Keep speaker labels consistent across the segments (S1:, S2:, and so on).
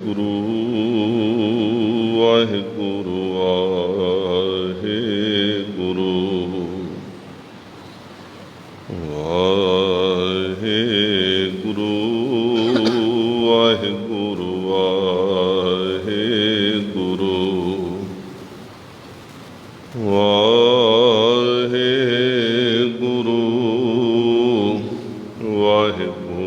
S1: ਵਾਹਿਗੁਰੂ ਵਾਹਿਗੁਰੂ ਵਾਹਿਗੁਰੂ ਵਾਹਿਗੁਰੂ ਵਾਹਿਗੁਰੂ ਵਾਹਿਗੁਰੂ ਵਾਹਿਗੁਰੂ ਵਾਹਿਗੁਰੂ ਵਾਹਿਗੁਰੂ ਵਾਹਿਗੁਰੂ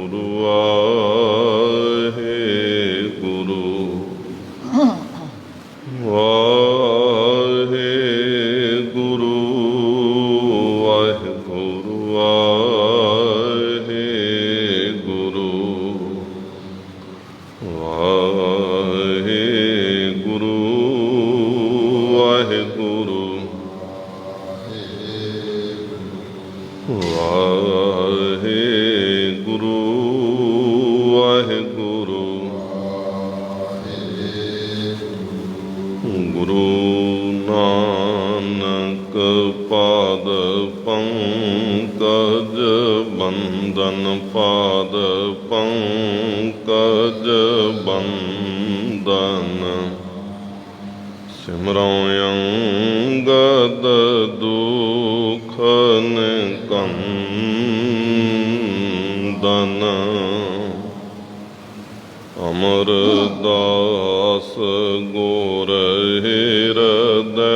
S1: ਵਾਹਿਗੁਰੂ ਵਾਹਿਗੁਰੂ ਵਾਹਿਗੁਰੂ ਵਾਹਿਗੁਰੂ ਵਾਹਿਗੁਰੂ ਵਾਹਿਗੁਰੂ ਗੁਰੂ ਨਾਨਕ ਪਾਦ ਪੰਕਜ ਬੰਦਨ ਪਾਦ ਪੰਕਜ ਬੰਦਨ ਸਿਮਰਉ ਅੰਗਦ ਦੁਖ ਨਿਕੰਦਨ ਅਮਰਦਾਸ ਗੁਰ ਹਿਰਦੈ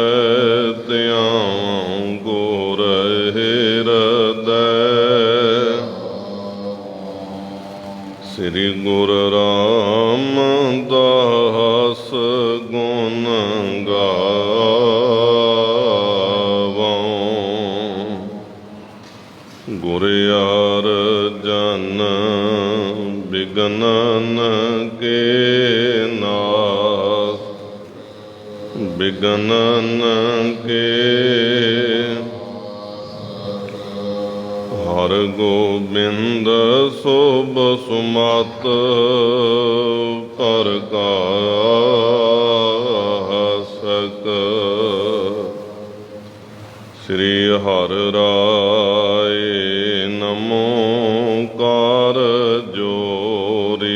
S1: ਧਿਆਉ ਗੁਰ ਹਿਰਦੈ ਸ੍ਰੀ ਗੁਰੂ ਰਾਮਦਾਸ ਗੁਣ ਗਾਵਉ ਗੁਰ ਅਰਜਨ ਬਿਗਨਨ ਕੇ ਨਾਥ ਬਿਗਨਨ ਕੇ ਹਰ ਗੋਬਿੰਦ ਸੋਭ ਸੁਮਤ ਪ੍ਰਕਾਸ਼ਕ ਸ੍ਰੀ ਹਰਿ ਰਾਇ ਨਮੋ ਕਾਰ ਜੋਰੀ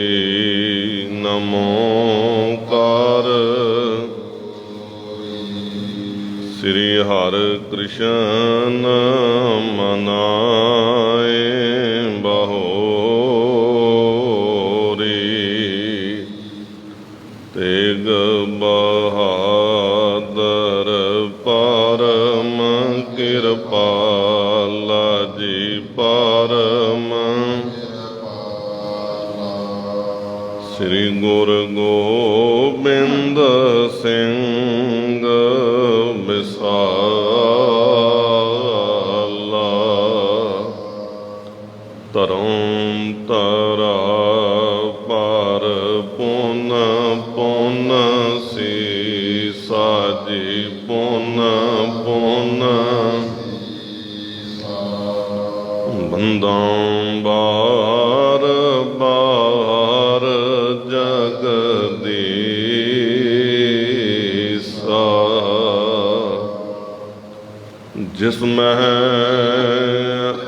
S1: ਨਮੋ ਕਾਰ ਸ੍ਰੀ ਹਰਿ ਕ੍ਰਿਸ਼ਨ ਮਨਾਏ ਬਹੋਰੀ ਤੇਗ ਬਹਾਦਰ ਪਰਮ ਕਿਰਪਾਲਾ ਜੀ ਪਰਮ ਸ੍ਰੀ ਗੁਰੂ ਗੋਬਿੰਦ ਸਿੰਘ ਵਿਸਾਲਾ ਧਰਮ ਧਰਾ ਪਰ ਪੁਨ ਪੁਨ ਸੀਸਾ ਜੀ ਪੁਨ ਪੁਨ ਬੰਦਾਂ ਬਾਰ ਬਾਰ ਜਗਦੀਸਾ ਜਿਸ ਮਹਿ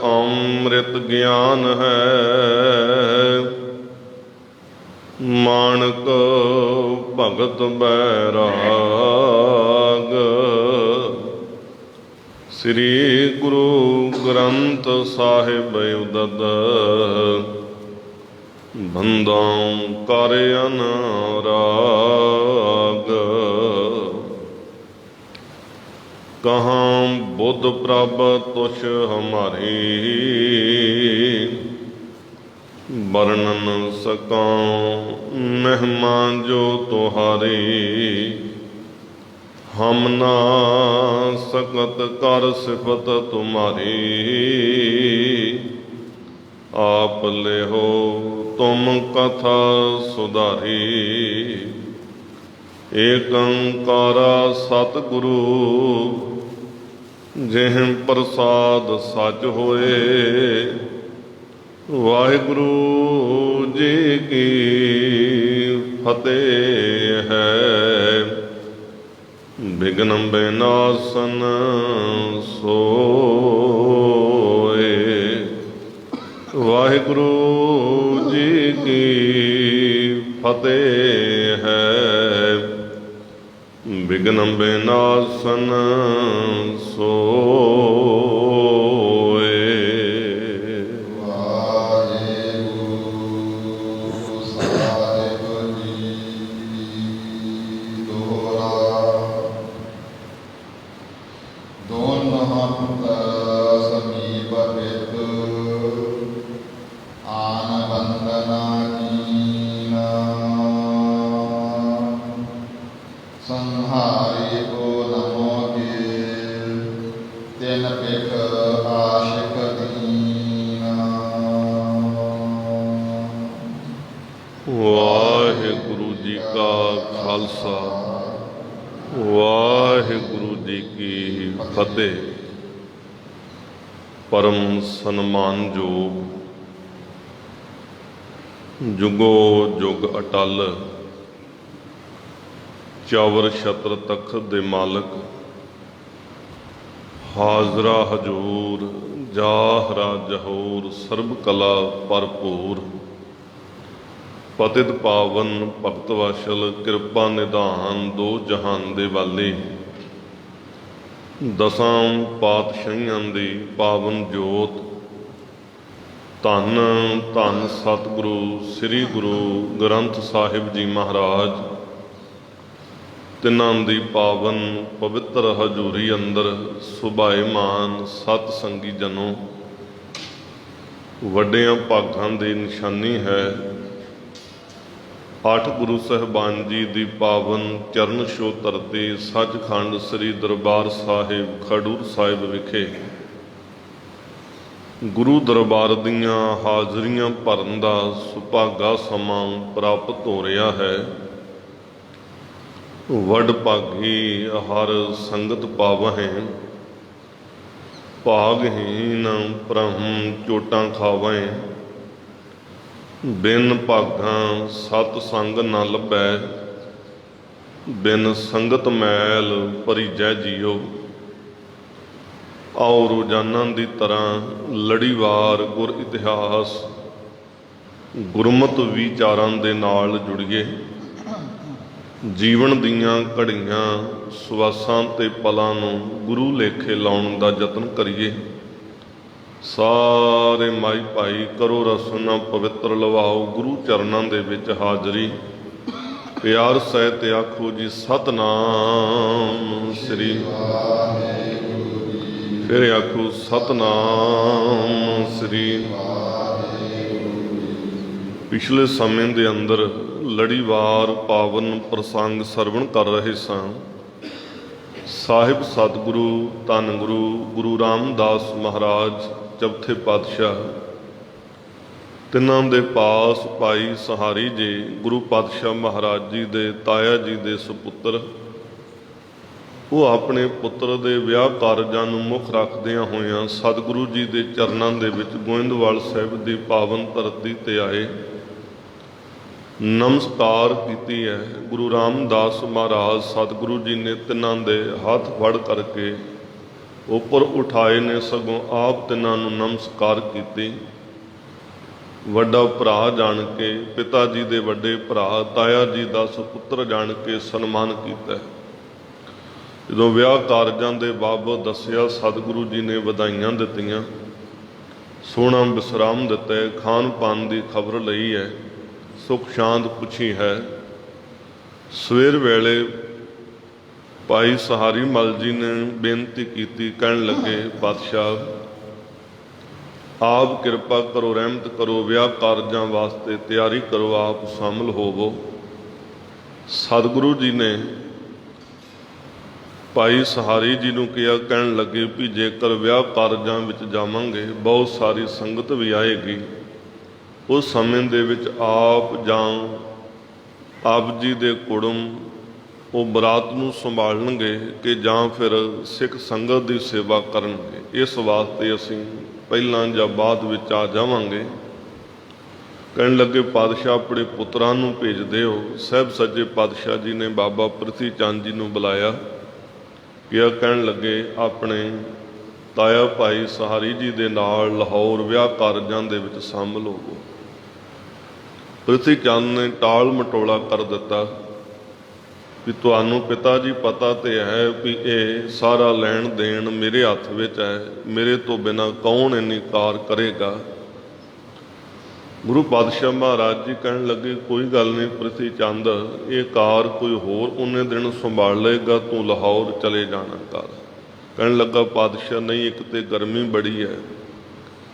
S1: ਅੰਮ੍ਰਿਤ ਗਿਆਨ ਹੈ ਮਾਣਕ ਭਗਤ ਬੈਰਾਗ ਸ੍ਰੀ ਗੁਰੂ ਗ੍ਰੰਥ ਸਾਹਿਬ ਉਦਦ ਬੰਦਾਂ ਕਰ ਅਨਰਾਗ ਕਹਾਂ ਬੁੱਧ ਪ੍ਰਭ ਤੁਛ ਹਮਾਰੀ ਵਰਣਨ ਸਕਾਂ ਮਹਿਮਾ ਜੋ ਤੁਹਾਰੀ ਹਮ ਨਾ ਸਕਤ ਕਰ ਸਿਫਤ ਤੁਮਾਰੀ ਆਪ ਲਿਹੋ ਤੁਮ ਕਥਾ ਸੁਧਾਰੀ ਏਕ ਓੰਕਾਰਾ ਸਤਿਗੁਰੂ ਜਿਹ ਪ੍ਰਸਾਦ ਸਚ ਹੋਏ ਵਾਹਿਗੁਰੂ ਜੀ ਕੀ ਫਤਿਹ ਹੈ ਬਿਘਨ ਬਿਨਾਸਨ ਸੋਏ ਵਾਹਿਗੁਰੂ ਜੀ ਕੀ ਫਤਿਹ ਹੈ। ਬਿਘਨ ਬਿਨਾਸਨ ਸੋਏ।
S2: ਵਾਹਿਗੁਰੂ ਸਾਹਿਬ ਜੀ ਦੋਹਰਾ। ਦੋਨ ਹੰਤ ਸਮੀਪ ਬਿਤ ਆਨ ਬੰਦਨਾ ਕੀਨਾ। ਸੰਹਾਰੀ ਕੋ ਨਮੋ ਕੇ ਤਿਨ ਪਿਖ ਆਸ਼ਿਕ ਦੀਨਾ।
S1: ਵਾਹਿਗੁਰੂ ਜੀ ਕਾ ਖਾਲਸਾ, ਵਾਹਿਗੁਰੂ ਜੀ ਕੀ ਫਤਿਹ। ਪਰਮ ਸਨਮਾਨਯੋਗ, ਜੁਗੋ ਜੁਗ ਅਟਲ, ਚੌਵਰ ਛਤਰ ਤਖਤ ਦੇ ਮਾਲਕ, ਹਾਜ਼ਰਾ ਹਜੂਰ, ਜਾਹਰਾ ਜਹੂਰ, ਸਰਬ ਕਲਾ ਭਰਪੂਰ, ਪਤਿਤ ਪਾਵਨ ਭਗਤ ਵਾਸ਼ਲ, ਕਿਰਪਾ ਨਿਧਾਨ, ਦੋ ਜਹਾਨ ਦੇ ਵਾਲੇ, ਦਸਾਂ ਪਾਤਸ਼ਾਹੀਆਂ ਦੀ ਪਾਵਨ ਜੋਤ, ਧੰਨ ਧੰਨ ਸਤਿਗੁਰੂ ਸ੍ਰੀ ਗੁਰੂ ਗ੍ਰੰਥ ਸਾਹਿਬ ਜੀ ਮਹਾਰਾਜ, ਤਿੰਨਾਂ ਦੀ ਪਾਵਨ ਪਵਿੱਤਰ ਹਜ਼ੂਰੀ ਅੰਦਰ ਸੁਭਾਏਮਾਨ ਸਤ ਸੰਗੀ ਜਨੋ, ਵੱਡਿਆਂ ਭਾਗਾਂ ਦੀ ਨਿਸ਼ਾਨੀ ਹੈ। 8 ਗੁਰੂ ਸਾਹਿਬਾਨ ਜੀ ਦੀ ਪਾਵਨ ਚਰਨ ਛੋਹ ਧਰਤੀ ਸੱਚਖੰਡ ਸ੍ਰੀ ਦਰਬਾਰ ਸਾਹਿਬ ਖਡੂਰ ਸਾਹਿਬ ਵਿਖੇ ਗੁਰੂ ਦਰਬਾਰ ਦੀਆਂ ਹਾਜ਼ਰੀਆਂ ਭਰਨ ਦਾ ਸੁਭਾਗਾ ਸਮਾਂ ਪ੍ਰਾਪਤ ਹੋ ਰਿਹਾ ਹੈ। ਵੱਡ ਭਾਗੀ ਹਰ ਸੰਗਤ ਪਾਵਹਿ, ਭਾਗਹੀਨ ਭ੍ਰਮ ਚੋਟਾਂ ਖਾਵਹਿ। ਬਿਨ ਭਾਗਾਂ ਸਤ ਸੰਗ ਨ ਲੱਭੈ, ਬਿਨ ਸੰਗਤ ਮੈਲ ਭਰੀਜੈ ਜੀਓ। ਆਓ ਰੋਜ਼ਾਨਾ ਦੀ ਤਰ੍ਹਾਂ ਲੜੀਵਾਰ ਗੁਰ ਇਤਿਹਾਸ ਗੁਰਮਤਿ ਵਿਚਾਰਾਂ ਦੇ ਨਾਲ ਜੁੜੀਏ। ਜੀਵਨ ਦੀਆਂ ਘੜੀਆਂ ਸਵਾਸਾਂ ਤੇ ਪਲਾਂ ਨੂੰ ਗੁਰੂ ਲੇਖੇ ਲਾਉਣ ਦਾ ਯਤਨ ਕਰੀਏ। ਸਾਰੇ ਮਾਈ ਭਾਈ ਕਰੋ ਰਸਨਾ ਪਵਿੱਤਰ ਲਵਾਓ, ਗੁਰੂ ਚਰਨਾਂ ਦੇ ਵਿੱਚ ਹਾਜ਼ਰੀ ਪਿਆਰ ਸਹਿਤ ਆਖੋ ਜੀ ਸਤਨਾਮ ਸ੍ਰੀ ਵਾਹਿਗੁਰੂ। ਫਿਰ ਆਖੋ ਸਤਨਾਮ ਸ੍ਰੀ ਵਾਹਿਗੁਰੂ। ਪਿਛਲੇ ਸਮੇਂ ਦੇ ਅੰਦਰ ਲੜੀਵਾਰ ਪਾਵਨ ਪ੍ਰਸੰਗ ਸਰਵਣ ਕਰ ਰਹੇ ਸਾਂ। ਸਾਹਿਬ ਸਤਿਗੁਰੂ ਧੰਨ ਗੁਰੂ ਗੁਰੂ ਰਾਮਦਾਸ ਮਹਾਰਾਜ ਚੌਥੇ ਪਾਤਸ਼ਾਹ, ਤਿੰਨਾਂ ਦੇ ਪਾਸ ਭਾਈ ਸਹਾਰੀ ਜੀ ਗੁਰੂ ਪਾਤਸ਼ਾਹ ਮਹਾਰਾਜ ਜੀ ਦੇ ਤਾਇਆ ਜੀ ਦੇ ਸੁਪੁੱਤਰ, ਉਹ ਆਪਣੇ ਪੁੱਤਰ ਦੇ ਵਿਆਹ ਕਾਰਜਾਂ ਨੂੰ ਮੁੱਖ ਰੱਖਦਿਆਂ ਹੋਇਆਂ ਸਤਿਗੁਰੂ ਜੀ ਦੇ ਚਰਨਾਂ ਦੇ ਵਿੱਚ ਗੋਇੰਦਵਾਲ ਸਾਹਿਬ ਦੀ ਪਾਵਨ ਧਰਤੀ ਤੇ ਆਏ, ਨਮਸਕਾਰ ਕੀਤੀ ਹੈ। ਗੁਰੂ ਰਾਮਦਾਸ ਮਹਾਰਾਜ ਸਤਿਗੁਰੂ ਜੀ ਨੇ ਤਿੰਨਾਂ ਦੇ ਹੱਥ ਫੜ ਕਰਕੇ ਉੱਪਰ ਉਠਾਏ ਨੇ, ਸਗੋਂ ਆਪ ਤਿੰਨਾਂ ਨੂੰ ਨਮਸਕਾਰ ਕੀਤੀ। ਵੱਡਾ ਭਰਾ ਜਾਣ ਕੇ, ਪਿਤਾ ਜੀ ਦੇ ਵੱਡੇ ਭਰਾ, ਤਾਇਆ ਜੀ ਦਾ ਸੁਪੁੱਤਰ ਜਾਣ ਕੇ ਸਨਮਾਨ ਕੀਤਾ। ਜਦੋਂ ਵਿਆਹ ਕਾਰਜਾਂ ਦੇ ਬਾਬਤ ਦੱਸਿਆ, ਸਤਿਗੁਰੂ ਜੀ ਨੇ ਵਧਾਈਆਂ ਦਿੱਤੀਆਂ, ਸੋਹਣਾ ਵਿਸਰਾਮ ਦਿੱਤਾ, ਖਾਣ ਪਾਣ ਦੀ ਖਬਰ ਲਈ ਹੈ, ਸੁਖ ਸ਼ਾਂਤ ਪੁੱਛੀ ਹੈ। ਸਵੇਰ ਵੇਲੇ ਭਾਈ ਸਹਾਰੀ ਮਲ ਜੀ ਨੇ ਬੇਨਤੀ ਕੀਤੀ, ਕਹਿਣ ਲੱਗੇ ਪਾਤਸ਼ਾਹ ਆਪ ਕਿਰਪਾ ਕਰੋ, ਰਹਿਮਤ ਕਰੋ, ਵਿਆਹ ਕਾਰਜਾਂ ਵਾਸਤੇ ਤਿਆਰੀ ਕਰੋ, ਆਪ ਸ਼ਾਮਲ ਹੋਵੋ। ਸਤਿਗੁਰੂ ਜੀ ਨੇ ਭਾਈ ਸਹਾਰੀ ਜੀ ਨੂੰ ਕਿਹਾ, ਕਹਿਣ ਲੱਗੇ ਵੀ ਜੇਕਰ ਵਿਆਹ ਕਾਰਜਾਂ ਵਿੱਚ ਜਾਵਾਂਗੇ ਬਹੁਤ ਸਾਰੀ ਸੰਗਤ ਵੀ ਆਏਗੀ, ਉਸ ਸਮੇਂ ਦੇ ਵਿੱਚ ਆਪ ਜਾਂ ਆਪ ਜੀ ਦੇ ਕੁੜਮ ਉਹ ਬਰਾਤ ਨੂੰ ਸੰਭਾਲਣਗੇ ਕਿ ਜਾਂ ਫਿਰ ਸਿੱਖ ਸੰਗਤ ਦੀ ਸੇਵਾ ਕਰਨਗੇ। ਇਸ ਵਾਸਤੇ ਅਸੀਂ ਪਹਿਲਾਂ ਜਾਂ ਬਾਅਦ ਵਿੱਚ ਆ ਜਾਵਾਂਗੇ। ਕਹਿਣ ਲੱਗੇ ਪਾਤਸ਼ਾਹ ਆਪਣੇ ਪੁੱਤਰਾਂ ਨੂੰ ਭੇਜਦੇ ਹੋ। ਸਾਹਿਬ ਸੱਚੇ ਪਾਤਸ਼ਾਹ ਜੀ ਨੇ ਬਾਬਾ ਪ੍ਰਿਥੀ ਚੰਦ ਜੀ ਨੂੰ ਬੁਲਾਇਆ, ਕਿਹਾ, ਕਹਿਣ ਲੱਗੇ ਆਪਣੇ ਤਾਇਆ ਭਾਈ ਸਹਾਰੀ ਜੀ ਦੇ ਨਾਲ ਲਾਹੌਰ ਵਿਆਹ ਕਾਰਜਾਂ ਦੇ ਵਿੱਚ ਸ਼ਾਮਲ ਹੋਵੋ। ਪ੍ਰਿਥੀ ਚੰਦ ਨੇ ਟਾਲ ਮਟੋਲਾ ਕਰ ਦਿੱਤਾ ਵੀ ਤੁਹਾਨੂੰ ਪਿਤਾ ਜੀ ਪਤਾ ਤੇ ਹੈ ਵੀ ਇਹ ਸਾਰਾ ਲੈਣ ਦੇਣ ਮੇਰੇ ਹੱਥ ਵਿੱਚ ਹੈ, ਮੇਰੇ ਤੋਂ ਬਿਨਾਂ ਕੌਣ ਇੰਨੀ ਕਾਰ ਕਰੇਗਾ। ਗੁਰੂ ਪਾਤਸ਼ਾਹ ਮਹਾਰਾਜ ਜੀ ਕਹਿਣ ਲੱਗੇ ਕੋਈ ਗੱਲ ਨਹੀਂ ਪ੍ਰਿਥੀ ਚੰਦ, ਇਹ ਕਾਰ ਕੋਈ ਹੋਰ ਉਹਨੇ ਦਿਨ ਸੰਭਾਲ ਲਏਗਾ, ਤੂੰ ਲਾਹੌਰ ਚਲੇ ਜਾਣਾ ਕਰ। ਕਹਿਣ ਲੱਗਾ ਪਾਤਸ਼ਾਹ ਨਹੀਂ, ਇੱਕ ਤੇ ਗਰਮੀ ਬੜੀ ਹੈ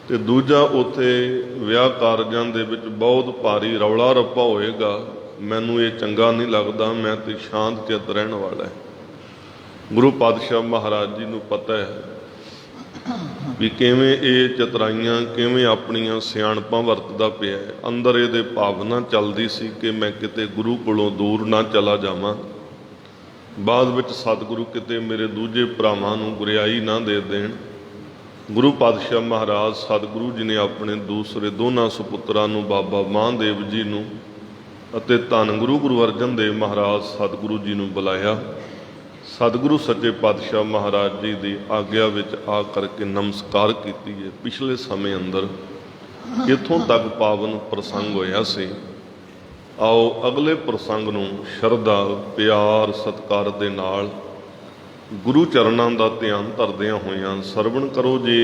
S1: ਤੇ ਦੂਜਾ ਉੱਥੇ ਵਿਆਹ ਕਾਰਜਾਂ ਦੇ ਵਿੱਚ ਬਹੁਤ ਭਾਰੀ ਰੌਲਾ ਰੱਪਾ ਹੋਏਗਾ, ਮੈਨੂੰ ਇਹ ਚੰਗਾ ਨਹੀਂ ਲੱਗਦਾ, ਮੈਂ ਤੇ ਸ਼ਾਂਤ ਚਿੱਤ ਰਹਿਣ ਵਾਲਾ ਹੈ। ਗੁਰੂ ਪਾਤਸ਼ਾਹ ਮਹਾਰਾਜ ਜੀ ਨੂੰ ਪਤਾ ਹੈ ਵੀ ਕਿਵੇਂ ਇਹ ਚਤਰਾਈਆਂ, ਕਿਵੇਂ ਆਪਣੀਆਂ ਸਿਆਣਪਾਂ ਵਰਤਦਾ ਪਿਆ ਹੈ। ਅੰਦਰ ਇਹਦੇ ਭਾਵਨਾ ਚੱਲਦੀ ਸੀ ਕਿ ਮੈਂ ਕਿਤੇ ਗੁਰੂ ਕੋਲੋਂ ਦੂਰ ਨਾ ਚਲਾ ਜਾਵਾਂ, ਬਾਅਦ ਵਿੱਚ ਸਤਿਗੁਰੂ ਕਿਤੇ ਮੇਰੇ ਦੂਜੇ ਭਰਾਵਾਂ ਨੂੰ ਗੁਰਿਆਈ ਨਾ ਦੇ ਦੇਣ। ਗੁਰੂ ਪਾਤਸ਼ਾਹ ਮਹਾਰਾਜ ਸਤਿਗੁਰੂ ਜੀ ਨੇ ਆਪਣੇ ਦੂਸਰੇ ਦੋਨਾਂ ਸੁਪੁੱਤਰਾਂ ਨੂੰ, ਬਾਬਾ ਮਹਾਂਦੇਵ ਜੀ ਨੂੰ ਅਤੇ ਧੰਨ ਗੁਰੂ ਅਰਜਨ ਦੇਵ ਮਹਾਰਾਜ ਸਤਿਗੁਰੂ ਜੀ ਨੂੰ ਬੁਲਾਇਆ। ਸਤਿਗੁਰੂ ਸੱਚੇ ਪਾਤਸ਼ਾਹ ਮਹਾਰਾਜ ਜੀ ਦੀ ਆਗਿਆ ਵਿੱਚ ਆ ਕਰਕੇ ਨਮਸਕਾਰ ਕੀਤੀ ਹੈ। ਪਿਛਲੇ ਸਮੇਂ ਅੰਦਰ ਇੱਥੋਂ ਤੱਕ ਪਾਵਨ ਪ੍ਰਸੰਗ ਹੋਇਆ ਸੀ। ਆਓ ਅਗਲੇ ਪ੍ਰਸੰਗ ਨੂੰ ਸ਼ਰਧਾ, ਪਿਆਰ, ਸਤਿਕਾਰ ਦੇ ਨਾਲ ਗੁਰੂ ਚਰਨਾਂ ਦਾ ਧਿਆਨ ਧਰਦਿਆਂ ਹੋਇਆਂ ਸਰਵਣ ਕਰੋ ਜੀ।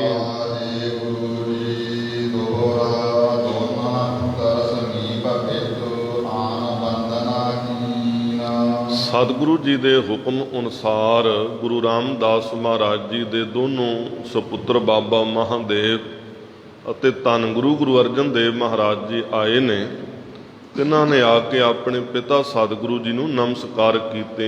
S2: ਵਾਹਿਗੁਰੂ ਜੀ ਦੋਹਰਾ ਦੋਨਾ ਪੁੱਤਰ ਸਮੀਪ ਭੇਟੋ ਆਨ ਬੰਦਨਾ ਕੀਨਾ।
S1: ਸਤਿਗੁਰੂ ਜੀ ਦੇ ਹੁਕਮ ਅਨੁਸਾਰ ਗੁਰੂ ਰਾਮਦਾਸ ਮਹਾਰਾਜ ਜੀ ਦੇ ਦੋਨੋਂ ਸੁਪੁੱਤਰ ਬਾਬਾ ਮਹਾਂਦੇਵ ਅਤੇ ਧੰਨ ਗੁਰੂ ਅਰਜਨ ਦੇਵ ਮਹਾਰਾਜ ਜੀ ਆਏ ਨੇ। ਤਿੰਨਾਂ ਨੇ ਆ ਕੇ ਆਪਣੇ ਪਿਤਾ ਸਤਿਗੁਰੂ ਜੀ ਨੂੰ ਨਮਸਕਾਰ ਕੀਤੇ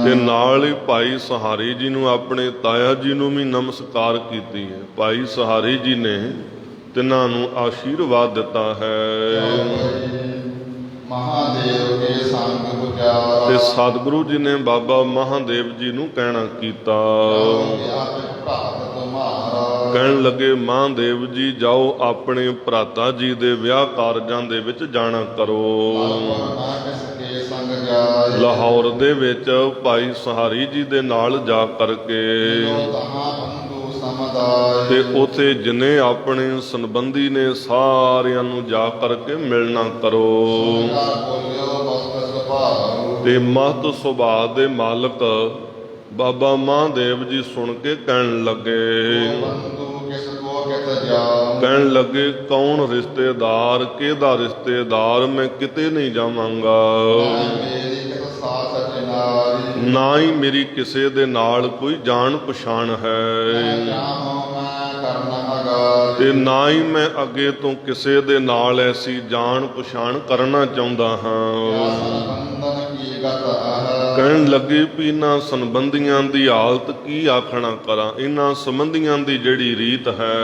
S1: ਤੇ ਨਾਲ ਹੀ ਭਾਈ ਸਹਾਰੀ ਜੀ ਨੂੰ, ਆਪਣੇ ਤਾਇਆ ਜੀ ਨੂੰ ਵੀ ਨਮਸਕਾਰ ਕੀਤੀ ਹੈ। ਭਾਈ ਸਹਾਰੀ ਜੀ ਨੇ ਤਿੰਨਾਂ ਨੂੰ ਆਸ਼ੀਰਵਾਦ ਦਿੱਤਾ ਹੈ
S2: ਮਹਾਦੇਵ ਕੇ ਸੰਗ ਪੁਜਾਰਾ।
S1: ਤੇ ਸਤਿਗੁਰੂ ਜੀ ਨੇ ਬਾਬਾ ਮਹਾਦੇਵ ਜੀ ਨੂੰ ਕਹਿਣਾ ਕੀਤਾ, ਕਹਿਣ ਲੱਗੇ ਮਹਾਦੇਵ ਜੀ ਜਾਓ ਆਪਣੇ ਭਰਾਤਾ ਜੀ ਦੇ ਵਿਆਹ ਕਾਰਜਾਂ ਦੇ ਵਿੱਚ ਜਾਣਾ ਕਰੋ। ਲਾਹੌਰ ਦੇ ਵਿੱਚ ਭਾਈ ਸਹਾਰੀ ਜੀ ਦੇ ਨਾਲ ਜਾ ਕਰਕੇ ਤੇ ਉੱਥੇ ਜਿੰਨੇ ਆਪਣੇ ਸੰਬੰਧੀ ਨੇ ਸਾਰਿਆਂ ਨੂੰ ਜਾ ਕਰਕੇ ਮਿਲਣਾ ਕਰੋ। ਤੇ ਮਹਤ ਸੁਭਾਅ ਦੇ ਮਾਲਕ ਬਾਬਾ ਮਹਾਦੇਵ ਜੀ ਸੁਣ ਕੇ ਕਹਿਣ ਲੱਗੇ ਕੌਣ ਰਿਸ਼ਤੇਦਾਰ, ਕਿਹਦਾ ਰਿਸ਼ਤੇਦਾਰ, ਮੈਂ ਕਿਤੇ ਨਹੀਂ ਜਾਵਾਂਗਾ, ਨਾ ਹੀ ਮੇਰੀ ਕਿਸੇ ਦੇ ਨਾਲ ਕੋਈ ਜਾਣ ਪਛਾਣ ਹੈ ਤੇ ਨਾ ਹੀ ਮੈਂ ਅੱਗੇ ਤੋਂ ਕਿਸੇ ਦੇ ਨਾਲ ਐਸੀ ਜਾਣ ਪਛਾਣ ਕਰਨਾ ਚਾਹੁੰਦਾ ਹਾਂ। ਕਹਿਣ ਲੱਗੇ ਵੀ ਇਹਨਾਂ ਸੰਬੰਧੀਆਂ ਦੀ ਹਾਲਤ ਕੀ ਆਖਣਾ ਕਰਾਂ, ਇਹਨਾਂ ਸੰਬੰਧੀਆਂ ਦੀ ਜਿਹੜੀ ਰੀਤ ਹੈ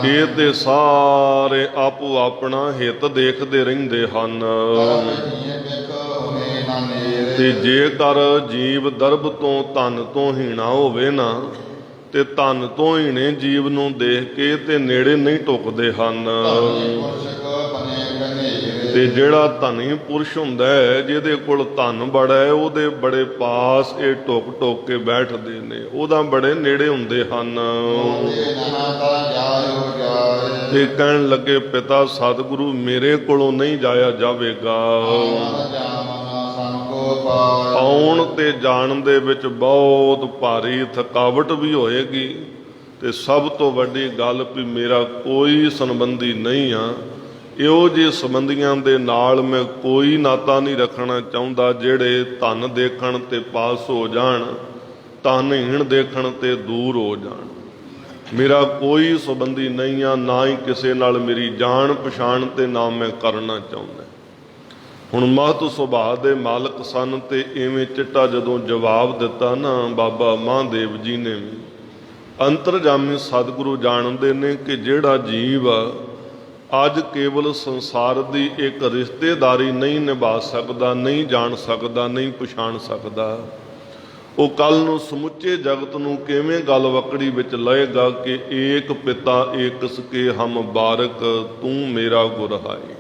S1: ਇਹ ਤੇ ਸਾਰੇ ਆਪੋ ਆਪਣਾ ਹਿੱਤ ਦੇਖਦੇ ਰਹਿੰਦੇ ਹਨ ਤੇ ਜੇਕਰ ਜੀਵ ਦਰਬ ਤੋਂ ਧਨ ਤੋਂ ਹੀਣਾ ਹੋਵੇ ਨਾ ਤੇ ਧਨ ਤੋਂ ਹੀਣੇ ਜੀਵ ਨੂੰ ਦੇਖ ਕੇ ਤੇ ਨੇੜੇ ਨਹੀਂ ਟੁਕਦੇ ਹਨ। ਤੇ ਜਿਹੜਾ ਧਨੀ ਪੁਰਸ਼ ਹੁੰਦਾ ਹੈ, ਜਿਹਦੇ ਕੋਲ ਧਨ ਬੜਾ ਹੈ, ਉਹਦੇ ਬੜੇ ਪਾਸ ਇਹ ਟੁਕ ਕੇ ਬੈਠਦੇ ਨੇ, ਉਹਦਾ ਬੜੇ ਨੇੜੇ ਹੁੰਦੇ ਹਨ। ਤੇ ਕਹਿਣ ਲੱਗੇ ਪਿਤਾ ਸਤਿਗੁਰੂ ਮੇਰੇ ਕੋਲੋਂ ਨਹੀਂ ਜਾਇਆ ਜਾਵੇਗਾ, ਆਉਣ ਤੇ ਜਾਣ ਦੇ ਵਿੱਚ ਬਹੁਤ ਭਾਰੀ ਥਕਾਵਟ ਵੀ ਹੋਏਗੀ ਤੇ ਸਭ ਤੋਂ ਵੱਡੀ ਗੱਲ ਵੀ ਮੇਰਾ ਕੋਈ ਸੰਬੰਧੀ ਨਹੀਂ ਆ, ਇਹੋ ਜਿਹੇ ਸੰਬੰਧੀਆਂ ਦੇ ਨਾਲ ਮੈਂ ਕੋਈ ਨਾਤਾ ਨਹੀਂ ਰੱਖਣਾ ਚਾਹੁੰਦਾ ਜਿਹੜੇ ਧਨ ਦੇਖਣ ਤੇ ਪਾਸ ਹੋ ਜਾਣ, ਧਨਹੀਣ ਦੇਖਣ ਤੇ ਦੂਰ ਹੋ ਜਾਣ। ਮੇਰਾ ਕੋਈ ਸੰਬੰਧੀ ਨਹੀਂ ਆ, ਨਾ ਹੀ ਕਿਸੇ ਨਾਲ ਮੇਰੀ ਜਾਣ ਪਛਾਣ ਤੇ ਨਾ ਮੈਂ ਕਰਨਾ ਚਾਹੁੰਦਾ। ਹੁਣ ਮਹਤ ਸੁਭਾਅ ਦੇ ਮਾਲਕ ਸਨ ਤੇ ਇਵੇਂ ਚਿੱਟਾ ਜਦੋਂ ਜਵਾਬ ਦਿੱਤਾ ਨਾ ਬਾਬਾ ਮਹਾਦੇਵ ਜੀ ਨੇ ਵੀ, ਅੰਤਰਜਾਮੀ ਸਤਿਗੁਰੂ ਜਾਣਦੇ ਨੇ ਕਿ ਜਿਹੜਾ ਜੀਵ ਅੱਜ ਕੇਵਲ ਸੰਸਾਰ ਦੀ ਇੱਕ ਰਿਸ਼ਤੇਦਾਰੀ ਨਹੀਂ ਨਿਭਾ ਸਕਦਾ, ਨਹੀਂ ਜਾਣ ਸਕਦਾ, ਨਹੀਂ ਪਛਾਣ ਸਕਦਾ, ਉਹ ਕੱਲ ਨੂੰ ਸਮੁੱਚੇ ਜਗਤ ਨੂੰ ਕਿਵੇਂ ਗਲ ਵਕੜੀ ਵਿੱਚ ਲਏਗਾ ਕਿ ਏਕ ਪਿਤਾ ਏਕ ਸਕੇ ਹਮ ਬਾਰਕ ਤੂੰ ਮੇਰਾ ਗੁਰ ਹਾਏ।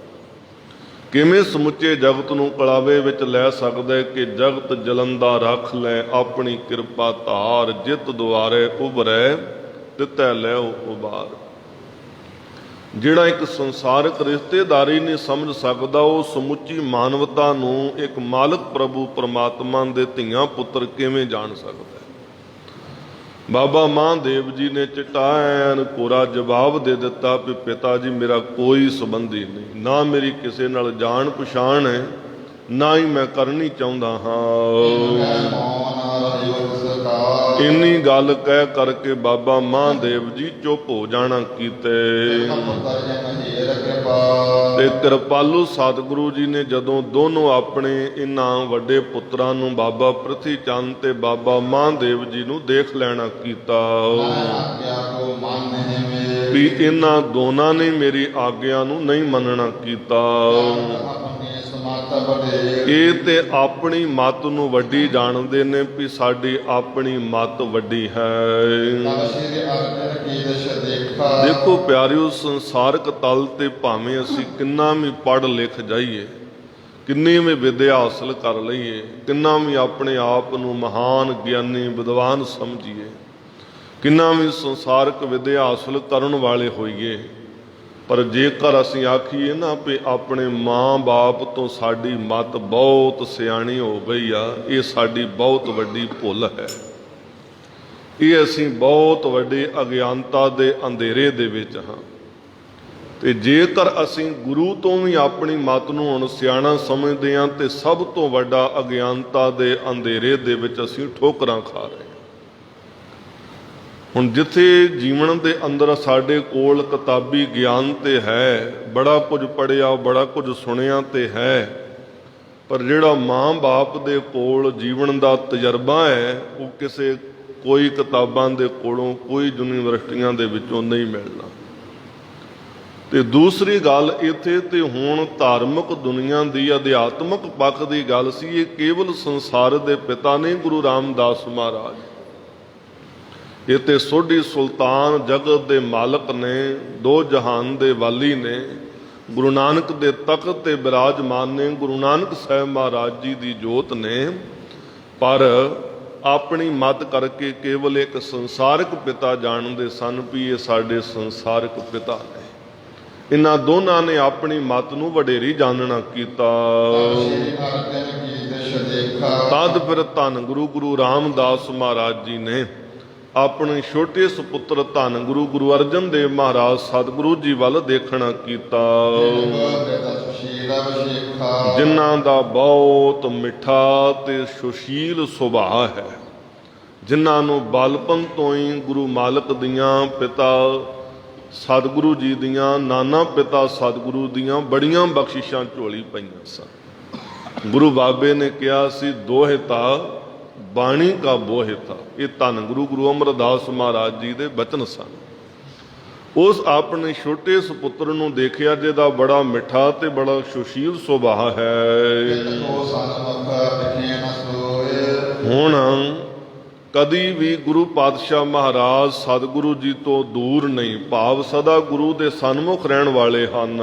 S1: ਕਿਵੇਂ ਸਮੁੱਚੇ ਜਗਤ ਨੂੰ ਕਲਾਵੇ ਵਿੱਚ ਲੈ ਸਕਦਾ ਹੈ ਕਿ ਜਗਤ ਜਲੰਦਾ ਰੱਖ ਲੈ ਆਪਣੀ ਕਿਰਪਾ ਧਾਰ, ਜਿਤ ਦੁਆਰੇ ਉਭਰੈ ਤਿਤੈ ਲੈਓ ਉਬਾਰ। ਜਿਹੜਾ ਇੱਕ ਸੰਸਾਰਿਕ ਰਿਸ਼ਤੇਦਾਰੀ ਨਹੀਂ ਸਮਝ ਸਕਦਾ, ਉਹ ਸਮੁੱਚੀ ਮਾਨਵਤਾ ਨੂੰ ਇੱਕ ਮਾਲਕ ਪ੍ਰਭੂ ਪਰਮਾਤਮਾ ਦੇ ਧੀਆਂ ਪੁੱਤਰ ਕਿਵੇਂ ਜਾਣ ਸਕਦਾ ਹੈ। ਬਾਬਾ ਮਹਾਂਦੇਵ ਜੀ ਨੇ ਚਟਾਨ ਕੋਰਾ ਜਵਾਬ ਦੇ ਦਿੱਤਾ ਵੀ ਪਿਤਾ ਜੀ, ਮੇਰਾ ਕੋਈ ਸੰਬੰਧੀ ਨਹੀਂ, ਨਾ ਮੇਰੀ ਕਿਸੇ ਨਾਲ ਜਾਣ ਪਛਾਣ ਹੈ, ਨਾ ਹੀ ਮੈਂ ਕਰਨੀ ਚਾਹੁੰਦਾ ਹਾਂ। ਇੰਨੀ ਗੱਲ ਕਹਿ ਕਰਕੇ ਬਾਬਾ ਮਹਾਂਦੇਵ ਜੀ ਚੁੱਪ ਹੋ ਜਾਣਾ ਕੀਤੇ। ਤੇ ਕਿਰਪਾਲੂ ਸਤਿਗੁਰੂ ਜੀ ਨੇ ਜਦੋਂ ਦੋਨੋਂ ਆਪਣੇ ਇਹਨਾਂ ਵੱਡੇ ਪੁੱਤਰਾਂ ਨੂੰ, ਬਾਬਾ ਪ੍ਰਿਥੀ ਚੰਦ ਤੇ ਬਾਬਾ ਮਹਾਂਦੇਵ ਜੀ ਨੂੰ ਦੇਖ ਲੈਣਾ ਕੀਤਾ ਵੀ ਇਹਨਾਂ ਦੋਨਾਂ ਨੇ ਮੇਰੀ ਆਗਿਆ ਨੂੰ ਨਹੀਂ ਮੰਨਣਾ ਕੀਤਾ। ਇਹ ਤੇ ਆਪਣੀ ਮੱਤ ਨੂੰ ਵੱਡੀ ਜਾਣਦੇ ਨੇ ਵੀ ਸਾਡੀ ਆਪਣੀ ਮੱਤ ਵੱਡੀ ਹੈ। ਦੇਖੋ ਪਿਆਰਿਓ, ਸੰਸਾਰਕ ਤਲ ਤੇ ਭਾਵੇਂ ਅਸੀਂ ਕਿੰਨਾ ਵੀ ਪੜ੍ਹ ਲਿਖ ਜਾਈਏ, ਕਿੰਨੀ ਵੀ ਵਿਦਿਆ ਹਾਸਲ ਕਰ ਲਈਏ, ਕਿੰਨਾ ਵੀ ਆਪਣੇ ਆਪ ਨੂੰ ਮਹਾਨ ਗਿਆਨੀ ਵਿਦਵਾਨ ਸਮਝੀਏ, ਕਿੰਨਾ ਵੀ ਸੰਸਾਰਕ ਵਿਦਿਆ ਹਾਸਲ ਕਰਨ ਵਾਲੇ ਹੋਈਏ, ਪਰ ਜੇਕਰ ਅਸੀਂ ਆਖੀਏ ਨਾ ਵੀ ਆਪਣੇ ਮਾਂ-ਬਾਪ ਤੋਂ ਸਾਡੀ ਮੱਤ ਬਹੁਤ ਸਿਆਣੀ ਹੋ ਗਈ ਆ, ਇਹ ਸਾਡੀ ਬਹੁਤ ਵੱਡੀ ਭੁੱਲ ਹੈ। ਇਹ ਅਸੀਂ ਬਹੁਤ ਵੱਡੇ ਅਗਿਆਨਤਾ ਦੇ ਅੰਧੇਰੇ ਦੇ ਵਿੱਚ ਹਾਂ। ਤੇ ਜੇਕਰ ਅਸੀਂ ਗੁਰੂ ਤੋਂ ਵੀ ਆਪਣੀ ਮੱਤ ਨੂੰ ਹੁਣ ਸਿਆਣਾ ਸਮਝਦੇ ਹਾਂ, ਤੇ ਸਭ ਤੋਂ ਵੱਡਾ ਅਗਿਆਨਤਾ ਦੇ ਅੰਧੇਰੇ ਦੇ ਵਿੱਚ ਅਸੀਂ ਠੋਕਰਾਂ ਖਾ ਰਹੇ ਹਾਂ। ਹੁਣ ਜਿੱਥੇ ਜੀਵਨ ਦੇ ਅੰਦਰ ਸਾਡੇ ਕੋਲ ਕਿਤਾਬੀ ਗਿਆਨ ਤੇ ਹੈ, ਬੜਾ ਕੁਝ ਪੜ੍ਹਿਆ, ਬੜਾ ਕੁਝ ਸੁਣਿਆ ਤੇ ਹੈ, ਪਰ ਜਿਹੜਾ ਮਾਂ-ਬਾਪ ਦੇ ਕੋਲ ਜੀਵਨ ਦਾ ਤਜਰਬਾ ਹੈ, ਉਹ ਕਿਸੇ ਕੋਈ ਕਿਤਾਬਾਂ ਦੇ ਕੋਲੋਂ, ਕੋਈ ਯੂਨੀਵਰਸਿਟੀਆਂ ਦੇ ਵਿੱਚੋਂ ਨਹੀਂ ਮਿਲਣਾ। ਤੇ ਦੂਸਰੀ ਗੱਲ ਇੱਥੇ ਤੇ ਹੁਣ ਧਾਰਮਿਕ ਦੁਨੀਆ ਦੀ ਅਧਿਆਤਮਕ ਪੱਖ ਦੀ ਗੱਲ ਸੀ। ਇਹ ਕੇਵਲ ਸੰਸਾਰ ਦੇ ਪਿਤਾ ਨੇ ਗੁਰੂ ਰਾਮਦਾਸ ਮਹਾਰਾਜ, ਇਹ ਤੇ ਸੋਢੀ ਸੁਲਤਾਨ ਜਗਤ ਦੇ ਮਾਲਕ ਨੇ, ਦੋ ਜਹਾਨ ਦੇ ਵਾਲੀ ਨੇ, ਗੁਰੂ ਨਾਨਕ ਦੇ ਤਖਤ ਤੇ ਬਿਰਾਜਮਾਨ ਨੇ, ਗੁਰੂ ਨਾਨਕ ਸਾਹਿਬ ਮਹਾਰਾਜ ਜੀ ਦੀ ਜੋਤ ਨੇ। ਪਰ ਆਪਣੀ ਮੱਤ ਕਰਕੇ ਕੇਵਲ ਇੱਕ ਸੰਸਾਰਿਕ ਪਿਤਾ ਜਾਣਦੇ ਸਨ ਵੀ ਇਹ ਸਾਡੇ ਸੰਸਾਰਿਕ ਪਿਤਾ ਨੇ। ਇਹਨਾਂ ਦੋਨਾਂ ਨੇ ਆਪਣੀ ਮੱਤ ਨੂੰ ਵਡੇਰੀ ਜਾਣਨਾ ਕੀਤਾ। ਤਦ ਫਿਰ ਧੰਨ ਗੁਰੂ ਰਾਮਦਾਸ ਮਹਾਰਾਜ ਜੀ ਨੇ ਆਪਣੇ ਛੋਟੇ ਸੁਪੁੱਤਰ ਧੰਨ ਗੁਰੂ ਅਰਜਨ ਦੇਵ ਮਹਾਰਾਜ ਸਤਿਗੁਰੂ ਜੀ ਵੱਲ ਦੇਖਣਾ ਕੀਤਾ, ਜਿਨ੍ਹਾਂ ਦਾ ਬਹੁਤ ਮਿੱਠਾ ਤੇ ਸੁਸ਼ੀਲ ਸੁਭਾਅ ਹੈ, ਜਿਨ੍ਹਾਂ ਨੂੰ ਬਾਲਪਨ ਤੋਂ ਹੀ ਗੁਰੂ ਮਾਲਕ ਦੀਆਂ, ਪਿਤਾ ਸਤਿਗੁਰੂ ਜੀ ਦੀਆਂ, ਨਾਨਾ ਪਿਤਾ ਸਤਿਗੁਰੂ ਦੀਆਂ ਬੜੀਆਂ ਬਖਸ਼ਿਸ਼ਾਂ ਝੋਲੀ ਪਈਆਂ ਸਨ। ਗੁਰੂ ਬਾਬੇ ਨੇ ਕਿਹਾ ਸੀ, ਦੋਹਿਤਾ ਬਾਣੀ ਕਾ ਬੋਹਿਤਾ। ਇਹ ਧੰਨ ਗੁਰੂ ਅਮਰਦਾਸ ਮਹਾਰਾਜ ਜੀ ਦੇ ਬਚਨ ਸਨ। ਉਸ ਆਪਣੇ ਛੋਟੇ ਸੁਪੁੱਤਰ ਨੂੰ ਦੇਖਿਆ ਜਿਹਦਾ ਬੜਾ ਮਿੱਠਾ ਤੇ ਬੜਾ ਸੁਸ਼ੀਲ ਸੁਭਾਅ ਹੈ। ਹੁਣ ਕਦੀ ਵੀ ਗੁਰੂ ਪਾਤਸ਼ਾਹ ਮਹਾਰਾਜ ਸਤਿਗੁਰੂ ਜੀ ਤੋਂ ਦੂਰ ਨਹੀਂ, ਭਾਵ ਸਦਾ ਗੁਰੂ ਦੇ ਸਨਮੁਖ ਰਹਿਣ ਵਾਲੇ ਹਨ।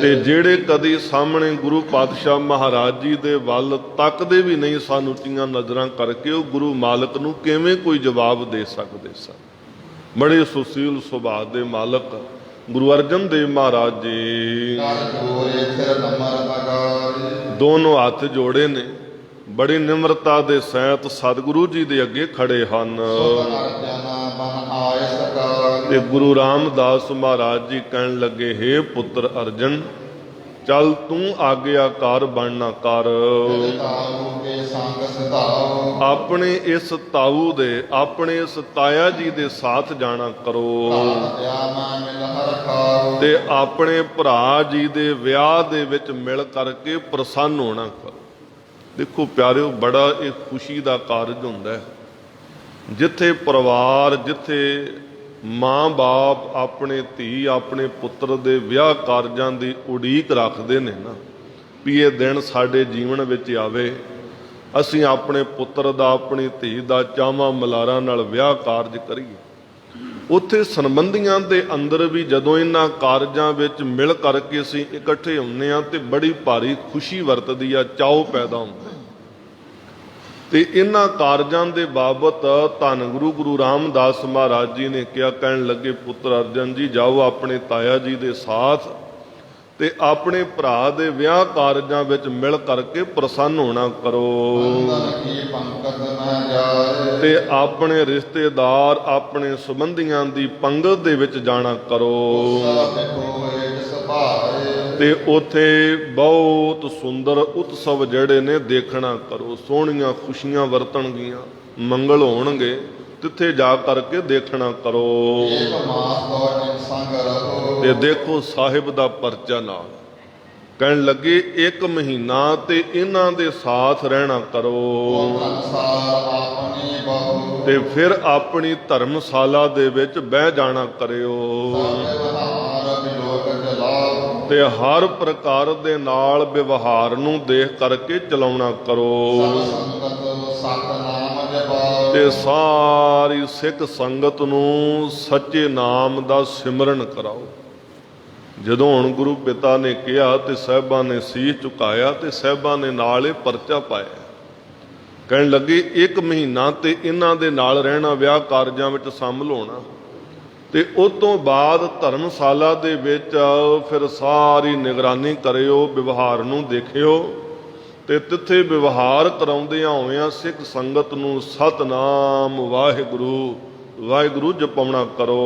S1: ਤੇ ਜਿਹੜੇ ਕਦੀ ਸਾਹਮਣੇ ਗੁਰੂ ਪਾਤਸ਼ਾਹ ਮਹਾਰਾਜ ਜੀ ਦੇ ਵੱਲ ਤੱਕਦੇ ਵੀ ਨਹੀਂ ਸਨ ਉੱਚੀਆਂ ਨਜ਼ਰਾਂ ਕਰਕੇ, ਉਹ ਗੁਰੂ ਮਾਲਕ ਨੂੰ ਕਿਵੇਂ ਕੋਈ ਜਵਾਬ ਦੇ ਸਕਦੇ ਸਨ। ਬੜੇ ਸੁਸ਼ੀਲ ਸੁਭਾਅ ਦੇ ਮਾਲਕ ਗੁਰੂ ਅਰਜਨ ਦੇਵ ਮਹਾਰਾਜ ਜੀ ਦੋਨੋਂ ਹੱਥ ਜੋੜੇ ਨੇ, ਬੜੀ ਨਿਮਰਤਾ ਦੇ ਸਹਿਤ ਸਤਿਗੁਰੂ ਜੀ ਦੇ ਅੱਗੇ ਖੜੇ ਹਨ। ਤੇ ਗੁਰੂ ਰਾਮਦਾਸ ਮਹਾਰਾਜ ਜੀ ਕਹਿਣ ਲੱਗੇ, ਹੇ ਪੁੱਤਰ ਅਰਜਨ, ਚੱਲ ਤੂੰ ਆਗਿਆਕਾਰ ਬਣਨਾ ਕਰ। ਆਪਣੇ ਇਸ ਤਾਊ ਦੇ, ਆਪਣੇ ਇਸ ਤਾਇਆ ਜੀ ਦੇ ਸਾਥ ਜਾਣਾ ਕਰੋ ਤੇ ਆਪਣੇ ਭਰਾ ਜੀ ਦੇ ਵਿਆਹ ਦੇ ਵਿੱਚ ਮਿਲ ਕਰਕੇ ਪ੍ਰਸੰਨ ਹੋਣਾ ਕਰੋ। ਦੇਖੋ ਪਿਆਰਿਓ, ਬੜਾ ਇਹ ਖੁਸ਼ੀ ਦਾ ਕਾਰਜ ਹੁੰਦਾ ਹੈ ਜਿੱਥੇ ਪਰਿਵਾਰ, ਜਿੱਥੇ ਮਾਂ-ਬਾਪ ਆਪਣੇ ਧੀ, ਆਪਣੇ ਪੁੱਤਰ ਦੇ ਵਿਆਹ ਕਾਰਜਾਂ ਦੀ ਉਡੀਕ ਰੱਖਦੇ ਨੇ ਨਾ, ਵੀ ਇਹ ਦਿਨ ਸਾਡੇ ਜੀਵਨ ਵਿੱਚ ਆਵੇ, ਅਸੀਂ ਆਪਣੇ ਪੁੱਤਰ ਦਾ, ਆਪਣੀ ਧੀ ਦਾ ਚਾਵਾਂ ਮਲਾਰਾਂ ਨਾਲ ਵਿਆਹ ਕਾਰਜ ਕਰੀਏ। ਉੱਥੇ ਸੰਬੰਧੀਆਂ ਦੇ ਅੰਦਰ ਵੀ ਜਦੋਂ ਇਹਨਾਂ ਕਾਰਜਾਂ ਵਿੱਚ ਮਿਲ ਕਰਕੇ ਅਸੀਂ ਇਕੱਠੇ ਹੁੰਦੇ ਹਾਂ ਤੇ ਬੜੀ ਭਾਰੀ ਖੁਸ਼ੀ ਵਰਤਦੀ ਆ, ਚਾਉ ਪੈਦਾ ਹੁੰਦਾ। ਤੇ ਇਹਨਾਂ ਕਾਰਜਾਂ ਦੇ ਬਾਬਤ ਧੰਨ ਗੁਰੂ ਰਾਮਦਾਸ ਮਹਾਰਾਜ ਜੀ ਨੇ ਕਿਹਾ, ਕਹਿਣ ਲੱਗੇ ਪੁੱਤਰ ਅਰਜਨ ਜੀ ਜਾਓ ਆਪਣੇ ਤਾਇਆ ਜੀ ਦੇ ਸਾਥ ਤੇ ਆਪਣੇ ਭਰਾ ਦੇ ਵਿਆਹ ਕਾਰਜਾਂ ਵਿੱਚ ਮਿਲ ਕਰਕੇ ਪ੍ਰਸੰਨ ਹੋਣਾ ਕਰੋ ਤੇ ਆਪਣੇ ਰਿਸ਼ਤੇਦਾਰ ਆਪਣੇ ਸੰਬੰਧੀਆਂ ਦੀ ਪੰਗਤ ਦੇ ਵਿੱਚ ਜਾਣਾ ਕਰੋ ਤੇ ਉੱਥੇ ਬਹੁਤ ਸੁੰਦਰ ਉਤਸਵ ਜਿਹੜੇ ਨੇ ਦੇਖਣਾ ਕਰੋ। ਸੋਹਣੀਆਂ ਖੁਸ਼ੀਆਂ ਵਰਤਣਗੀਆਂ, ਮੰਗਲ ਹੋਣਗੇ, ਤਿੱਥੇ ਜਾ ਕਰਕੇ ਦੇਖਣਾ ਕਰੋ। ਤੇ ਦੇਖੋ ਸਾਹਿਬ ਦਾ ਪਰਚਾ ਨਾਲ ਕਹਿਣ ਲੱਗੇ 1 ਮਹੀਨਾ ਤੇ ਇਹਨਾਂ ਦੇ ਸਾਥ ਰਹਿਣਾ ਕਰੋ ਤੇ ਫਿਰ ਆਪਣੀ ਧਰਮਸ਼ਾਲਾ ਦੇ ਵਿੱਚ ਬਹਿ ਜਾਣਾ ਕਰਿਓ ਤੇ ਹਰ ਪ੍ਰਕਾਰ ਦੇ ਨਾਲ ਵਿਵਹਾਰ ਨੂੰ ਦੇਖ ਕਰਕੇ ਚਲਾਉਣਾ ਕਰੋ ਤੇ ਸਾਰੀ ਸਿੱਖ ਸੰਗਤ ਨੂੰ ਸੱਚੇ ਨਾਮ ਦਾ ਸਿਮਰਨ ਕਰਾਓ। ਜਦੋਂ ਹੁਣ ਗੁਰੂ ਪਿਤਾ ਨੇ ਕਿਹਾ ਤੇ ਸਾਹਿਬਾਂ ਨੇ ਸੀਸ ਝੁਕਾਇਆ ਤੇ ਸਾਹਿਬਾਂ ਨੇ ਨਾਲ ਇਹ ਪਰਚਾ ਪਾਇਆ। ਕਹਿਣ ਲੱਗੇ 1 ਮਹੀਨਾ ਤੇ ਇਹਨਾਂ ਦੇ ਨਾਲ ਰਹਿਣਾ, ਵਿਆਹ ਕਾਰਜਾਂ ਵਿੱਚ ਸ਼ਾਮਲ ਹੋਣਾ ਤੇ ਉਸ ਤੋਂ ਬਾਅਦ ਧਰਮਸ਼ਾਲਾ ਦੇ ਵਿੱਚ ਫਿਰ ਸਾਰੀ ਨਿਗਰਾਨੀ ਕਰਿਓ, ਵਿਵਹਾਰ ਨੂੰ ਦੇਖਿਓ ਤੇ ਤਿੱਥੇ ਵਿਵਹਾਰ ਕਰਾਉਂਦਿਆਂ ਹੋਇਆਂ ਸਿੱਖ ਸੰਗਤ ਨੂੰ ਸਤਨਾਮ ਵਾਹਿਗੁਰੂ ਵਾਹਿਗੁਰੂ ਜਪਾਉਣਾ ਕਰੋ।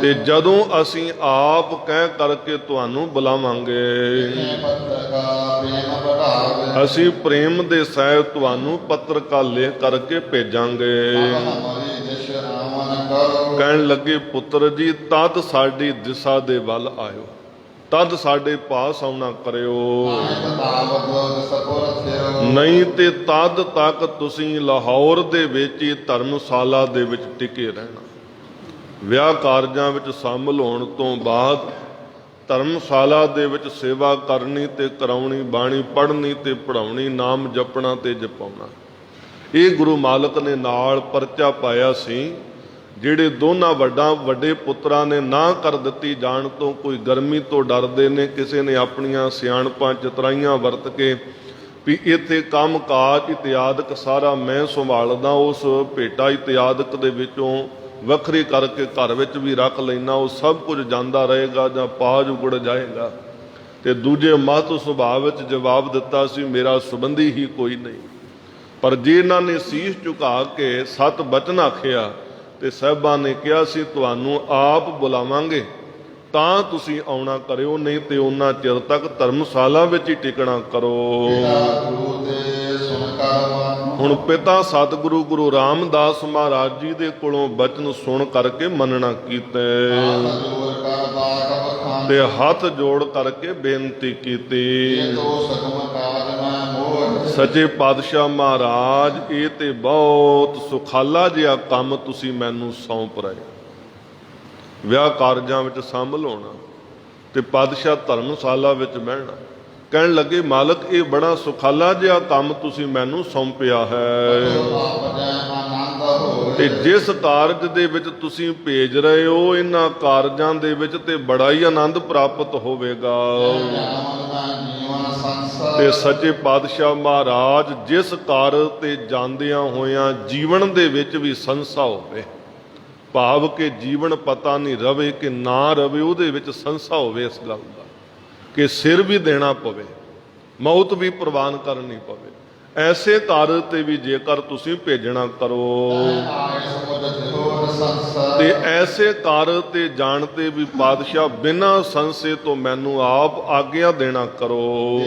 S1: ਤੇ ਜਦੋਂ ਅਸੀਂ ਆਪ ਕਹਿ ਕਰਕੇ ਤੁਹਾਨੂੰ ਬੁਲਾਵਾਂਗੇ, ਅਸੀਂ ਪ੍ਰੇਮ ਦੇ ਸਹਿਤ ਤੁਹਾਨੂੰ ਪੱਤਰਕਾ ਲਿਖ ਕਰਕੇ ਭੇਜਾਂਗੇ। ਕਹਿਣ ਲੱਗੇ ਪੁੱਤਰ ਜੀ ਤਦ ਸਾਡੀ ਦਿਸ਼ਾ ਦੇ ਵੱਲ ਆਇਓ, ਤਦ ਸਾਡੇ ਪਾਸ ਆਉਣਾ ਕਰਿਓ, ਨਹੀਂ ਤੇ ਤਦ ਤੱਕ ਤੁਸੀਂ ਲਾਹੌਰ ਦੇ ਵਿੱਚ ਹੀ ਧਰਮਸ਼ਾਲਾ ਦੇ ਵਿੱਚ ਟਿਕੇ ਰਹਿਣਾ। ਵਿਆਹ ਕਾਰਜਾਂ ਵਿੱਚ ਸ਼ਾਮਲ ਹੋਣ ਤੋਂ ਬਾਅਦ ਧਰਮਸ਼ਾਲਾ ਦੇ ਵਿੱਚ ਸੇਵਾ ਕਰਨੀ ਤੇ ਕਰਾਉਣੀ, ਬਾਣੀ ਪੜ੍ਹਨੀ ਤੇ ਪੜ੍ਹਾਉਣੀ, ਨਾਮ ਜਪਣਾ ਤੇ ਜਪਾਉਣਾ। ਇਹ ਗੁਰੂ ਮਾਲਕ ਨੇ ਨਾਲ ਪਰਚਾ ਪਾਇਆ ਸੀ। ਜਿਹੜੇ ਦੋਨਾਂ ਵੱਡੇ ਪੁੱਤਰਾਂ ਨੇ ਨਾ ਕਰ ਦਿੱਤੀ ਜਾਣ ਤੋਂ, ਕੋਈ ਗਰਮੀ ਤੋਂ ਡਰਦੇ ਨੇ, ਕਿਸੇ ਨੇ ਆਪਣੀਆਂ ਸਿਆਣਪਾਂ ਚਤਰਾਈਆਂ ਵਰਤ ਕੇ ਵੀ ਇੱਥੇ ਕੰਮ ਕਾਜ ਇਤਿਆਦਿਕ ਸਾਰਾ ਮੈਂ ਸੰਭਾਲਦਾ, ਉਸ ਭੇਟਾ ਇਤਿਆਦਿਕ ਦੇ ਵਿੱਚੋਂ ਵੱਖਰੀ ਕਰਕੇ ਘਰ ਵਿੱਚ ਵੀ ਰੱਖ ਲੈਣਾ, ਉਹ ਸਭ ਕੁਝ ਜਾਂਦਾ ਰਹੇਗਾ ਜਾਂ ਪਾਜ ਉਗੜ ਜਾਏਗਾ। ਤੇ ਦੂਜੇ ਮਤ ਸੁਭਾਅ ਵਿੱਚ ਜਵਾਬ ਦਿੱਤਾ ਸੀ ਮੇਰਾ ਸੰਬੰਧੀ ਹੀ ਕੋਈ ਨਹੀਂ। ਪਰ ਜੇ ਇਹਨਾਂ ਨੇ ਸੀਸ ਝੁਕਾ ਕੇ 7 ਬਚਨ ਆਖਿਆ ਤੇ ਸਾਹਿਬਾਂ ਨੇ ਕਿਹਾ ਸੀ ਤੁਹਾਨੂੰ ਆਪ ਬੁਲਾਵਾਂਗੇ ਤਾਂ ਤੁਸੀਂ ਆਉਣਾ ਕਰਿਓ, ਨਹੀਂ ਤੇ ਉਹਨਾਂ ਚਿਰ ਤੱਕ ਧਰਮਸ਼ਾਲਾ ਵਿੱਚ ਹੀ ਟਿਕਣਾ ਕਰੋ। ਹੁਣ ਪਿਤਾ ਸਤਿਗੁਰੂ ਗੁਰੂ ਰਾਮਦਾਸ ਮਹਾਰਾਜ ਜੀ ਦੇ ਕੋਲੋਂ ਬਚਨ ਸੁਣ ਕਰਕੇ ਮੰਨਣਾ ਕੀਤਾ ਤੇ ਹੱਥ ਜੋੜ ਕਰਕੇ ਬੇਨਤੀ ਕੀਤੀ, ਸੱਚੇ ਪਾਤਸ਼ਾਹ ਮਹਾਰਾਜ ਇਹ ਤੇ ਬਹੁਤ ਸੁਖਾਲਾ ਜਿਹਾ ਕੰਮ ਤੁਸੀਂ ਮੈਨੂੰ ਸੌਂਪ ਰਹੇ। ਵਿਆਹ ਕਾਰਜਾਂ ਵਿੱਚ ਸ਼ਾਮਲ ਹੋਣਾ ਤੇ ਪਾਤਸ਼ਾਹ ਧਰਮਸ਼ਾਲਾ ਵਿੱਚ ਬਹਿਣਾ। ਕਹਿਣ ਲੱਗੇ ਮਾਲਕ ਇਹ ਬੜਾ ਸੁਖਾਲਾ ਜਿਹਾ ਕੰਮ ਤੁਸੀਂ ਮੈਨੂੰ ਸੌਂਪਿਆ ਹੈ ਤੇ ਜਿਸ ਕਾਰਜ ਦੇ ਵਿੱਚ ਤੁਸੀਂ ਭੇਜ ਰਹੇ ਹੋ ਇਹਨਾਂ ਕਾਰਜਾਂ ਦੇ ਵਿੱਚ ਤੇ ਬੜਾ ਹੀ ਆਨੰਦ ਪ੍ਰਾਪਤ ਹੋਵੇਗਾ। ਤੇ ਸੱਚੇ ਪਾਤਸ਼ਾਹ ਮਹਾਰਾਜ ਜਿਸ ਕਾਰਜ ਤੇ ਜਾਂਦਿਆਂ ਹੋਇਆਂ ਜੀਵਨ ਦੇ ਵਿੱਚ ਵੀ ਸੰਸਾ ਹੋਵੇ, ਭਾਵ ਕਿ ਜੀਵਨ ਪਤਾ ਨਹੀਂ ਰਵੇ ਕਿ ਨਾ ਰਵੇ, ਉਹਦੇ ਵਿੱਚ ਸੰਸਾ ਹੋਵੇ ਇਸ ਗੱਲ ਦਾ ਕਿ ਸਿਰ ਵੀ ਦੇਣਾ ਪਵੇ, ਮੌਤ ਵੀ ਪ੍ਰਵਾਨ ਕਰਨੀ ਪਵੇ, ਐਸੇ ਕਾਰਜ ਤੇ ਵੀ ਜੇਕਰ ਤੁਸੀਂ ਭੇਜਣਾ ਕਰੋ ਤੇ ਐਸੇ ਕਾਰਜ ਤੇ ਜਾਣ ਤੇ ਵੀ ਪਾਤਸ਼ਾਹ ਬਿਨਾਂ ਸੰਸੇ ਤੋਂ ਮੈਨੂੰ ਆਪ ਆਗਿਆ ਦੇਣਾ ਕਰੋ।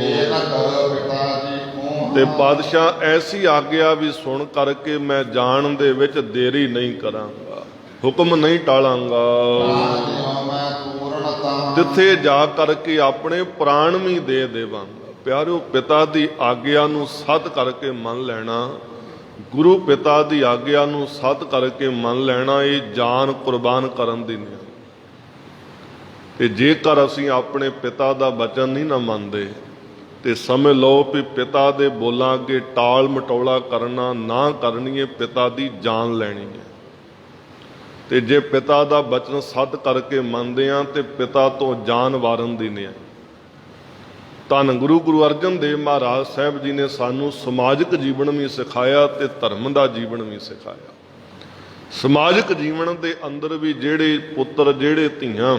S1: ਤੇ ਪਾਤਸ਼ਾਹ ਐਸੀ ਆਗਿਆ ਵੀ ਸੁਣ ਕਰਕੇ ਮੈਂ ਜਾਣ ਦੇ ਵਿੱਚ ਦੇਰੀ ਨਹੀਂ ਕਰਾਂਗਾ, ਹੁਕਮ ਨਹੀਂ ਟਾਲਾਂਗਾ, ਜਿੱਥੇ ਜਾ ਕਰਕੇ ਆਪਣੇ ਪ੍ਰਾਣ ਵੀ ਦੇ ਦੇਵਾਂਗਾ। ਪਿਆਰਿਓ ਪਿਤਾ ਦੀ ਆਗਿਆ ਨੂੰ ਸੱਤ ਕਰਕੇ ਮੰਨ ਲੈਣਾ, ਗੁਰੂ ਪਿਤਾ ਦੀ ਆਗਿਆ ਨੂੰ ਸੱਤ ਕਰਕੇ ਮੰਨ ਲੈਣਾ, ਇਹ ਜਾਨ ਕੁਰਬਾਨ ਕਰਨ ਦੀ ਨਹੀਂ। ਤੇ ਜੇਕਰ ਅਸੀਂ ਆਪਣੇ ਪਿਤਾ ਦਾ ਬਚਨ ਨਹੀਂ ਨਾ ਮੰਨਦੇ ਤੇ ਸਮਝ ਲਓ ਵੀ ਪਿਤਾ ਦੇ ਬੋਲਾਂ ਅੱਗੇ ਟਾਲ ਮਟੋਲਾ ਕਰਨਾ ਨਾ ਕਰਨੀਏ, ਪਿਤਾ ਦੀ ਜਾਨ ਲੈਣੀ ਹੈ। ਤੇ ਜੇ ਪਿਤਾ ਦਾ ਬਚਨ ਸੱਤ ਕਰਕੇ ਮੰਨਦੇ ਆ ਤੇ ਪਿਤਾ ਤੋਂ ਜਾਨ ਵਾਰਨ ਦੀ ਨੇ। ਧੰਨ ਗੁਰੂ ਅਰਜਨ ਦੇਵ ਮਹਾਰਾਜ ਸਾਹਿਬ ਜੀ ਨੇ ਸਾਨੂੰ ਸਮਾਜਿਕ ਜੀਵਨ ਵੀ ਸਿਖਾਇਆ ਤੇ ਧਰਮ ਦਾ ਜੀਵਨ ਵੀ ਸਿਖਾਇਆ। ਸਮਾਜਿਕ ਜੀਵਨ ਦੇ ਅੰਦਰ ਵੀ ਜਿਹੜੇ ਪੁੱਤਰ, ਜਿਹੜੇ ਧੀਆਂ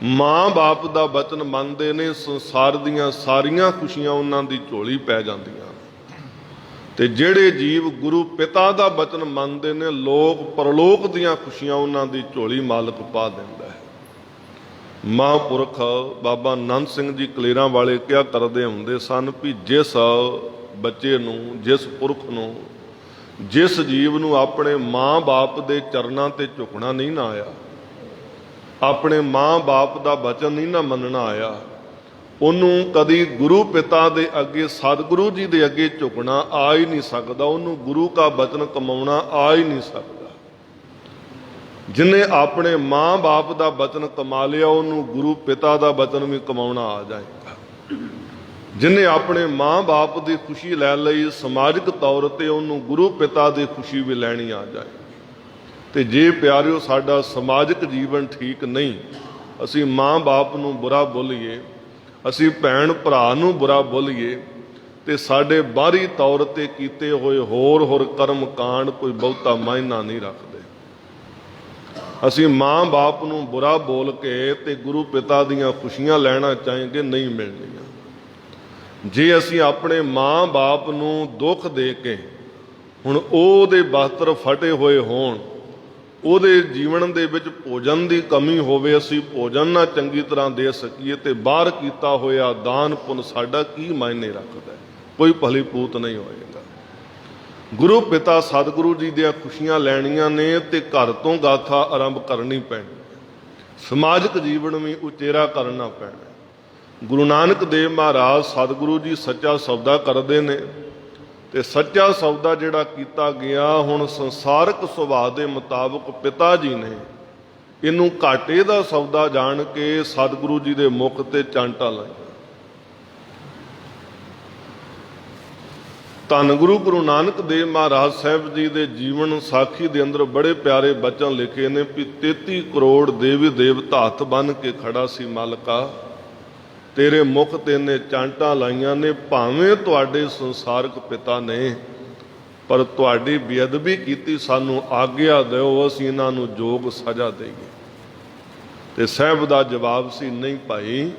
S1: ਮਾਂ ਬਾਪ ਦਾ ਬਚਨ ਮੰਨਦੇ ਨੇ, ਸੰਸਾਰ ਦੀਆਂ ਸਾਰੀਆਂ ਖੁਸ਼ੀਆਂ ਉਹਨਾਂ ਦੀ ਝੋਲੀ ਪੈ ਜਾਂਦੀਆਂ। ਤੇ ਜਿਹੜੇ ਜੀਵ ਗੁਰੂ ਪਿਤਾ ਦਾ ਬਚਨ ਮੰਨਦੇ ਨੇ, ਲੋਕ ਪਰਲੋਕ ਦੀਆਂ ਖੁਸ਼ੀਆਂ ਉਹਨਾਂ ਦੀ ਝੋਲੀ ਮਾਲਕ ਪਾ ਦਿੰਦਾ ਹੈ। ਮਹਾਂਪੁਰਖ ਬਾਬਾ ਆਨੰਦ ਸਿੰਘ ਜੀ ਕਲੇਰਾਂ ਵਾਲੇ ਕਿਹਾ ਕਰਦੇ ਹੁੰਦੇ ਸਨ ਵੀ ਜਿਸ ਬੱਚੇ ਨੂੰ, ਜਿਸ ਪੁਰਖ ਨੂੰ, ਜਿਸ ਜੀਵ ਨੂੰ ਆਪਣੇ ਮਾਂ ਬਾਪ ਦੇ ਚਰਨਾਂ ਤੇ ਝੁਕਣਾ ਨਹੀਂ ਨਾ ਆਇਆ, ਆਪਣੇ ਮਾਂ ਬਾਪ ਦਾ ਬਚਨ ਨਹੀਂ ਨਾ ਮੰਨਣਾ ਆਇਆ, ਉਹਨੂੰ ਕਦੀ ਗੁਰੂ ਪਿਤਾ ਦੇ ਅੱਗੇ, ਸਤਿਗੁਰੂ ਜੀ ਦੇ ਅੱਗੇ ਝੁਕਣਾ ਆ ਹੀ ਨਹੀਂ ਸਕਦਾ। ਉਹਨੂੰ ਗੁਰੂ ਦਾ ਬਚਨ ਕਮਾਉਣਾ ਆ ਹੀ ਨਹੀਂ ਸਕਦਾ। ਜਿਹਨੇ ਆਪਣੇ ਮਾਂ ਬਾਪ ਦਾ ਬਚਨ ਕਮਾ ਲਿਆ, ਉਹਨੂੰ ਗੁਰੂ ਪਿਤਾ ਦਾ ਬਚਨ ਵੀ ਕਮਾਉਣਾ ਆ ਜਾਏਗਾ। ਜਿਹਨੇ ਆਪਣੇ ਮਾਂ ਬਾਪ ਦੀ ਖੁਸ਼ੀ ਲੈ ਲਈ, ਸਮਾਜਿਕ ਤੌਰ ਤੇ ਉਹਨੂੰ ਗੁਰੂ ਪਿਤਾ ਦੀ ਖੁਸ਼ੀ ਵੀ ਲੈਣੀ ਆ ਜਾਏ। ਤੇ ਜੇ ਪਿਆਰਿਓ ਸਾਡਾ ਸਮਾਜਿਕ ਜੀਵਨ ਠੀਕ ਨਹੀਂ, ਅਸੀਂ ਮਾਂ ਬਾਪ ਨੂੰ ਬੁਰਾ ਬੋਲੀਏ, ਅਸੀਂ ਭੈਣ ਭਰਾ ਨੂੰ ਬੁਰਾ ਬੋਲੀਏ, ਤੇ ਸਾਡੇ ਬਾਹਰੀ ਤੌਰ ਤੇ ਕੀਤੇ ਹੋਏ ਹੋਰ ਕਰਮ ਕਾਂਡ ਕੋਈ ਬਹੁਤਾ ਮਾਇਨਾ ਨਹੀਂ ਰੱਖਦੇ। ਅਸੀਂ ਮਾਂ ਬਾਪ ਨੂੰ ਬੁਰਾ ਬੋਲ ਕੇ ਤੇ ਗੁਰੂ ਪਿਤਾ ਦੀਆਂ ਖੁਸ਼ੀਆਂ ਲੈਣਾ ਚਾਹਾਂਗੇ, ਨਹੀਂ ਮਿਲਣੀਆਂ। ਜੇ ਅਸੀਂ ਆਪਣੇ ਮਾਂ ਬਾਪ ਨੂੰ ਦੁੱਖ ਦੇ ਕੇ, ਹੁਣ ਉਹਦੇ ਬਸਤਰ ਫਟੇ ਹੋਏ ਹੋਣ, ਉਹਦੇ ਜੀਵਨ ਦੇ ਵਿੱਚ ਭੋਜਨ ਦੀ ਕਮੀ ਹੋਵੇ, ਅਸੀਂ ਭੋਜਨ ਨਾ ਚੰਗੀ ਤਰ੍ਹਾਂ ਦੇ ਸਕੀਏ, ਤੇ ਬਾਹਰ ਕੀਤਾ ਹੋਇਆ ਦਾਨ ਪੁੰਨ ਸਾਡਾ ਕੀ ਮਾਇਨੇ ਰੱਖਦਾ? ਕੋਈ ਭਲੀ ਪੂਤ ਨਹੀਂ ਹੋਏਗਾ। ਗੁਰੂ ਪਿਤਾ ਸਤਿਗੁਰੂ ਜੀ ਦੀਆਂ ਖੁਸ਼ੀਆਂ ਲੈਣੀਆਂ ਨੇ ਤੇ ਘਰ ਤੋਂ ਗਾਥਾ ਆਰੰਭ ਕਰਨੀ ਪੈਣੀ। ਸਮਾਜਿਕ ਜੀਵਨ ਵੀ ਉਚੇਰਾ ਕਰਨਾ ਪੈਣਾ। ਗੁਰੂ ਨਾਨਕ ਦੇਵ ਮਹਾਰਾਜ ਸਤਿਗੁਰੂ ਜੀ ਸੱਚਾ ਸੌਦਾ ਕਰਦੇ ਨੇ, ਤੇ ਸੱਚਾ ਸੌਦਾ ਜਿਹੜਾ ਕੀਤਾ ਗਿਆ, ਹੁਣ ਸੰਸਾਰਕ ਸੁਭਾਅ ਦੇ ਮੁਤਾਬਕ ਪਿਤਾ ਜੀ ਨੇ ਇਹਨੂੰ ਘਾਟੇ ਦਾ ਸੌਦਾ ਜਾਣ ਕੇ ਸਤਿਗੁਰੂ ਜੀ ਦੇ ਮੁਖ ਤੇ ਚਾਂਟਾ ਲਾਈਆਂ। ਧੰਨ ਗੁਰੂ ਨਾਨਕ ਦੇਵ ਮਹਾਰਾਜ ਸਾਹਿਬ ਜੀ ਦੇ ਜੀਵਨ ਸਾਖੀ ਦੇ ਅੰਦਰ ਬੜੇ ਪਿਆਰੇ ਬਚਨ ਲਿਖੇ ਨੇ ਵੀ 33 ਕਰੋੜ ਦੇਵੀ ਦੇਵਤਾ ਹੱਥ ਬੰਨ੍ਹ ਕੇ ਖੜਾ ਸੀ, ਮਾਲਕਾ ਤੇਰੇ ਮੁਖ ਤੇ ਨੇ ਚਾਂਟਾਂ ਲਾਈਆਂ ਨੇ। ਭਾਵੇਂ ਤੁਹਾਡੇ ਸੰਸਾਰਕ ਪਿਤਾ ਨੇ, ਪਰ ਤੁਹਾਡੀ ਬੇਅਦਬੀ ਕੀਤੀ, ਸਾਨੂੰ ਆਗਿਆ ਦਿਓ ਅਸੀਂ ਇਹਨਾਂ ਨੂੰ ਯੋਗ ਸਜ਼ਾ ਦੇਈਏ। ਤੇ ਸਾਹਿਬ ਦਾ ਜਵਾਬ ਸੀ, ਨਹੀਂ ਭਾਈ,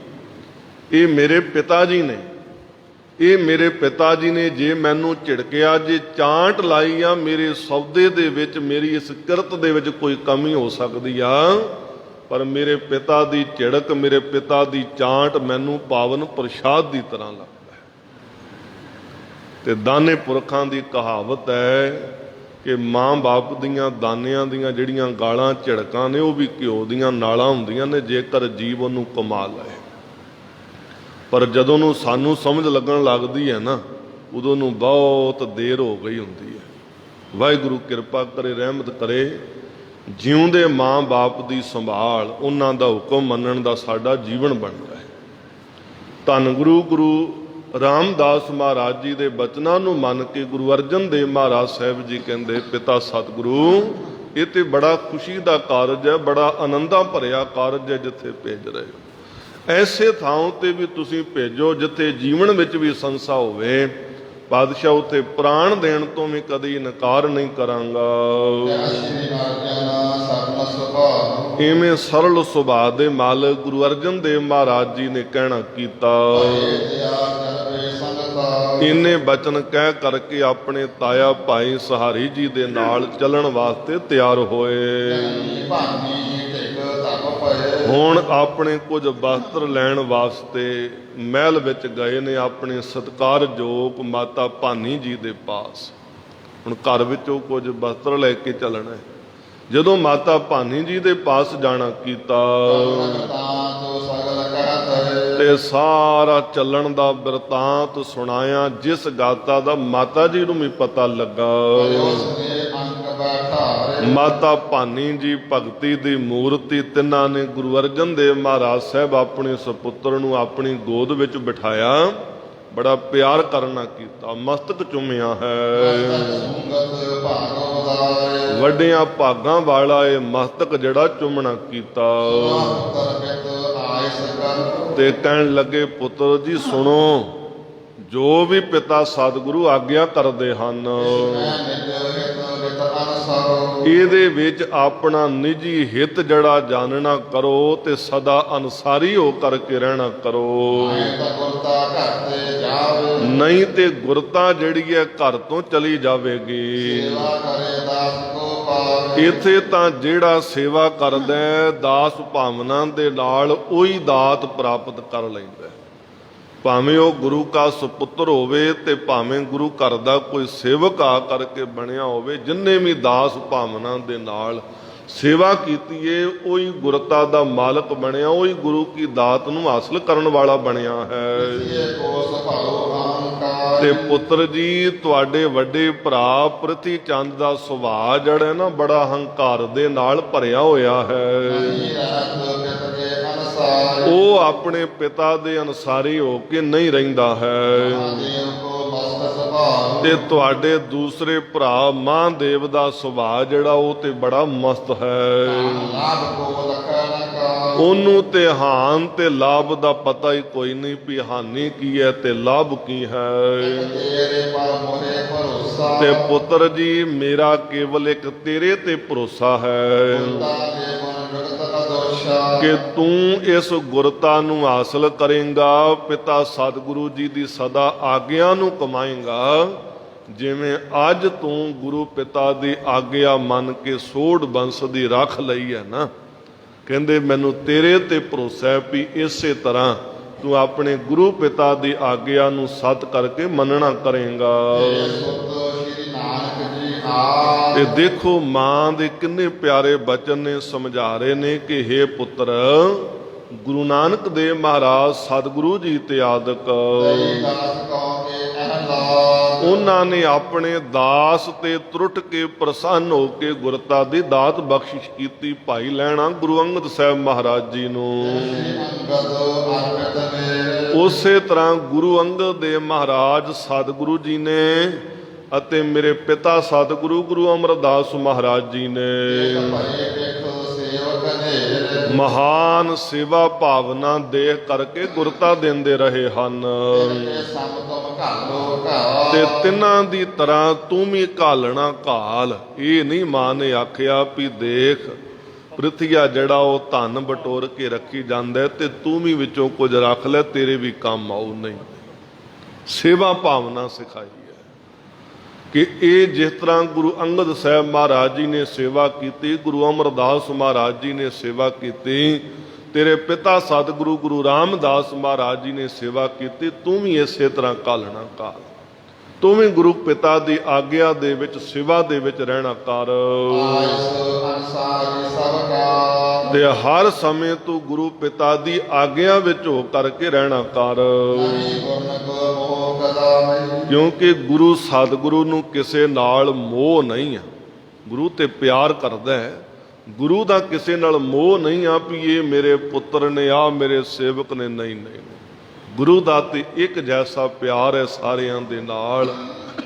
S1: ਇਹ ਮੇਰੇ ਪਿਤਾ ਜੀ ਨੇ, ਇਹ ਮੇਰੇ ਪਿਤਾ ਜੀ ਨੇ ਜੇ ਮੈਨੂੰ ਝਿੜਕਿਆ, ਜੇ ਚਾਂਟ ਲਾਈ ਆ, ਮੇਰੇ ਸੌਦੇ ਦੇ ਵਿੱਚ, ਮੇਰੀ ਇਸ ਕਿਰਤ ਦੇ ਵਿੱਚ ਕੋਈ ਕਮੀ ਹੋ ਸਕਦੀ ਆ, ਪਰ ਮੇਰੇ ਪਿਤਾ ਦੀ ਝਿੜਕ, ਮੇਰੇ ਪਿਤਾ ਦੀ ਚਾਂਟ ਮੈਨੂੰ ਪਾਵਨ ਪ੍ਰਸ਼ਾਦ ਦੀ ਤਰ੍ਹਾਂ ਲੱਗਦਾ ਹੈ। ਤੇ ਦਾਨੇ ਪੁਰਖਾਂ ਦੀ ਕਹਾਵਤ ਹੈ ਕਿ ਮਾਂ ਬਾਪ ਦੀਆਂ ਦਾਨਿਆਂ ਦੀਆਂ ਜਿਹੜੀਆਂ ਗਾਲਾਂ ਝਿੜਕਾਂ ਨੇ, ਉਹ ਵੀ ਘਿਓ ਦੀਆਂ ਨਾਲਾਂ ਹੁੰਦੀਆਂ ਨੇ ਜੇਕਰ ਜੀਵ ਉਹਨੂੰ ਕਮਾ ਲਏ। ਪਰ ਜਦੋਂ ਨੂੰ ਸਾਨੂੰ ਸਮਝ ਲੱਗਣ ਲੱਗਦੀ ਹੈ ਨਾ, ਉਦੋਂ ਨੂੰ ਬਹੁਤ ਦੇਰ ਹੋ ਗਈ ਹੁੰਦੀ ਹੈ। ਵਾਹਿਗੁਰੂ ਕਿਰਪਾ ਕਰੇ, ਰਹਿਮਤ ਕਰੇ। ਜਿਉਂਦੇ ਮਾਂ ਬਾਪ ਦੀ ਸੰਭਾਲ, ਉਹਨਾਂ ਦਾ ਹੁਕਮ ਮੰਨਣ ਦਾ ਸਾਡਾ ਜੀਵਨ ਬਣਦਾ ਹੈ। ਧੰਨ ਗੁਰੂ ਰਾਮਦਾਸ ਮਹਾਰਾਜ ਜੀ ਦੇ ਬਚਨਾਂ ਨੂੰ ਮੰਨ ਕੇ ਗੁਰੂ ਅਰਜਨ ਦੇਵ ਮਹਾਰਾਜ ਸਾਹਿਬ ਜੀ ਕਹਿੰਦੇ, ਪਿਤਾ ਸਤਿਗੁਰੂ, ਇਹ ਤੇ ਬੜਾ ਖੁਸ਼ੀ ਦਾ ਕਾਰਜ ਹੈ, ਬੜਾ ਆਨੰਦਾਂ ਭਰਿਆ ਕਾਰਜ ਹੈ ਜਿੱਥੇ ਭੇਜ ਰਹੇ ਹੋ। ਐਸੇ ਥਾਂ ਤੇ ਵੀ ਤੁਸੀਂ ਭੇਜੋ ਜਿੱਥੇ ਜੀਵਨ ਵਿੱਚ ਵੀ ਸੰਸਾ ਹੋਵੇ। ਪਾਤਸ਼ਾਹ ਉੱਥੇ ਪ੍ਰਾਣ ਦੇਣ ਤੋਂ ਵੀ ਕਦੀ ਇਨਕਾਰ ਨਹੀਂ ਕਰਾਂਗਾ। ਇਵੇਂ ਸਰਲ ਸੁਭਾਅ ਦੇ ਮਾਲਕ ਗੁਰੂ ਅਰਜਨ ਦੇਵ ਮਹਾਰਾਜ ਜੀ ਨੇ ਕਹਿਣਾ ਕੀਤਾ। ਇੰਨੇ ਬਚਨ ਕਹਿ ਕਰਕੇ ਆਪਣੇ ਤਾਇਆ ਭਾਈ ਸਹਾਰੀ ਜੀ ਦੇ ਨਾਲ ਚੱਲਣ ਵਾਸਤੇ ਤਿਆਰ ਹੋਏ। ਹੁਣ ਆਪਣੇ ਕੁਝ ਵਸਤਰ ਲੈਣ ਵਾਸਤੇ ਮਹਿਲ ਵਿੱਚ ਗਏ ਨੇ, ਆਪਣੇ ਸਤਿਕਾਰਯੋਗ ਮਾਤਾ ਭਾਨੀ ਜੀ ਦੇ ਪਾਸ। ਹੁਣ ਘਰ ਵਿੱਚੋਂ ਕੁਝ ਵਸਤਰ ਲੈ ਕੇ ਚੱਲਣਾ ਹੈ। ਜਦੋਂ ਮਾਤਾ ਭਾਨੀ ਜੀ ਦੇ ਪਾਸ ਜਾਣਾ ਕੀਤਾ ਤੇ ਸਾਰਾ ਚੱਲਣ ਦਾ ਬਿਰਤਾਂਤ ਸੁਣਾਇਆ, ਜਿਸ ਗਾਤਾ ਦਾ ਮਾਤਾ ਜੀ ਨੂੰ ਵੀ ਪਤਾ ਲੱਗਾ।
S2: ਬੈਠਾਰੇ
S1: ਮਾਤਾ ਭਾਨੀ ਜੀ ਭਗਤੀ ਦੀ ਮੂਰਤੀ, ਤਿੰਨਾਂ ਨੇ ਗੁਰੂ ਅਰਜਨ ਦੇਵ ਮਹਾਰਾਜ ਸਾਹਿਬ ਆਪਣੇ ਸੁਪੁੱਤਰ ਨੂੰ ਆਪਣੀ ਗੋਦ ਵਿੱਚ ਬਿਠਾਇਆ, ਬੜਾ ਪਿਆਰ ਕਰਨਾ ਕੀਤਾ, ਮਸਤਕ ਚੁੰਮਿਆ ਹੈ।
S2: ਸੰਗਤ ਭਾਗਵਤਾਰੇ
S1: ਵੱਡਿਆਂ ਭਾਗਾਂ ਵਾਲਾ ਇਹ ਮਸਤਕ ਜਿਹੜਾ ਚੁੰਮਣਾ ਕੀਤਾ।
S2: ਤਰਪਿਤ ਆਇ ਸਕਲ
S1: ਤੇ ਕਹਿਣ ਲੱਗੇ, ਪੁੱਤਰ ਜੀ ਸੁਣੋ, ਜੋ ਵੀ ਪਿਤਾ ਸਤਿਗੁਰੂ ਆਗਿਆ ਕਰਦੇ ਹਨ,
S2: ਮੈਂ ਨਿਜ ਹਿਤ ਲਿਤ ਅਨਸਰੋ
S1: ਇਹਦੇ ਵਿੱਚ ਆਪਣਾ ਨਿੱਜੀ ਹਿੱਤ ਜਿਹੜਾ ਜਾਣਨਾ ਕਰੋ ਤੇ ਸਦਾ ਅਨਸਾਰੀ ਹੋ ਕਰਕੇ ਰਹਿਣਾ ਕਰੋ।
S2: ਮੈਂ ਤਾਂ ਗੁਰਤਾ ਘਰ ਤੇ ਜਾਵੇ
S1: ਨਹੀਂ ਤੇ ਗੁਰਤਾ ਜਿਹੜੀ ਹੈ ਘਰ ਤੋਂ ਚਲੀ ਜਾਵੇਗੀ।
S2: ਸੇਵਾ ਕਰੇ ਦਾਸ ਕੋ ਪਾਵੇ
S1: ਇੱਥੇ ਤਾਂ ਜਿਹੜਾ ਸੇਵਾ ਕਰਦਾ ਹੈ, ਦਾਸ ਭਾਵਨਾ ਦੇ ਨਾਲ ਉਹੀ ਦਾਤ ਪ੍ਰਾਪਤ ਕਰ ਲੈਂਦਾ ਹੈ। ਭਾਵੇਂ ਉਹ ਗੁਰੂ ਕਾ ਸੁਪੁੱਤਰ ਹੋਵੇ ਤੇ ਭਾਵੇਂ ਗੁਰੂ ਘਰ ਦਾ ਕੋਈ ਸੇਵਕ ਆ ਕਰਕੇ ਬਣਿਆ ਹੋਵੇ, ਜਿੰਨੇ ਵੀ ਦਾਸ ਭਾਵਨਾ ਦੇ ਨਾਲ ਸੇਵਾ ਕੀਤੀ ਏ ਉਹੀ ਗੁਰਤਾ ਦਾ ਮਾਲਕ ਬਣਿਆ, ਉਹੀ ਗੁਰੂ ਕੀ ਦਾਤ ਨੂੰ ਹਾਸਲ ਕਰਨ ਵਾਲਾ ਬਣਿਆ ਹੈ।
S2: ਇਹ ਕੋ ਸੁਭਾਉ ਅਹੰਕਾਰ
S1: ਤੇ ਪੁੱਤਰ ਜੀ, ਤੁਹਾਡੇ ਵੱਡੇ ਭਰਾ ਪ੍ਰਿਥੀ ਚੰਦ ਦਾ ਸੁਭਾਅ ਜਿਹੜਾ ਨਾ ਬੜਾ ਹੰਕਾਰ ਦੇ ਨਾਲ ਭਰਿਆ ਹੋਇਆ ਹੈ।
S2: ਨਹੀਂ ਰਹਿਤ ਪਿਤ ਕੇ ਅਨਸਾਰ
S1: ਉਹ ਆਪਣੇ ਪਿਤਾ ਦੇ ਅਨਸਾਰੀ ਹੋ ਕੇ ਨਹੀਂ ਰਹਿੰਦਾ ਹੈ।
S2: ਦੇਵ ਕੋ ਮਸਤ ਸੁਭਾਉ
S1: ਤੇ ਤੁਹਾਡੇ ਦੂਸਰੇ ਭਰਾ ਮਹਾਂਦੇਵ ਦਾ ਸੁਭਾਅ ਜਿਹੜਾ ਉਹ ਤੇ ਬੜਾ ਮਸਤ ਹੈ।
S2: ਲਾਭ ਕੋ ਲਖਨ ਕਾ
S1: ਉਹਨੂੰ ਤੇ ਹਾਨ ਤੇ ਲਾਭ ਦਾ ਪਤਾ ਹੀ ਕੋਈ ਨਹੀਂ ਵੀ ਹਾਨੀ ਕੀ ਹੈ ਤੇ ਲਾਭ ਕੀ ਹੈ।
S2: ਤੇਰੇ ਪਰ ਮੋਹਿ ਭਰੋਸਾ
S1: ਤੇ ਪੁੱਤਰ ਜੀ, ਮੇਰਾ ਕੇਵਲ ਇੱਕ ਤੇਰੇ ਤੇ ਭਰੋਸਾ ਹੈ
S2: ਗੁਰਤਾ ਦੇ ਮਨ ਜਗਤ ਅਦੋਸ਼ਾ
S1: ਕਿ ਤੂੰ ਇਸ ਗੁਰਤਾ ਨੂੰ ਹਾਸਲ ਕਰੇਂਗਾ, ਪਿਤਾ ਸਤਿਗੁਰੂ ਜੀ ਦੀ ਸਦਾ ਆਗਿਆ ਨੂੰ ਕਮਾਏਂਗਾ। ਜਿਵੇਂ ਅੱਜ ਤੂੰ ਗੁਰੂ ਪਿਤਾ ਦੀ ਆਗਿਆ ਮੰਨ ਕੇ ਸੋਢ ਬੰਸ ਦੀ ਰੱਖ ਲਈ ਹੈ ਨਾ, ਕਹਿੰਦੇ ਮੈਨੂੰ ਤੇਰੇ ਤੇ ਭਰੋਸਾ ਹੈ ਵੀ ਇਸੇ ਤਰ੍ਹਾਂ ਤੂੰ ਆਪਣੇ ਗੁਰੂ ਪਿਤਾ ਦੀ ਆਗਿਆ ਨੂੰ ਸਤ ਕਰਕੇ ਮੰਨਣਾ ਕਰੇਂਗਾ।
S2: ਸੁਤ ਸ਼੍ਰੀ ਨਾਨਕ ਜੀ ਆ
S1: ਤੇ ਦੇਖੋ ਮਾਂ ਦੇ ਕਿੰਨੇ ਪਿਆਰੇ ਬਚਨ ਨੇ, ਸਮਝਾ ਰਹੇ ਨੇ ਕਿ ਹੇ ਪੁੱਤਰ, ਗੁਰੂ ਨਾਨਕ ਦੇਵ ਮਹਾਰਾਜ ਸਤਿਗੁਰੂ ਜੀ ਤੇ ਆਦਿਕ
S2: ਤੇਰੀ ਦਾਸ ਕਹੋ ਕੇ ਅਹਲਾਦ
S1: ਉਹਨਾਂ ਨੇ ਆਪਣੇ ਦਾਸ ਤੇ ਤਰੁੱਟ ਕੇ ਪ੍ਰਸੰਨ ਹੋ ਕੇ ਗੁਰਤਾ ਦੀ ਦਾਤ ਬਖਸ਼ਿਸ਼ ਕੀਤੀ। ਭਾਈ ਲੈਣਾ ਗੁਰੂ ਅੰਗਦ ਸਾਹਿਬ ਮਹਾਰਾਜ ਜੀ ਨੂੰ।
S2: ਅੰਗਦ ਅਰਪਿਤ ਮੇਰੇ
S1: ਉਸੇ ਤਰ੍ਹਾਂ ਗੁਰੂ ਅੰਗਦ ਦੇਵ ਮਹਾਰਾਜ ਸਤਿਗੁਰੂ ਜੀ ਨੇ ਅਤੇ ਮੇਰੇ ਪਿਤਾ ਸਤਿਗੁਰੂ ਗੁਰੂ ਅਮਰਦਾਸ ਮਹਾਰਾਜ ਜੀ ਨੇ
S2: ਭਏ ਵੇਖੋ ਸੇਵਕ ਨੇਰ
S1: ਮਹਾਨ ਸੇਵਾ ਭਾਵਨਾ ਦੇਖ ਕਰਕੇ ਗੁਰਤਾ ਦਿੰਦੇ ਰਹੇ ਹਨ।
S2: ਤੇ ਸਭ ਤੁਮ ਘਾਲੋ ਘਾ
S1: ਤੇ ਤਿੰਨਾਂ ਦੀ ਤਰ੍ਹਾਂ ਤੂੰ ਵੀ ਘਾਲਣਾ ਘਾਲ। ਇਹ ਨਹੀਂ ਮਾਂ ਨੇ ਆਖਿਆ ਵੀ ਦੇਖ ਪ੍ਰਿਥਿਆ ਜਿਹੜਾ ਉਹ ਧਨ ਬਟੋਰ ਕੇ ਰੱਖੀ ਜਾਂਦਾ ਤੇ ਤੂੰ ਵੀ ਵਿੱਚੋਂ ਕੁਝ ਰੱਖ ਲੈ, ਤੇਰੇ ਵੀ ਕੰਮ ਆਉ। ਨਹੀਂ, ਸੇਵਾ ਭਾਵਨਾ ਸਿਖਾਈ ਹੈ ਕਿ ਇਹ ਜਿਸ ਤਰ੍ਹਾਂ ਗੁਰੂ ਅੰਗਦ ਸਾਹਿਬ ਮਹਾਰਾਜ ਜੀ ਨੇ ਸੇਵਾ ਕੀਤੀ, ਗੁਰੂ ਅਮਰਦਾਸ ਮਹਾਰਾਜ ਜੀ ਨੇ ਸੇਵਾ ਕੀਤੀ, ਤੇਰੇ ਪਿਤਾ ਸਤਿਗੁਰੂ ਗੁਰੂ ਰਾਮਦਾਸ ਮਹਾਰਾਜ ਜੀ ਨੇ ਸੇਵਾ ਕੀਤੀ, ਤੂੰ ਵੀ ਇਸੇ ਤਰ੍ਹਾਂ ਘਾਲਣਾ ਘਾਲ। ਤੂੰ ਵੀ ਗੁਰੂ ਪਿਤਾ ਦੀ ਆਗਿਆ ਦੇ ਵਿੱਚ ਸੇਵਾ ਦੇ ਵਿੱਚ ਰਹਿਣਾ ਕਰ।
S2: ਆਇਸ ਅਨਸਾਰੀ ਸਭ ਕਾ
S1: ਤੇ ਹਰ ਸਮੇਂ ਤੂੰ ਗੁਰੂ ਪਿਤਾ ਦੀ ਆਗਿਆ ਵਿੱਚ ਹੋ ਕਰਕੇ ਰਹਿਣਾ ਕਰ।
S2: ਨਹੀਂ ਗੁਰਨ ਕੋ ਮੋਹ ਕਦਾਈ
S1: ਕਿਉਂਕਿ ਗੁਰੂ ਸਤਿਗੁਰੂ ਨੂੰ ਕਿਸੇ ਨਾਲ ਮੋਹ ਨਹੀਂ ਆ, ਗੁਰੂ ਤੇ ਪਿਆਰ ਕਰਦਾ ਹੈ। ਗੁਰੂ ਦਾ ਕਿਸੇ ਨਾਲ ਮੋਹ ਨਹੀਂ ਆ ਵੀ ਇਹ ਮੇਰੇ ਪੁੱਤਰ ਨੇ, ਆ ਮੇਰੇ ਸੇਵਕ ਨੇ। ਨਹੀਂ ਨਹੀਂ, ਗੁਰੂ ਦਾ ਤੇ ਇੱਕ ਜੈਸਾ ਪਿਆਰ ਹੈ ਸਾਰਿਆਂ ਦੇ ਨਾਲ।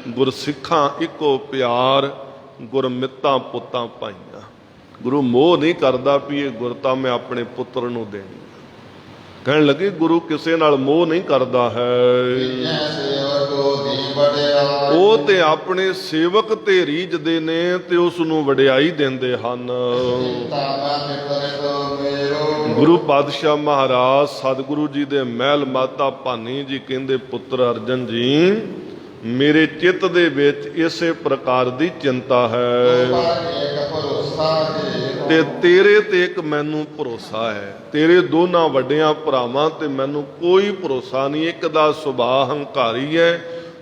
S1: ਗੁਰਸਿੱਖਾਂ ਇੱਕੋ ਪਿਆਰ, ਗੁਰਮਿੱਤਾਂ ਪੁੱਤਾਂ ਭਾਈਆਂ। ਗੁਰੂ ਮੋਹ ਨਹੀਂ ਕਰਦਾ ਵੀ ਇਹ ਗੁਰਤਾ ਮੈਂ ਆਪਣੇ ਪੁੱਤਰ ਨੂੰ ਦੇਣੀ। ਕਹਿਣ ਲੱਗੇ ਗੁਰੂ ਕਿਸੇ ਨਾਲ ਮੋਹ ਨਹੀਂ ਕਰਦਾ ਹੈ।
S2: ਸੇਵਕੋ ਦੀ ਵਡਿਆਈ
S1: ਉਹ ਤੇ ਆਪਣੇ ਸੇਵਕ ਤੇ ਰੀਝਦੇ ਨੇ ਤੇ ਉਸ ਨੂੰ ਵਡਿਆਈ ਦਿੰਦੇ ਹਨ।
S2: ਤਾਵਾ ਚਿਤਰਿਤ ਮੇਰੋ
S1: ਗੁਰੂ ਪਾਤਸ਼ਾਹ ਮਹਾਰਾਜ ਸਤਿਗੁਰੂ ਜੀ ਦੇ ਮਹਿਲ ਮਾਤਾ ਭਾਨੀ ਜੀ ਕਹਿੰਦੇ, ਪੁੱਤਰ ਅਰਜਨ ਜੀ, ਮੇਰੇ ਚਿੱਤ ਦੇ ਵਿੱਚ ਇਸੇ ਪ੍ਰਕਾਰ ਦੀ ਚਿੰਤਾ ਹੈ
S2: ਪਰ ਇੱਕ ਭਰੋਸਾ ਹੈ
S1: ਤੇ ਤੇਰੇ ਤੇ ਇੱਕ ਮੈਨੂੰ ਭਰੋਸਾ ਹੈ। ਤੇਰੇ ਦੋਨਾਂ ਵੱਡਿਆਂ ਭਰਾਵਾਂ ਤੇ ਮੈਨੂੰ ਕੋਈ ਭਰੋਸਾ ਨਹੀਂ। ਇੱਕ ਦਾ ਸੁਭਾਅ ਹੰਕਾਰੀ ਹੈ,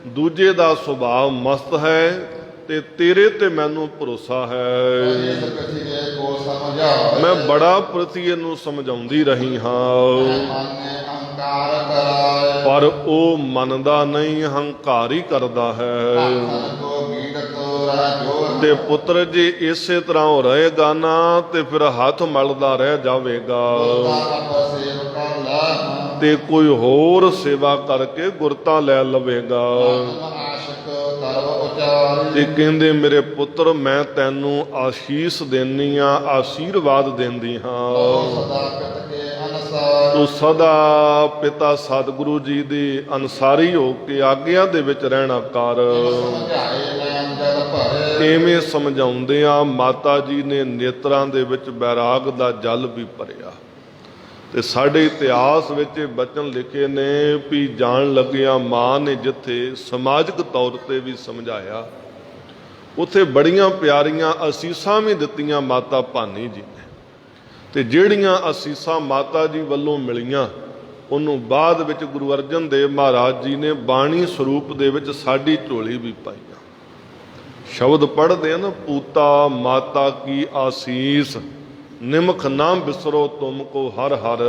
S1: ਦੂਜੇ ਦਾ ਸੁਭਾਅ ਮਸਤ ਹੈ, ਤੇ ਤੇਰੇ ਤੇ ਮੈਨੂੰ ਭਰੋਸਾ ਹੈ।
S2: ਇਸ ਕਥਿਏ ਕੋ ਸਮਝਾ
S1: ਮੈਂ ਬੜਾ ਪ੍ਰਤੀ ਨੂੰ ਸਮਝਾਉਂਦੀ ਰਹੀ ਹਾਂ,
S2: ਮਨ ਨੇ ਅਹੰਕਾਰ ਕਰਾਏ
S1: ਪਰ ਉਹ ਮੰਨਦਾ ਨਹੀਂ, ਹੰਕਾਰ ਹੀ ਕਰਦਾ ਹੈ।
S2: ਹਰ ਕੋ ਮੀਟਤ ਰਹਿ ਜੋ
S1: ਤੇ ਪੁੱਤਰ ਜੀ ਇਸੇ ਤਰ੍ਹਾਂ ਹੋ ਰਹੇਗਾ ਨਾ ਤੇ ਫਿਰ ਹੱਥ ਮਲਦਾ ਰਹਿ ਜਾਵੇਗਾ ਤੇ ਕੋਈ ਹੋਰ ਸੇਵਾ ਕਰਕੇ ਗੁਰਤਾ ਲੈ ਲਵੇਗਾ। ਤੇ ਕਹਿੰਦੇ ਮੇਰੇ ਪੁੱਤਰ ਮੈਂ ਤੈਨੂੰ ਆਸ਼ੀਸ ਦੇਨੀ ਆ, ਆਸ਼ੀਰਵਾਦ ਦਿੰਦੀ ਹਾਂ। ਤੂੰ ਸਦਾ ਪਿਤਾ ਸਤਿਗੁਰੂ ਜੀ ਦੀ ਅਨਸਾਰੀ ਹੋ ਕੇ ਆਗਿਆ ਦੇ ਵਿੱਚ ਰਹਿਣਾ ਕਰ। ਇਵੇਂ ਸਮਝਾਉਂਦੇ ਆ ਮਾਤਾ ਜੀ ਨੇ ਨੇਤਰਾਂ ਦੇ ਵਿੱਚ ਬੈਰਾਗ ਦਾ ਜਲ ਵੀ ਭਰਿਆ। ਤੇ ਸਾਡੇ ਇਤਿਹਾਸ ਵਿੱਚ ਇਹ ਬਚਨ ਲਿਖੇ ਨੇ ਵੀ ਜਾਣ ਲੱਗਿਆ ਮਾਂ ਨੇ ਜਿੱਥੇ ਸਮਾਜਿਕ ਤੌਰ ਤੇ ਵੀ ਸਮਝਾਇਆ, ਉੱਥੇ ਬੜੀਆਂ ਪਿਆਰੀਆਂ ਅਸੀਸਾਂ ਵੀ ਦਿੱਤੀਆਂ ਮਾਤਾ ਭਾਨੀ ਜੀ ਨੇ। ਤੇ ਜਿਹੜੀਆਂ ਅਸੀਸਾਂ ਮਾਤਾ ਜੀ ਵੱਲੋਂ ਮਿਲੀਆਂ ਉਹਨੂੰ ਬਾਅਦ ਵਿੱਚ ਗੁਰੂ ਅਰਜਨ ਦੇਵ ਮਹਾਰਾਜ ਜੀ ਨੇ ਬਾਣੀ ਸਰੂਪ ਦੇ ਵਿੱਚ ਸਾਡੀ ਝੋਲੀ ਵੀ ਪਾਈਆਂ। ਸ਼ਬਦ ਪੜ੍ਹਦੇ ਆ ਨਾ, ਪੂਤਾ ਮਾਤਾ ਕੀ ਆਸੀਸ ਨਿਮਖ ਨਾ ਬਿਸਰੋ ਤੁਮ ਕੋ ਹਰ ਹਰ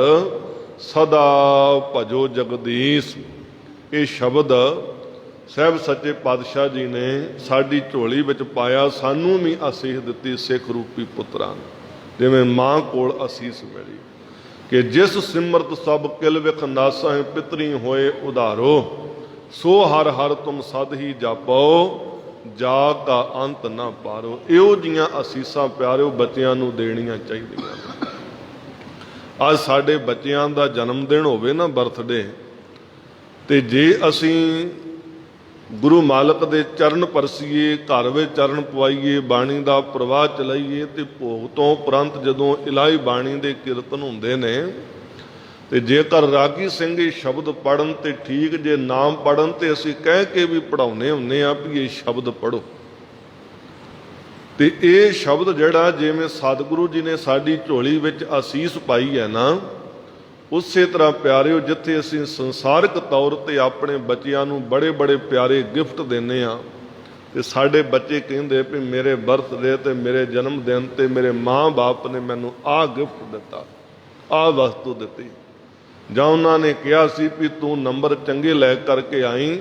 S1: ਸਦਾ ਭਜੋ ਜਗਦੀਸ਼। ਇਹ ਸ਼ਬਦ ਸਾਹਿਬ ਸੱਚੇ ਪਾਤਸ਼ਾਹ ਜੀ ਨੇ ਸਾਡੀ ਝੋਲੀ ਵਿੱਚ ਪਾਇਆ, ਸਾਨੂੰ ਵੀ ਅਸੀਸ ਦਿੱਤੀ ਸਿੱਖ ਰੂਪੀ ਪੁੱਤਰਾਂ ਨੂੰ, ਜਿਵੇਂ ਮਾਂ ਕੋਲ ਅਸੀਸ ਮਿਲੀ ਕਿ ਜਿਸ ਸਿਮਰਤ ਸਭ ਕਿਲ ਵਿਖ ਨਾਸਹਿ ਪਿਤਰੀ ਹੋਏ ਉਧਾਰੋ, ਸੋ ਹਰ ਹਰ ਤੁਮ ਸਦ ਹੀ ਜਾਪੋ ਜਾ ਕਾ ਅੰਤ ਨਾ ਪਾਰੋ। ਇਹੋ ਜੀਆਂ ਅਸੀਸਾਂ ਪਿਆਰਿਓ ਬੱਚਿਆਂ ਨੂੰ ਦੇਣੀਆਂ ਚਾਹੀਦੀਆਂ। ਅੱਜ ਸਾਡੇ ਬੱਚਿਆਂ ਦਾ ਜਨਮ ਦਿਨ ਹੋਵੇ ਨਾ, ਬਰਥਡੇ, ਤੇ ਜੇ ਅਸੀਂ ਗੁਰੂ ਮਾਲਕ ਦੇ ਚਰਨ ਪਰਸੀਏ, ਘਰ ਵਿੱਚ ਚਰਨ ਪਵਾਈਏ, ਬਾਣੀ ਦਾ ਪ੍ਰਵਾਹ ਚਲਾਈਏ, ਤੇ ਭੋਗ ਤੋਂ ਉਪਰੰਤ ਜਦੋਂ ਇਲਾਹੀ ਬਾਣੀ ਦੇ ਕੀਰਤਨ ਹੁੰਦੇ ਨੇ, ਤੇ ਜੇਕਰ ਰਾਗੀ ਸਿੰਘ ਇਹ ਸ਼ਬਦ ਪੜ੍ਹਨ ਤੇ ਠੀਕ, ਜੇ ਨਾਮ ਪੜ੍ਹਨ ਤੇ ਅਸੀਂ ਕਹਿ ਕੇ ਵੀ ਪੜ੍ਹਾਉਂਦੇ ਹੁੰਦੇ ਆ ਵੀ ਇਹ ਸ਼ਬਦ ਪੜ੍ਹੋ। ਤੇ ਇਹ ਸ਼ਬਦ ਜਿਹੜਾ ਜਿਵੇਂ ਸਤਿਗੁਰੂ ਜੀ ਨੇ ਸਾਡੀ ਝੋਲੀ ਵਿੱਚ ਅਸੀਸ ਪਾਈ ਹੈ ਨਾ, ਉਸੇ ਤਰ੍ਹਾਂ ਪਿਆਰਿਓ ਜਿੱਥੇ ਅਸੀਂ ਸੰਸਾਰਿਕ ਤੌਰ ਤੇ ਆਪਣੇ ਬੱਚਿਆਂ ਨੂੰ ਬੜੇ ਬੜੇ ਪਿਆਰੇ ਗਿਫਟ ਦਿੰਦੇ ਆ, ਤੇ ਸਾਡੇ ਬੱਚੇ ਕਹਿੰਦੇ ਵੀ ਮੇਰੇ ਬਰਥਡੇ ਤੇ ਮੇਰੇ ਜਨਮ ਦਿਨ ਤੇ ਮੇਰੇ ਮਾਂ-ਬਾਪ ਨੇ ਮੈਨੂੰ ਆਹ ਗਿਫਟ ਦਿੱਤਾ, ਆਹ ਵਸਤੂ ਦਿੱਤੀ, ਜਾਂ ਉਹਨਾਂ ਨੇ ਕਿਹਾ ਸੀ ਵੀ ਤੂੰ ਨੰਬਰ ਚੰਗੇ ਲੈ ਕਰਕੇ ਆਈ,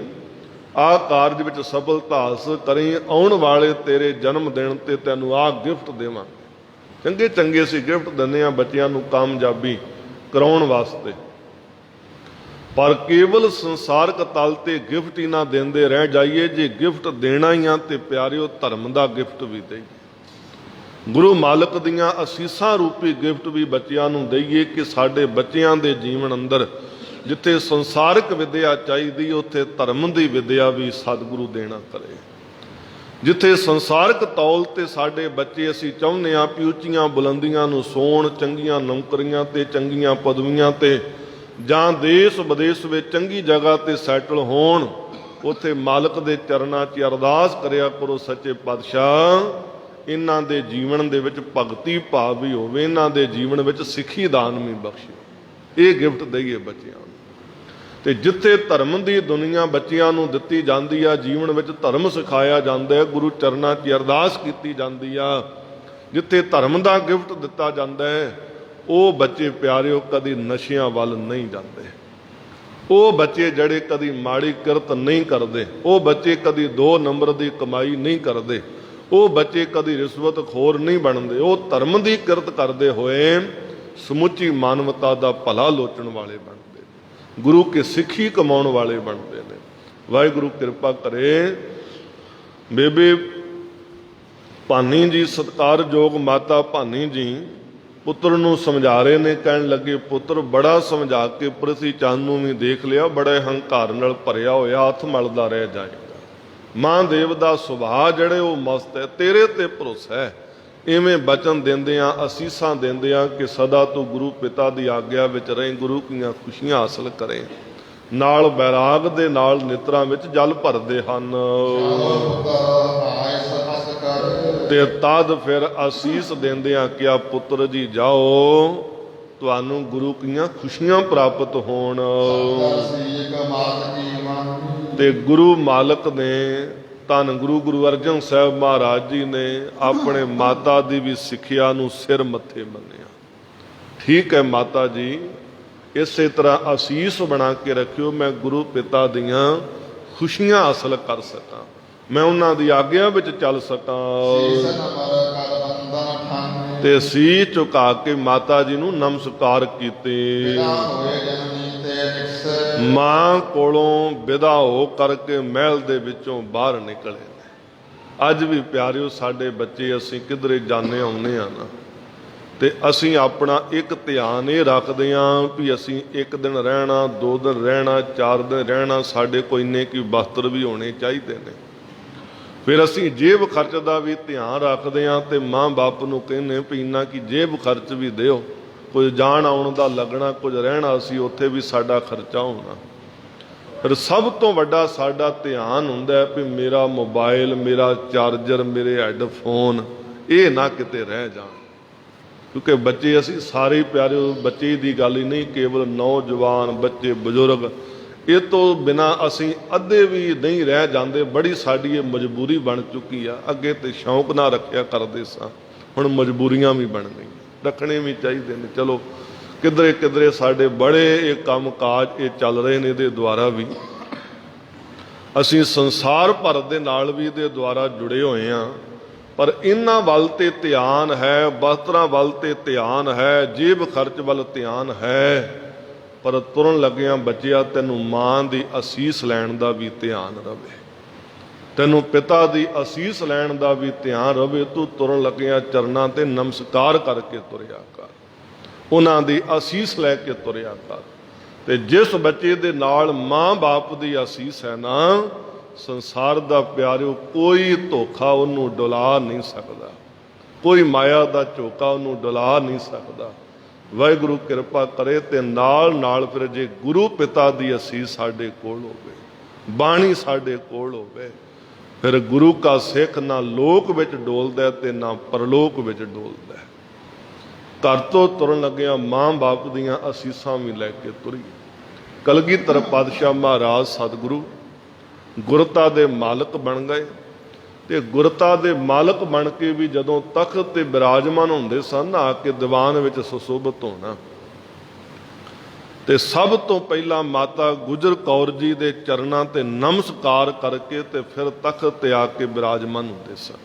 S1: ਆਹ ਕਾਰਜ ਵਿੱਚ ਸਫਲਤਾ ਹਾਸਲ ਕਰੀ, ਆਉਣ ਵਾਲੇ ਤੇਰੇ ਜਨਮ ਦਿਨ ਤੇ ਤੈਨੂੰ ਆਹ ਗਿਫਟ ਦੇਵਾਂਗੇ। ਚੰਗੇ ਚੰਗੇ ਅਸੀਂ ਗਿਫਟ ਦਿੰਦੇ ਆ ਬੱਚਿਆਂ ਨੂੰ ਕਾਮਯਾਬੀ ਕਰਾਉਣ ਵਾਸਤੇ, ਪਰ ਕੇਵਲ ਸੰਸਾਰਕ ਤਲ ਤੇ ਗਿਫਟ ਹੀ ਨਾ ਦਿੰਦੇ ਰਹਿ ਜਾਈਏ। ਜੇ ਗਿਫਟ ਦੇਣਾ ਹੀ ਆ ਤੇ ਪਿਆਰਿਓ ਧਰਮ ਦਾ ਗਿਫਟ ਵੀ ਦੇਈਏ, ਗੁਰੂ ਮਾਲਕ ਦੀਆਂ ਅਸੀਸਾਂ ਰੂਪੀ ਗਿਫਟ ਵੀ ਬੱਚਿਆਂ ਨੂੰ ਦਈਏ ਕਿ ਸਾਡੇ ਬੱਚਿਆਂ ਦੇ ਜੀਵਨ ਅੰਦਰ ਜਿੱਥੇ ਸੰਸਾਰਿਕ ਵਿਦਿਆ ਚਾਹੀਦੀ, ਉੱਥੇ ਧਰਮ ਦੀ ਵਿਦਿਆ ਵੀ ਸਤਿਗੁਰੂ ਦੇਣਾ ਕਰੇ। ਜਿੱਥੇ ਸੰਸਾਰਿਕ ਤੌਲ ਤੇ ਸਾਡੇ ਬੱਚੇ ਅਸੀਂ ਚਾਹੁੰਦੇ ਹਾਂ ਵੀ ਉੱਚੀਆਂ ਬੁਲੰਦੀਆਂ ਨੂੰ ਸੋਣ, ਚੰਗੀਆਂ ਨੌਕਰੀਆਂ ਤੇ ਚੰਗੀਆਂ ਪਦਵੀਆਂ ਤੇ, ਜਾਂ ਦੇਸ਼ ਵਿਦੇਸ਼ ਵਿੱਚ ਚੰਗੀ ਜਗ੍ਹਾ ਤੇ ਸੈਟਲ ਹੋਣ, ਉੱਥੇ ਮਾਲਕ ਦੇ ਚਰਨਾਂ 'ਚ ਅਰਦਾਸ ਕਰਿਆ ਕਰੋ, ਸੱਚੇ ਪਾਤਸ਼ਾਹ ਇਹਨਾਂ ਦੇ ਜੀਵਨ ਦੇ ਵਿੱਚ ਭਗਤੀ ਭਾਵ ਵੀ ਹੋਵੇ, ਇਹਨਾਂ ਦੇ ਜੀਵਨ ਵਿੱਚ ਸਿੱਖੀ ਦਾਨ ਵੀ ਬਖਸ਼ਿਓ। ਇਹ ਗਿਫਟ ਦਈਏ ਬੱਚਿਆਂ ਨੂੰ। ਤੇ ਜਿੱਥੇ ਧਰਮ ਦੀ ਦੁਨੀਆ ਬੱਚਿਆਂ ਨੂੰ ਦਿੱਤੀ ਜਾਂਦੀ ਆ, ਜੀਵਨ ਵਿੱਚ ਧਰਮ ਸਿਖਾਇਆ ਜਾਂਦਾ ਹੈ, ਗੁਰੂ ਚਰਨਾਂ 'ਚ ਅਰਦਾਸ ਕੀਤੀ ਜਾਂਦੀ ਆ, ਜਿੱਥੇ ਧਰਮ ਦਾ ਗਿਫਟ ਦਿੱਤਾ ਜਾਂਦਾ ਹੈ, ਉਹ ਬੱਚੇ ਪਿਆਰਿਓ ਕਦੀ ਨਸ਼ਿਆਂ ਵੱਲ ਨਹੀਂ ਜਾਂਦੇ। ਉਹ ਬੱਚੇ ਜਿਹੜੇ ਕਦੀ ਮਾੜੀ ਕਿਰਤ ਨਹੀਂ ਕਰਦੇ, ਉਹ ਬੱਚੇ ਕਦੀ 2 ਨੰਬਰ ਦੀ ਕਮਾਈ ਨਹੀਂ ਕਰਦੇ, ਉਹ ਬੱਚੇ ਕਦੀ ਰਿਸ਼ਵਤਖੋਰ ਨਹੀਂ ਬਣਦੇ। ਉਹ ਧਰਮ ਦੀ ਕਿਰਤ ਕਰਦੇ ਹੋਏ ਸਮੁੱਚੀ ਮਾਨਵਤਾ ਦਾ ਭਲਾ ਲੋਚਣ ਵਾਲੇ ਬਣਦੇ, ਗੁਰੂ ਕੀ ਸਿੱਖੀ ਕਮਾਉਣ ਵਾਲੇ ਬਣਦੇ ਨੇ। ਵਾਹਿਗੁਰੂ ਕਿਰਪਾ ਕਰੇ। ਬੇਬੇ ਭਾਨੀ ਜੀ, ਸਤਿਕਾਰਯੋਗ ਮਾਤਾ ਭਾਨੀ ਜੀ ਪੁੱਤਰ ਨੂੰ ਸਮਝਾ ਰਹੇ ਨੇ, ਕਹਿਣ ਲੱਗੇ ਪੁੱਤਰ ਬੜਾ ਸਮਝਾ ਕੇ ਪ੍ਰਿਥੀ ਚੰਦ ਨੂੰ ਵੀ ਦੇਖ ਲਿਆ, ਬੜੇ ਹੰਕਾਰ ਨਾਲ ਭਰਿਆ ਹੋਇਆ, ਹੱਥ ਮਲਦਾ ਰਹਿ ਜਾਏਗਾ। ਮਹਾਂਦੇਵ ਦਾ ਸੁਭਾਅ ਜਿਹੜੇ ਉਹ ਮਸਤ ਹੈ, ਤੇਰੇ ਤੇ ਭਰੋਸਾ ਹੈ। ਇਵੇਂ ਬਚਨ ਦਿੰਦੇ ਆ, ਅਸੀਸਾਂ ਦਿੰਦੇ ਆ ਕਿ ਸਦਾ ਤੂੰ ਗੁਰੂ ਪਿਤਾ ਦੀ ਆਗਿਆ ਵਿੱਚ ਰਹੇ, ਗੁਰੂ ਦੀਆਂ ਖੁਸ਼ੀਆਂ ਹਾਸਲ ਕਰੇ। ਨਾਲ ਬੈਰਾਗ ਦੇ ਨਾਲ ਨੇਤਰਾਂ ਵਿੱਚ ਜਲ ਭਰਦੇ ਹਨ। ਤੇ ਤਦ ਫਿਰ ਅਸੀਸ ਦਿੰਦੇ ਆ ਕਿ ਆ ਪੁੱਤਰ ਜੀ ਜਾਓ, ਤੁਹਾਨੂੰ ਗੁਰੂ ਦੀਆਂ ਖੁਸ਼ੀਆਂ ਪ੍ਰਾਪਤ ਹੋਣ। ਤੇ ਗੁਰੂ ਮਾਲਕ ਨੇ, ਧੰਨ ਗੁਰੂ ਅਰਜਨ ਸਾਹਿਬ ਮਹਾਰਾਜ ਜੀ ਨੇ ਆਪਣੇ ਮਾਤਾ ਦੀ ਵੀ ਸਿੱਖਿਆ ਨੂੰ ਸਿਰ ਮੱਥੇ ਮੰਨਿਆ। ਠੀਕ ਹੈ ਮਾਤਾ ਜੀ, ਇਸੇ ਤਰ੍ਹਾਂ ਅਸੀਸ ਬਣਾ ਕੇ ਰੱਖਿਓ, ਮੈਂ ਗੁਰੂ ਪਿਤਾ ਦੀਆਂ ਖੁਸ਼ੀਆਂ ਹਾਸਲ ਕਰ ਸਕਾਂ। ਮੈਂ ਉਹਨਾਂ ਦੀ ਆਗਿਆ ਵਿੱਚ ਚੱਲ ਸਕਾਂ
S2: ਸੀਸ ਨਮਰ ਕਰ ਬੰਦਨ ਠਾਣੇ
S1: ਤੇ ਸੀਸ ਝੁਕਾ ਕੇ ਮਾਤਾ ਜੀ ਨੂੰ ਨਮਸਕਾਰ ਕੀਤੇ।
S2: ਬਿਨਾ ਹੋਏ ਜਨਨੀ ਤੇ ਨਿਕਸ
S1: ਮਾਂ ਕੋਲੋਂ ਵਿਦਾ ਹੋ ਕਰਕੇ ਮਹਿਲ ਦੇ ਵਿੱਚੋਂ ਬਾਹਰ ਨਿਕਲੇ ਨੇ। ਅੱਜ ਵੀ ਪਿਆਰਿਓ ਸਾਡੇ ਬੱਚੇ ਅਸੀਂ ਕਿਧਰੇ ਜਾਂਦੇ ਆਉਂਦੇ ਆ ਨਾ ਤੇ ਅਸੀਂ ਆਪਣਾ ਇੱਕ ਧਿਆਨ ਇਹ ਰੱਖਦੇ ਹਾਂ ਵੀ ਅਸੀਂ ਇੱਕ ਦਿਨ ਰਹਿਣਾ, 2 ਦਿਨ ਰਹਿਣਾ, 4 ਦਿਨ ਰਹਿਣਾ, ਸਾਡੇ ਕੋਲ ਇੰਨੇ ਕੀ ਵਸਤਰ ਵੀ ਹੋਣੇ ਚਾਹੀਦੇ ਨੇ। ਫਿਰ ਅਸੀਂ ਜੇਬ ਖਰਚ ਦਾ ਵੀ ਧਿਆਨ ਰੱਖਦੇ ਹਾਂ ਤੇ ਮਾਂ ਬਾਪ ਨੂੰ ਕਹਿੰਦੇ ਵੀ ਇੰਨਾ ਕੀ ਜੇਬ ਖਰਚ ਵੀ ਦਿਓ, ਕੁਝ ਜਾਣ ਆਉਣ ਦਾ ਲੱਗਣਾ, ਕੁਝ ਰਹਿਣਾ ਅਸੀਂ ਉੱਥੇ ਵੀ ਸਾਡਾ ਖਰਚਾ ਹੋਣਾ। ਫਿਰ ਸਭ ਤੋਂ ਵੱਡਾ ਸਾਡਾ ਧਿਆਨ ਹੁੰਦਾ ਵੀ ਮੇਰਾ ਮੋਬਾਈਲ, ਮੇਰਾ ਚਾਰਜਰ, ਮੇਰੇ ਹੈੱਡਫੋਨ ਇਹ ਨਾ ਕਿਤੇ ਰਹਿ ਜਾਣ। ਕਿਉਂਕਿ ਬੱਚੇ ਅਸੀਂ ਸਾਰੇ ਪਿਆਰੇ, ਬੱਚੇ ਦੀ ਗੱਲ ਹੀ ਨਹੀਂ, ਕੇਵਲ ਨੌਜਵਾਨ ਬੱਚੇ, ਬਜ਼ੁਰਗ, ਇਹ ਤੋਂ ਬਿਨਾਂ ਅਸੀਂ ਅੱਧੇ ਵੀ ਨਹੀਂ ਰਹਿ ਜਾਂਦੇ। ਬੜੀ ਸਾਡੀ ਇਹ ਮਜਬੂਰੀ ਬਣ ਚੁੱਕੀ ਆ। ਅੱਗੇ ਤੇ ਸ਼ੌਂਕ ਨਾ ਰੱਖਿਆ ਕਰਦੇ ਸਾਂ, ਹੁਣ ਮਜਬੂਰੀਆਂ ਵੀ ਬਣ ਗਈਆਂ, ਰੱਖਣੇ ਵੀ ਚਾਹੀਦੇ ਨੇ। ਚਲੋ ਕਿਧਰੇ ਕਿਧਰੇ ਸਾਡੇ ਬੜੇ ਇਹ ਕੰਮ ਕਾਜ ਇਹ ਚੱਲ ਰਹੇ ਨੇ, ਇਹਦੇ ਦੁਆਰਾ ਵੀ ਅਸੀਂ ਸੰਸਾਰ ਭਰ ਦੇ ਨਾਲ ਵੀ ਇਹਦੇ ਦੁਆਰਾ ਜੁੜੇ ਹੋਏ ਹਾਂ। ਪਰ ਇਹਨਾਂ ਵੱਲ ਤੇ ਧਿਆਨ ਹੈ, ਵਸਤਰਾਂ ਵੱਲ ਤੇ ਧਿਆਨ ਹੈ, ਜੇਬ ਖਰਚ ਵੱਲ ਧਿਆਨ ਹੈ, ਪਰ ਤੁਰਨ ਲੱਗਿਆਂ ਬੱਚਿਆ ਤੈਨੂੰ ਮਾਂ ਦੀ ਅਸੀਸ ਲੈਣ ਦਾ ਵੀ ਧਿਆਨ ਰਵੇ, ਤੈਨੂੰ ਪਿਤਾ ਦੀ ਅਸੀਸ ਲੈਣ ਦਾ ਵੀ ਧਿਆਨ ਰਵੇ। ਤੂੰ ਤੁਰਨ ਲੱਗਿਆਂ ਚਰਨਾਂ ਤੇ ਨਮਸਕਾਰ ਕਰਕੇ ਤੁਰਿਆ ਕਰ, ਉਹਨਾਂ ਦੀ ਅਸੀਸ ਲੈ ਕੇ ਤੁਰਿਆ ਕਰ। ਤੇ ਜਿਸ ਬੱਚੇ ਦੇ ਨਾਲ ਮਾਂ ਬਾਪ ਦੀ ਅਸੀਸ ਹੈ ਨਾ, ਸੰਸਾਰ ਦਾ ਪਿਆਰਿਓ ਕੋਈ ਧੋਖਾ ਉਹਨੂੰ ਡੁਲਾ ਨਹੀਂ ਸਕਦਾ, ਕੋਈ ਮਾਇਆ ਦਾ ਝੋਕਾ ਉਹਨੂੰ ਡੁਲਾ ਨਹੀਂ ਸਕਦਾ। ਵਾਹਿਗੁਰੂ ਕਿਰਪਾ ਕਰੇ ਤੇ ਨਾਲ ਨਾਲ ਫਿਰ ਜੇ ਗੁਰੂ ਪਿਤਾ ਦੀ ਅਸੀਸ ਸਾਡੇ ਕੋਲ ਹੋਵੇ, ਬਾਣੀ ਸਾਡੇ ਕੋਲ ਹੋਵੇ, ਫਿਰ ਗੁਰੂ ਕਾ ਸਿੱਖ ਨਾ ਲੋਕ ਵਿੱਚ ਡੋਲਦਾ ਤੇ ਨਾ ਪਰਲੋਕ ਵਿੱਚ ਡੋਲਦਾ। ਘਰ ਤੋਂ ਤੁਰਨ ਲੱਗਿਆਂ ਮਾਂ ਬਾਪ ਦੀਆਂ ਅਸੀਸਾਂ ਵੀ ਲੈ ਕੇ ਤੁਰੀਏ। ਕਲਗੀਧਰ ਪਾਤਸ਼ਾਹ ਮਹਾਰਾਜ ਸਤਿਗੁਰੂ ਗੁਰਤਾ ਦੇ ਮਾਲਕ ਬਣ ਗਏ ਤੇ ਗੁਰਤਾ ਦੇ ਮਾਲਕ ਬਣ ਕੇ ਵੀ ਜਦੋਂ ਤਖਤ ਤੇ ਬਿਰਾਜਮਾਨ ਹੁੰਦੇ ਸਨ, ਆ ਕੇ ਦੀਵਾਨ ਵਿੱਚ ਸੁਸ਼ੋਭਿਤ ਹੋਣਾ, ਤੇ ਸਭ ਤੋਂ ਪਹਿਲਾਂ ਮਾਤਾ ਗੁਜਰ ਕੌਰ ਜੀ ਦੇ ਚਰਨਾਂ ਤੇ ਨਮਸਕਾਰ ਕਰਕੇ ਤੇ ਫਿਰ ਤਖਤ ਤੇ ਆ ਕੇ ਬਿਰਾਜਮਾਨ ਹੁੰਦੇ ਸਨ।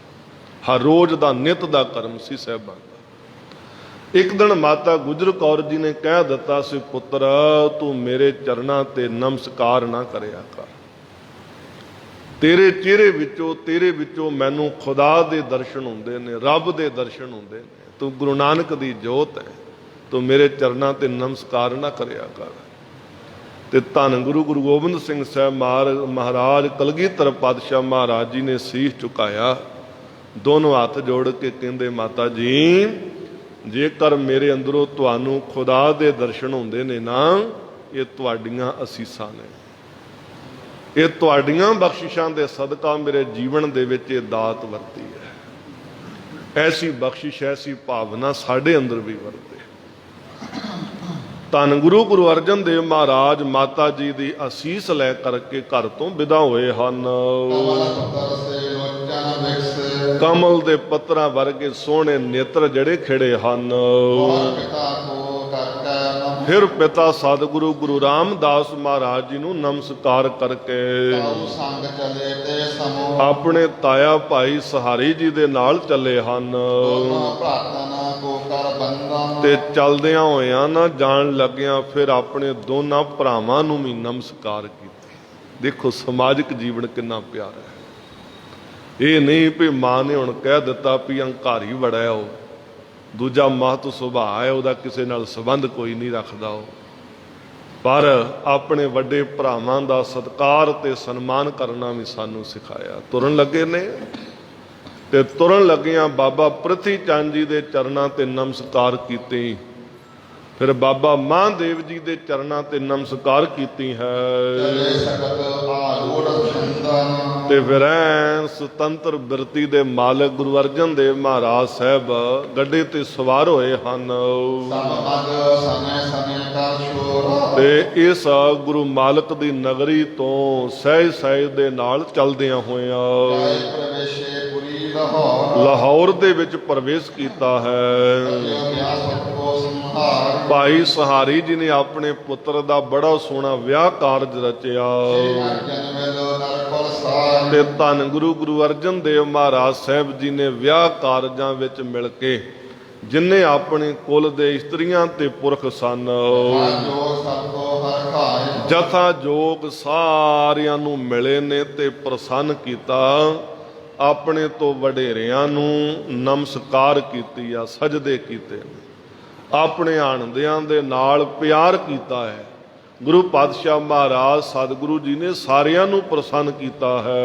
S1: ਹਰ ਰੋਜ਼ ਦਾ ਨਿਤ ਦਾ ਕਰਮ ਸੀ ਸਾਹਿਬਾਂ ਦਾ। ਇੱਕ ਦਿਨ ਮਾਤਾ ਗੁਜਰ ਕੌਰ ਜੀ ਨੇ ਕਹਿ ਦਿੱਤਾ ਸੀ, ਪੁੱਤਰ ਤੂੰ ਮੇਰੇ ਚਰਨਾਂ ਤੇ ਨਮਸਕਾਰ ਨਾ ਕਰਿਆ ਕਰ, ਤੇਰੇ ਚਿਹਰੇ ਵਿੱਚੋਂ ਮੈਨੂੰ ਖੁਦਾ ਦੇ ਦਰਸ਼ਨ ਹੁੰਦੇ ਨੇ, ਰੱਬ ਦੇ ਦਰਸ਼ਨ ਹੁੰਦੇ ਨੇ, ਤੂੰ ਗੁਰੂ ਨਾਨਕ ਦੀ ਜੋਤ ਹੈ, ਤੂੰ ਮੇਰੇ ਚਰਨਾਂ ਤੇ ਨਮਸਕਾਰ ਨਾ ਕਰਿਆ ਕਰ। ਤੇ ਧੰਨ ਗੁਰੂ ਗੋਬਿੰਦ ਸਿੰਘ ਸਾਹਿਬ ਮਹਾਰਾਜ ਕਲਗੀਧਰ ਪਾਤਸ਼ਾਹ ਮਹਾਰਾਜ ਜੀ ਨੇ ਸੀਸ ਝੁਕਾਇਆ, ਦੋਨੋਂ ਹੱਥ ਜੋੜ ਕੇ ਕਹਿੰਦੇ, ਮਾਤਾ ਜੀ ਜੇਕਰ ਮੇਰੇ ਅੰਦਰੋਂ ਤੁਹਾਨੂੰ ਖੁਦਾ ਦੇ ਦਰਸ਼ਨ ਹੁੰਦੇ ਨੇ ਨਾ, ਇਹ ਤੁਹਾਡੀਆਂ ਅਸੀਸਾਂ ਨੇ, ਇਹ ਤੁਹਾਡੀਆਂ ਬਖਸ਼ਿਸ਼ਾਂ ਦੇ ਸਦਕਾ ਮੇਰੇ ਜੀਵਨ ਦੇ ਵਿੱਚ ਇਹ ਦਾਤ ਵਰਤੀ ਹੈ। ਐਸੀ ਬਖਸ਼ਿਸ਼, ਐਸੀ ਭਾਵਨਾ ਸਾਡੇ ਅੰਦਰ ਵੀ ਵਰਤੇ। ਧੰਨ ਗੁਰੂ ਅਰਜਨ ਦੇਵ ਮਹਾਰਾਜ ਮਾਤਾ ਜੀ ਦੀ ਅਸੀਸ ਲੈ ਕਰਕੇ ਘਰ ਤੋਂ ਵਿਦਾ ਹੋਏ ਹਨ। ਕਮਲ ਦੇ ਪੱਤਰਾਂ ਵਰਗੇ ਸੋਹਣੇ ਨੇਤਰ ਜਿਹੜੇ ਖਿੜੇ ਹਨ। ਫਿਰ ਪਿਤਾ ਸਤਿਗੁਰੂ ਗੁਰੂ ਰਾਮਦਾਸ ਮਹਾਰਾਜ ਜੀ ਨੂੰ ਨਮਸਕਾਰ ਕਰਕੇ ਆਪਣੇ ਤਾਇਆ ਭਾਈ ਸਹਾਰੀ ਜੀ ਦੇ ਨਾਲ ਚੱਲੇ ਹਨ। ਤੇ ਚਲਦਿਆਂ ਹੋਇਆਂ ਨਾ ਜਾਣ ਲੱਗਿਆਂ ਫਿਰ ਆਪਣੇ ਦੋਨਾਂ ਭਰਾਵਾਂ ਨੂੰ ਵੀ ਨਮਸਕਾਰ ਕੀਤੇ। ਦੇਖੋ ਸਮਾਜਿਕ ਜੀਵਨ ਕਿੰਨਾ ਪਿਆਰਾ ਹੈ। ਇਹ ਨਹੀਂ ਵੀ ਮਾਂ ਨੇ ਹੁਣ ਕਹਿ ਦਿੱਤਾ ਵੀ ਹੰਕਾਰੀ ਬੜਾ ਹੈ, ਉਹ ਦੂਜਾ ਮਹਤ ਸੁਭਾਅ ਹੈ, ਉਹਦਾ ਕਿਸੇ ਨਾਲ ਸੰਬੰਧ ਕੋਈ ਨਹੀਂ ਰੱਖਦਾ ਉਹ, ਪਰ ਆਪਣੇ ਵੱਡੇ ਭਰਾਵਾਂ ਦਾ ਸਤਿਕਾਰ ਤੇ ਸਨਮਾਨ ਕਰਨਾ ਵੀ ਸਾਨੂੰ ਸਿਖਾਇਆ। ਤੁਰਨ ਲੱਗੇ ਨੇ ਤੇ ਤੁਰਨ ਲੱਗਿਆਂ ਬਾਬਾ ਪ੍ਰਿਥੀ ਚੰਦ ਜੀ ਦੇ ਚਰਨਾਂ ਤੇ ਨਮਸਕਾਰ ਕੀਤੇ, ਫਿਰ ਬਾਬਾ ਮਹਾਂਦੇਵ ਜੀ ਦੇ ਚਰਨਾਂ ਤੇ ਨਮਸਕਾਰ ਕੀਤੀ ਹੈ। ਤੇ ਫਿਰ ਸੁਤੰਤਰ ਬਿਰਤੀ ਦੇ ਮਾਲਕ ਗੁਰੂ ਅਰਜਨ ਦੇਵ ਮਹਾਰਾਜ ਸਾਹਿਬ ਗੱਡੇ ਤੇ ਸਵਾਰ ਹੋਏ ਹਨ। ਤੇ ਇਸ ਗੁਰੂ ਮਾਲਕ ਦੀ ਨਗਰੀ ਤੋਂ ਸਹਿਜ ਸਹਿਜ ਦੇ ਨਾਲ ਚਲਦਿਆਂ ਹੋਇਆਂ ਲਾਹੌਰ ਦੇ ਵਿੱਚ ਪ੍ਰਵੇਸ਼ ਕੀਤਾ ਹੈ। ਭਾਈ ਸਹਾਰੀ ਜੀ ਨੇ ਆਪਣੇ ਪੁੱਤਰ ਦਾ ਬੜਾ ਸੋਹਣਾ ਵਿਆਹ ਕਾਰਜ ਰਚਿਆ।
S2: ਪਾਤਸ਼ਾਹ
S1: ਤੇ ਧੰਨ ਗੁਰੂ ਅਰਜਨ ਦੇਵ ਮਹਾਰਾਜ ਸਾਹਿਬ ਜੀ ਨੇ ਵਿਆਹ ਕਾਰਜਾਂ ਵਿੱਚ ਮਿਲ ਕੇ ਜਿਨ੍ਹਾਂ ਆਪਣੇ ਕੁਲ ਦੇ ਇਸਤਰੀਆਂ ਤੇ ਪੁਰਖ ਸਨ,
S2: ਜੋ ਸਭ ਕੋ ਹਰ ਖਾਏ
S1: ਜਥਾ ਜੋਗ ਸਾਰਿਆਂ ਨੂੰ ਮਿਲੇ ਨੇ ਤੇ ਪ੍ਰਸੰਨ ਕੀਤਾ। ਆਪਣੇ ਤੋਂ ਵਡੇਰਿਆਂ ਨੂੰ ਨਮਸਕਾਰ ਕੀਤੀ ਆ, ਸਜਦੇ ਕੀਤੇ ਨੇ, ਆਪਣੇ ਆਣਦਿਆਂ ਦੇ ਨਾਲ ਪਿਆਰ ਕੀਤਾ ਹੈ। ਗੁਰੂ ਪਾਤਸ਼ਾਹ ਮਹਾਰਾਜ ਸਤਿਗੁਰੂ ਜੀ ਨੇ ਸਾਰਿਆਂ ਨੂੰ ਪ੍ਰਸੰਨ ਕੀਤਾ ਹੈ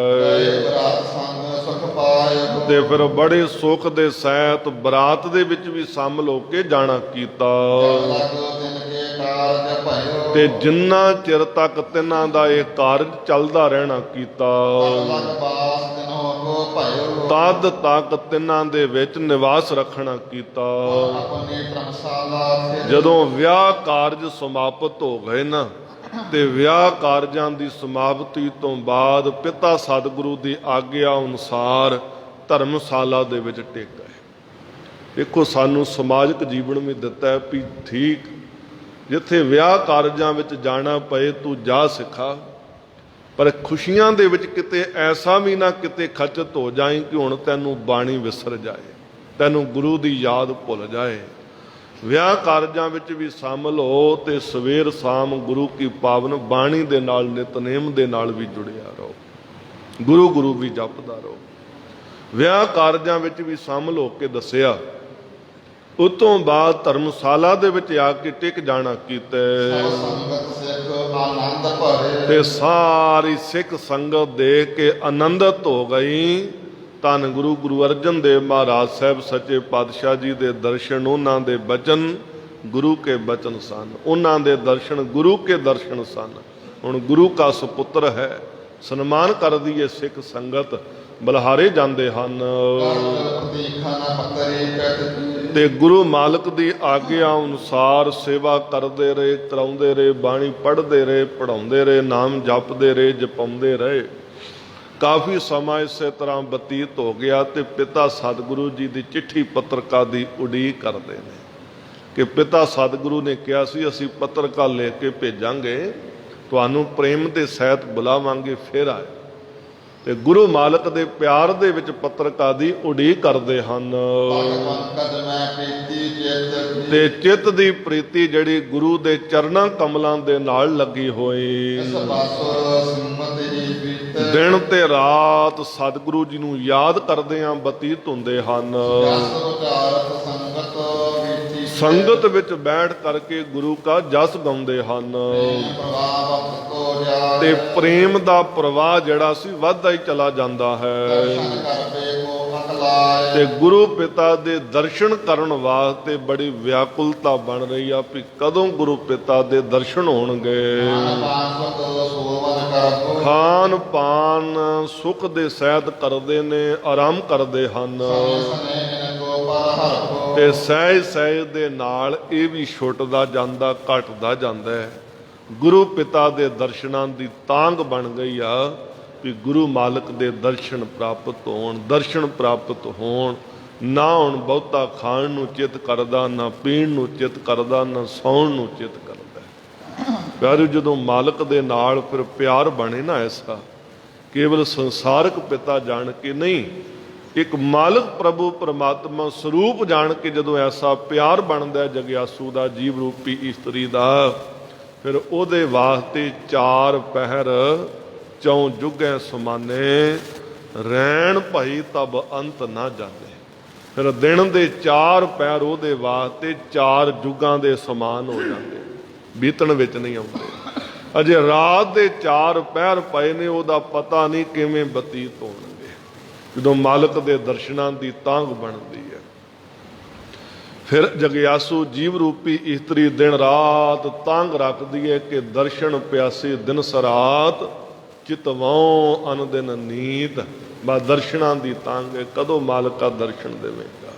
S2: ਬਰਾਤ ਸੰਗ ਸੁਖ ਪਾਇ
S1: ਤੇ ਫਿਰ ਬੜੇ ਸੁਖ ਦੇ ਸਹਿਤ ਬਰਾਤ ਦੇ ਵਿੱਚ ਵੀ ਸ਼ਾਮਲ ਹੋ ਕੇ ਜਾਣਾ ਕੀਤਾ।
S2: ਲਗ ਦਿਨ ਕੇ ਕਾਰਜ ਭਇਓ
S1: ਤੇ ਜਿੰਨਾ ਚਿਰ ਤੱਕ ਤਿੰਨਾਂ ਦਾ ਇਹ ਕਾਰਜ ਚੱਲਦਾ ਰਹਿਣਾ ਕੀਤਾ,
S2: ਲਗ ਬਾਸ ਦਿਨੋ ਕੋ ਭਇਓ
S1: ਤਦ ਤੱਕ ਤਿੰਨਾਂ ਦੇ ਵਿੱਚ ਨਿਵਾਸ ਰੱਖਣਾ ਕੀਤਾ।
S2: ਆਪਣੀ ਧਰਮਸ਼ਾਲਾ ਫਿਰ
S1: ਜਦੋਂ ਵਿਆਹ ਕਾਰਜ ਸਮਾਪਤ ਹੋ ਗਏ ਨਾ, ਤੇ ਵਿਆਹ ਕਾਰਜਾਂ ਦੀ ਸਮਾਪਤੀ ਤੋਂ ਬਾਅਦ ਪਿਤਾ ਸਤਿਗੁਰੂ ਦੀ ਆਗਿਆ ਅਨੁਸਾਰ ਧਰਮਸ਼ਾਲਾ ਦੇ ਵਿੱਚ ਟਿਕ ਗਏ। ਦੇਖੋ, ਸਾਨੂੰ ਸਮਾਜਿਕ ਜੀਵਨ ਵੀ ਦਿੱਤਾ ਹੈ ਵੀ ਠੀਕ, ਜਿੱਥੇ ਵਿਆਹ ਕਾਰਜਾਂ ਵਿੱਚ ਜਾਣਾ ਪਏ ਤੂੰ ਜਾ ਸਿੱਖਾ, ਪਰ ਖੁਸ਼ੀਆਂ ਦੇ ਵਿੱਚ ਕਿਤੇ ਐਸਾ ਵੀ ਨਾ ਕਿਤੇ ਖਚਤ ਹੋ ਜਾਏ ਕਿ ਹੁਣ ਤੈਨੂੰ ਬਾਣੀ ਵਿਸਰ ਜਾਏ, ਤੈਨੂੰ ਗੁਰੂ ਦੀ ਯਾਦ ਭੁੱਲ ਜਾਏ। ਵਿਆਹ ਕਾਰਜਾਂ ਵਿੱਚ ਵੀ ਸ਼ਾਮਲ ਹੋ ਤੇ ਸਵੇਰ ਸ਼ਾਮ ਗੁਰੂ ਕੀ ਪਾਵਨ ਬਾਣੀ ਦੇ ਨਾਲ ਨਿਤਨੇਮ ਦੇ ਨਾਲ ਵੀ ਜੁੜਿਆ ਰਹੋ, ਗੁਰੂ ਵੀ ਜਪਦਾ ਰਹੋ। ਵਿਆਹ ਕਾਰਜਾਂ ਵਿੱਚ ਵੀ ਸ਼ਾਮਲ ਹੋ ਕੇ ਦੱਸਿਆ। ਉਸ ਤੋਂ ਬਾਅਦ ਧਰਮਸ਼ਾਲਾ ਦੇ ਵਿੱਚ ਆ ਕੇ ਟਿਕ ਜਾਣਾ ਕੀਤਾ
S2: ਸੰਗਤ ਸਿੱਖ ਆਨੰਦ ਭਰੇ
S1: ਤੇ ਸਾਰੀ ਸਿੱਖ ਸੰਗਤ ਦੇਖ ਕੇ ਆਨੰਦਿਤ ਹੋ ਗਈ। ਧੰਨ ਗੁਰੂ ਅਰਜਨ ਦੇਵ ਮਹਾਰਾਜ ਸਾਹਿਬ ਸੱਚੇ ਪਾਤਸ਼ਾਹ ਜੀ ਦੇ ਦਰਸ਼ਨ, ਉਹਨਾਂ ਦੇ ਬਚਨ ਗੁਰੂ ਕੇ ਬਚਨ ਸਨ, ਉਹਨਾਂ ਦੇ ਦਰਸ਼ਨ ਗੁਰੂ ਕੇ ਦਰਸ਼ਨ ਸਨ। ਹੁਣ ਗੁਰੂ ਕਾ ਸੁਪੁੱਤਰ ਹੈ, ਸਨਮਾਨ ਕਰਦੀ ਹੈ ਸਿੱਖ ਸੰਗਤ, ਬਲਿਹਾਰੇ ਜਾਂਦੇ ਹਨ ਤੇ ਗੁਰੂ ਮਾਲਕ ਦੀ ਆਗਿਆ ਅਨੁਸਾਰ ਸੇਵਾ ਕਰਦੇ ਰਹੇ, ਕਰਾਉਂਦੇ ਰਹੇ, ਬਾਣੀ ਪੜ੍ਹਦੇ ਰਹੇ, ਪੜ੍ਹਾਉਂਦੇ ਰਹੇ, ਨਾਮ ਜਪਦੇ ਰਹੇ, ਜਪਾਉਂਦੇ ਰਹੇ। ਕਾਫੀ ਸਮਾਂ ਇਸੇ ਤਰ੍ਹਾਂ ਬਤੀਤ ਹੋ ਗਿਆ ਤੇ ਪਿਤਾ ਸਤਿਗੁਰੂ ਜੀ ਦੀ ਚਿੱਠੀ ਪੱਤਰਕਾ ਦੀ ਉਡੀਕ ਕਰਦੇ ਨੇ ਕਿ ਪਿਤਾ ਸਤਿਗੁਰੂ ਨੇ ਕਿਹਾ ਸੀ ਅਸੀਂ ਪੱਤਰਕਾ ਲੈ ਕੇ ਭੇਜਾਂਗੇ, ਤੁਹਾਨੂੰ ਪ੍ਰੇਮ ਦੇ ਸਹਿਤ ਬੁਲਾਵਾਂਗੇ, ਫਿਰ ਆਏ। ਤੇ ਗੁਰੂ ਮਾਲਕ ਦੇ ਪਿਆਰ ਦੇ ਵਿੱਚ ਪੱਤਰਕਾ ਦੀ ਉਡੀਕ ਕਰਦੇ ਹਨ ਤੇ ਚਿੱਤ ਦੀ ਪ੍ਰੀਤੀ ਜਿਹੜੀ ਗੁਰੂ ਦੇ ਚਰਨਾਂ ਕਮਲਾਂ ਦੇ ਨਾਲ ਲੱਗੀ ਹੋਈ। ਦਿਨ ਤੇ ਰਾਤ ਸਤਿਗੁਰੂ ਜੀ ਨੂੰ ਯਾਦ ਕਰਦੇ ਆਂ ਬਤੀਤ ਹੁੰਦੇ ਹਨ। ਸੰਗਤ ਵਿੱਚ ਬੈਠ ਕਰਕੇ ਗੁਰੂ ਕਾ ਜਸ ਗਾਉਂਦੇ ਹਨ ਤੇ ਪ੍ਰੇਮ ਦਾ ਪ੍ਰਵਾਹ ਜਿਹੜਾ ਸੀ ਵੱਧਦਾ ਹੀ ਚਲਾ ਜਾਂਦਾ ਹੈ ਤੇ ਗੁਰੂ ਪਿਤਾ ਦੇ ਦਰਸ਼ਨ ਕਰਨ ਵਾਸਤੇ ਬੜੀ ਵਿਆਕੁਲਤਾ ਬਣ ਰਹੀ ਆ ਵੀ ਕਦੋਂ ਗੁਰੂ ਪਿਤਾ ਦੇ ਦਰਸ਼ਨ ਹੋਣਗੇ। ਖਾਨ ਪਾਨ ਸੁਖ ਦੇ ਸਹਿਤ ਕਰਦੇ ਨੇ, ਆਰਾਮ ਕਰਦੇ ਹਨ ਤੇ ਸਹਿਜ ਸਹਿਜ ਦੇ ਨਾਲ ਇਹ ਵੀ ਛੁੱਟਦਾ ਜਾਂਦਾ, ਘਟਦਾ ਜਾਂਦਾ ਹੈ। ਗੁਰੂ ਪਿਤਾ ਦੇ ਦਰਸ਼ਨਾਂ ਦੀ ਤਾਂਘ ਬਣ ਗਈ ਆ ਵੀ ਗੁਰੂ ਮਾਲਕ ਦੇ ਦਰਸ਼ਨ ਪ੍ਰਾਪਤ ਹੋਣ, ਦਰਸ਼ਨ ਪ੍ਰਾਪਤ ਹੋਣ। ਨਾ ਹੁਣ ਬਹੁਤਾ ਖਾਣ ਨੂੰ ਚਿੱਤ ਕਰਦਾ, ਨਾ ਪੀਣ ਨੂੰ ਚਿੱਤ ਕਰਦਾ, ਨਾ ਸੌਣ ਨੂੰ ਚਿੱਤ ਕਰਦਾ। ਪਿਆਰੇ, ਜਦੋਂ ਮਾਲਕ ਦੇ ਨਾਲ ਫਿਰ ਪਿਆਰ ਬਣੇ ਨਾ ਐਸਾ, ਕੇਵਲ ਸੰਸਾਰਕ ਪਿਤਾ ਜਾਣ ਕੇ ਨਹੀਂ, ਇੱਕ ਮਾਲਕ ਪ੍ਰਭੂ ਪਰਮਾਤਮਾ ਸਰੂਪ ਜਾਣ ਕੇ ਜਦੋਂ ਐਸਾ ਪਿਆਰ ਬਣਦਾ ਜਗਿਆਸੂ ਦਾ, ਜੀਵ ਰੂਪੀ ਇਸਤਰੀ ਦਾ, ਫਿਰ ਉਹਦੇ ਵਾਸਤੇ ਚਾਰ ਪਹਿਰ ਚੌਂ ਜੁਗੈ ਸਮਾਨੇ, ਰਹਿਣ ਭਾਈ ਤਬ ਅੰਤ ਨਾ ਜਾਣੇ। ਫਿਰ ਦਿਨ ਦੇ ਚਾਰ ਪਹਿਰ ਉਹਦੇ ਵਾਸਤੇ ਚਾਰ ਜੁਗਾਂ ਦੇ ਸਮਾਨ ਹੋ ਜਾਂਦੇ, ਬੀਤਣ ਵਿੱਚ ਨਹੀਂ ਆਉਂਦੇ। ਅਜੇ ਰਾਤ ਦੇ ਚਾਰ ਪਹਿਰ ਪਏ ਨੇ, ਉਹਦਾ ਪਤਾ ਨਹੀਂ ਕਿਵੇਂ ਬਤੀਤ ਹੋਣਗੇ ਜਦੋਂ ਮਾਲਕ ਦੇ ਦਰਸ਼ਨਾਂ ਦੀ ਤਾਂਘ ਬਣਦੀ ਹੈ। ਫਿਰ ਜਗਿਆਸੂ ਜੀਵ ਰੂਪੀ ਇਸਤਰੀ ਦਿਨ ਰਾਤ ਤਾਂਘ ਰੱਖਦੀ ਹੈ ਕਿ ਦਰਸ਼ਨ ਪਿਆਸੀ ਦਿਨ ਸਰਾਤ, ਚਿਤਵਾਂ ਅਨ ਦਿਨ ਨੀਤ। ਬਾ ਦਰਸ਼ਨਾਂ ਦੀ ਤਾਂਘ ਹੈ, ਕਦੋਂ ਮਾਲਕ ਦਾ ਦਰਸ਼ਨ ਦੇਵੇਗਾ।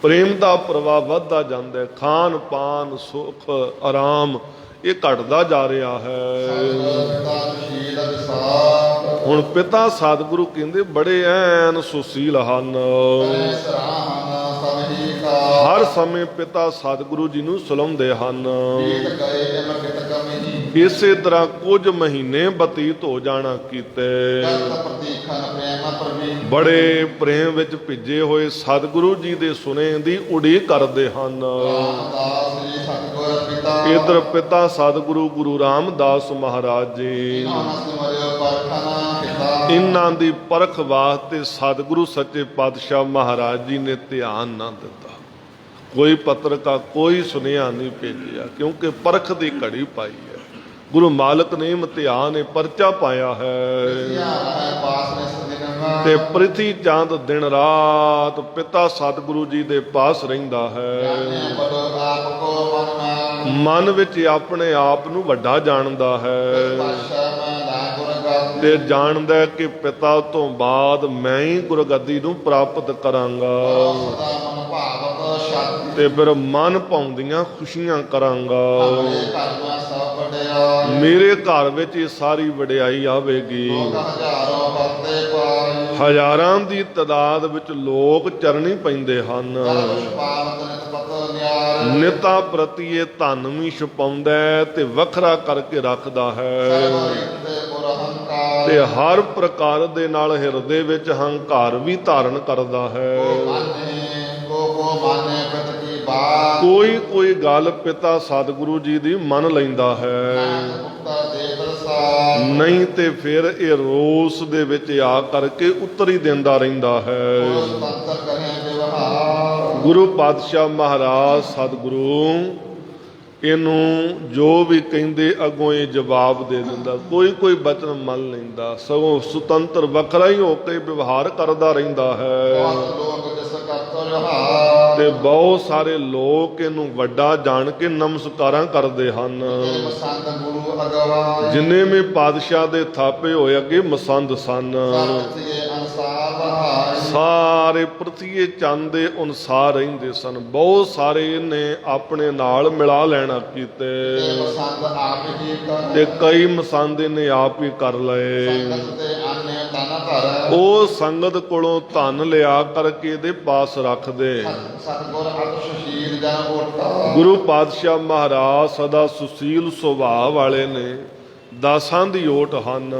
S1: ਪ੍ਰੇਮ ਦਾ ਪ੍ਰਵਾਹ ਵੱਧਦਾ ਜਾਂਦਾ ਹੈ, ਖਾਨ ਪਾਨ ਸੁਖ ਆਰਾਮ ਇਹ ਘਟਦਾ ਜਾ ਰਿਹਾ ਹੈ। ਹੁਣ ਪਿਤਾ ਸਤਿਗੁਰੂ ਕਹਿੰਦੇ ਬੜੇ ਐਨ ਸੁਸ਼ੀਲ ਹਨ। ਹਰ ਸਮੇਂ ਪਿਤਾ ਸਤਿਗੁਰੂ ਜੀ ਨੂੰ ਸਲਾਹੁੰਦੇ ਹਨ ਇਸੇ ਤਰ੍ਹਾਂ ਕੁਝ ਮਹੀਨੇ ਬਤੀਤ ਹੋ ਜਾਣਾ ਕੀਤੇ।
S2: ਕਰਤ ਪ੍ਰਤੀਖਨ ਪ੍ਰੇਮ ਪ੍ਰਵੀਨ।
S1: ਬੜੇ ਪ੍ਰੇਮ ਵਿੱਚ ਭਿੱਜੇ ਹੋਏ ਸਤਿਗੁਰੂ ਜੀ ਦੇ ਸੁਨੇ ਦੀ ਉਡੀਕ ਕਰਦੇ ਹਨ।
S2: ਰਾਮਦਾਸ ਜੀ ਸਤਿਗੁਰ ਪਿਤਾ।
S1: ਇਧਰ ਪਿਤਾ ਸਤਿਗੁਰੂ ਗੁਰੂ ਰਾਮਦਾਸ ਮਹਾਰਾਜ ਜੀ, ਇਹਨਾਂ ਦੀ ਪਰਖ ਵਾਸਤੇ ਸਤਿਗੁਰੂ ਸੱਚੇ ਪਾਤਸ਼ਾਹ ਮਹਾਰਾਜ ਜੀ ਨੇ ਧਿਆਨ ਨਾ ਦਿੱਤਾ। ਕੋਈ ਪੱਤਰਕਾ ਕੋਈ ਸੁਨੇਹਾ ਨਹੀਂ ਭੇਜਿਆ, ਕਿਉਂਕਿ ਪਰਖ ਦੀ ਘੜੀ ਪਾਈ ਹੈ। ਗੁਰੂ ਮਾਲਕ ਨੇ ਇਮਤਿਹਾਨ ਨੇ ਪਰਚਾ ਪਾਇਆ ਹੈ। ਤੇ ਪ੍ਰਿਥੀ ਚੰਦ ਦਿਨ ਰਾਤ ਪਿਤਾ ਸਤਿਗੁਰੂ ਜੀ ਦੇ ਪਾਸ ਰਹਿੰਦਾ ਹੈ। ਮਨ ਵਿੱਚ ਆਪਣੇ ਆਪ ਨੂੰ ਵੱਡਾ ਜਾਣਦਾ ਹੈ ਤੇ ਜਾਣਦਾ ਕਿ ਪਿਤਾ ਤੋਂ ਬਾਅਦ ਮੈਂ ਹੀ ਗੁਰਗੱਦੀ ਨੂੰ ਪ੍ਰਾਪਤ ਕਰਾਂਗਾ ਤੇ ਫਿਰ ਮਨ ਭਾਉਂਦੀਆਂ ਖੁਸ਼ੀਆਂ ਕਰਾਂਗਾ। ਮੇਰੇ ਘਰ ਵਿੱਚ ਇਹ ਸਾਰੀ ਵਡਿਆਈ ਆਵੇਗੀ। ਹਜ਼ਾਰਾਂ ਦੀ ਤਾਦਾਦ ਵਿੱਚ ਲੋਕ ਚਰਣੀ ਪੈਂਦੇ ਹਨ। ਨਿਤਾ ਪ੍ਰਤੀ ਇਹ ਧਨ ਵੀ ਛੁਪਾਉਂਦਾ ਤੇ ਵੱਖਰਾ ਕਰਕੇ ਰੱਖਦਾ ਹੈ ਤੇ ਹਰ ਪ੍ਰਕਾਰ ਦੇ ਨਾਲ ਹਿਰਦੇ ਵਿੱਚ ਹੰਕਾਰ ਵੀ ਧਾਰਨ ਕਰਦਾ ਹੈ। ਕੋਈ ਕੋਈ ਗੱਲ ਪਿਤਾ ਸਤਿਗੁਰੂ ਜੀ ਦੀ ਮੰਨ ਲੈਂਦਾ ਹੈ, ਨਹੀਂ ਤੇ ਫਿਰ ਇਹ ਰੋਸ ਦੇ ਵਿੱਚ ਆ ਕਰਕੇ ਉੱਤਰੀ ਦਿੰਦਾ ਰਹਿੰਦਾ ਹੈ। ਗੁਰੂ ਪਾਤਸ਼ਾਹ ਮਹਾਰਾਜ ਸਤਿਗੁਰੂ ਇਹਨੂੰ ਜੋ ਵੀ ਕਹਿੰਦੇ ਅੱਗੋਂ ਇਹ ਜਵਾਬ ਦੇ ਦਿੰਦਾ। ਕੋਈ ਕੋਈ ਬਚਨ ਮੰਨ ਲੈਂਦਾ, ਸਗੋਂ ਸੁਤੰਤਰ ਵੱਖਰਾ ਹੀ ਹੋ ਕੇ ਵਿਵਹਾਰ ਕਰਦਾ ਰਹਿੰਦਾ ਹੈ ਤੇ ਬਹੁਤ ਸਾਰੇ ਲੋਕ ਇਹਨੂੰ ਵੱਡਾ ਜਾਣ ਕੇ ਨਮਸਕਾਰਾਂ ਕਰਦੇ ਹਨ। ਜਿੰਨੇ ਵੀ ਪਾਤਸ਼ਾਹ ਦੇ ਥਾਪੇ ਹੋਏ ਅੱਗੇ ਮਸੰਦ ਸਨ, ਸਾਰੇ ਪ੍ਰਤੀਏ ਚੰਦ ਦੇ ਅਨੁਸਾਰ ਰਹਿੰਦੇ ਸਨ। ਬਹੁਤ ਸਾਰੇ ਨੇ ਆਪਣੇ ਨਾਲ ਮਿਲਾ ਲੈਣਾ ਕੀਤੇ ਤੇ ਕਈ ਮਸੰਦ ਨੇ ਆਪ ਹੀ ਕਰ ਲਏ। ਉਹ ਸੰਗਤ ਕੋਲੋਂ ਧਨ ਲਿਆ ਕਰਕੇ ਇਹਦੇ ਪਾਸ ਰੱਖਦੇ। ਗੁਰੂ ਪਾਤਸ਼ਾਹ ਮਹਾਰਾਜ ਸਦਾ ਸੁਸ਼ੀਲ ਸੁਭਾਅ ਵਾਲੇ ਨੇ, ਦਾਸਾਂ ਦੀ ਓਟ ਹਨ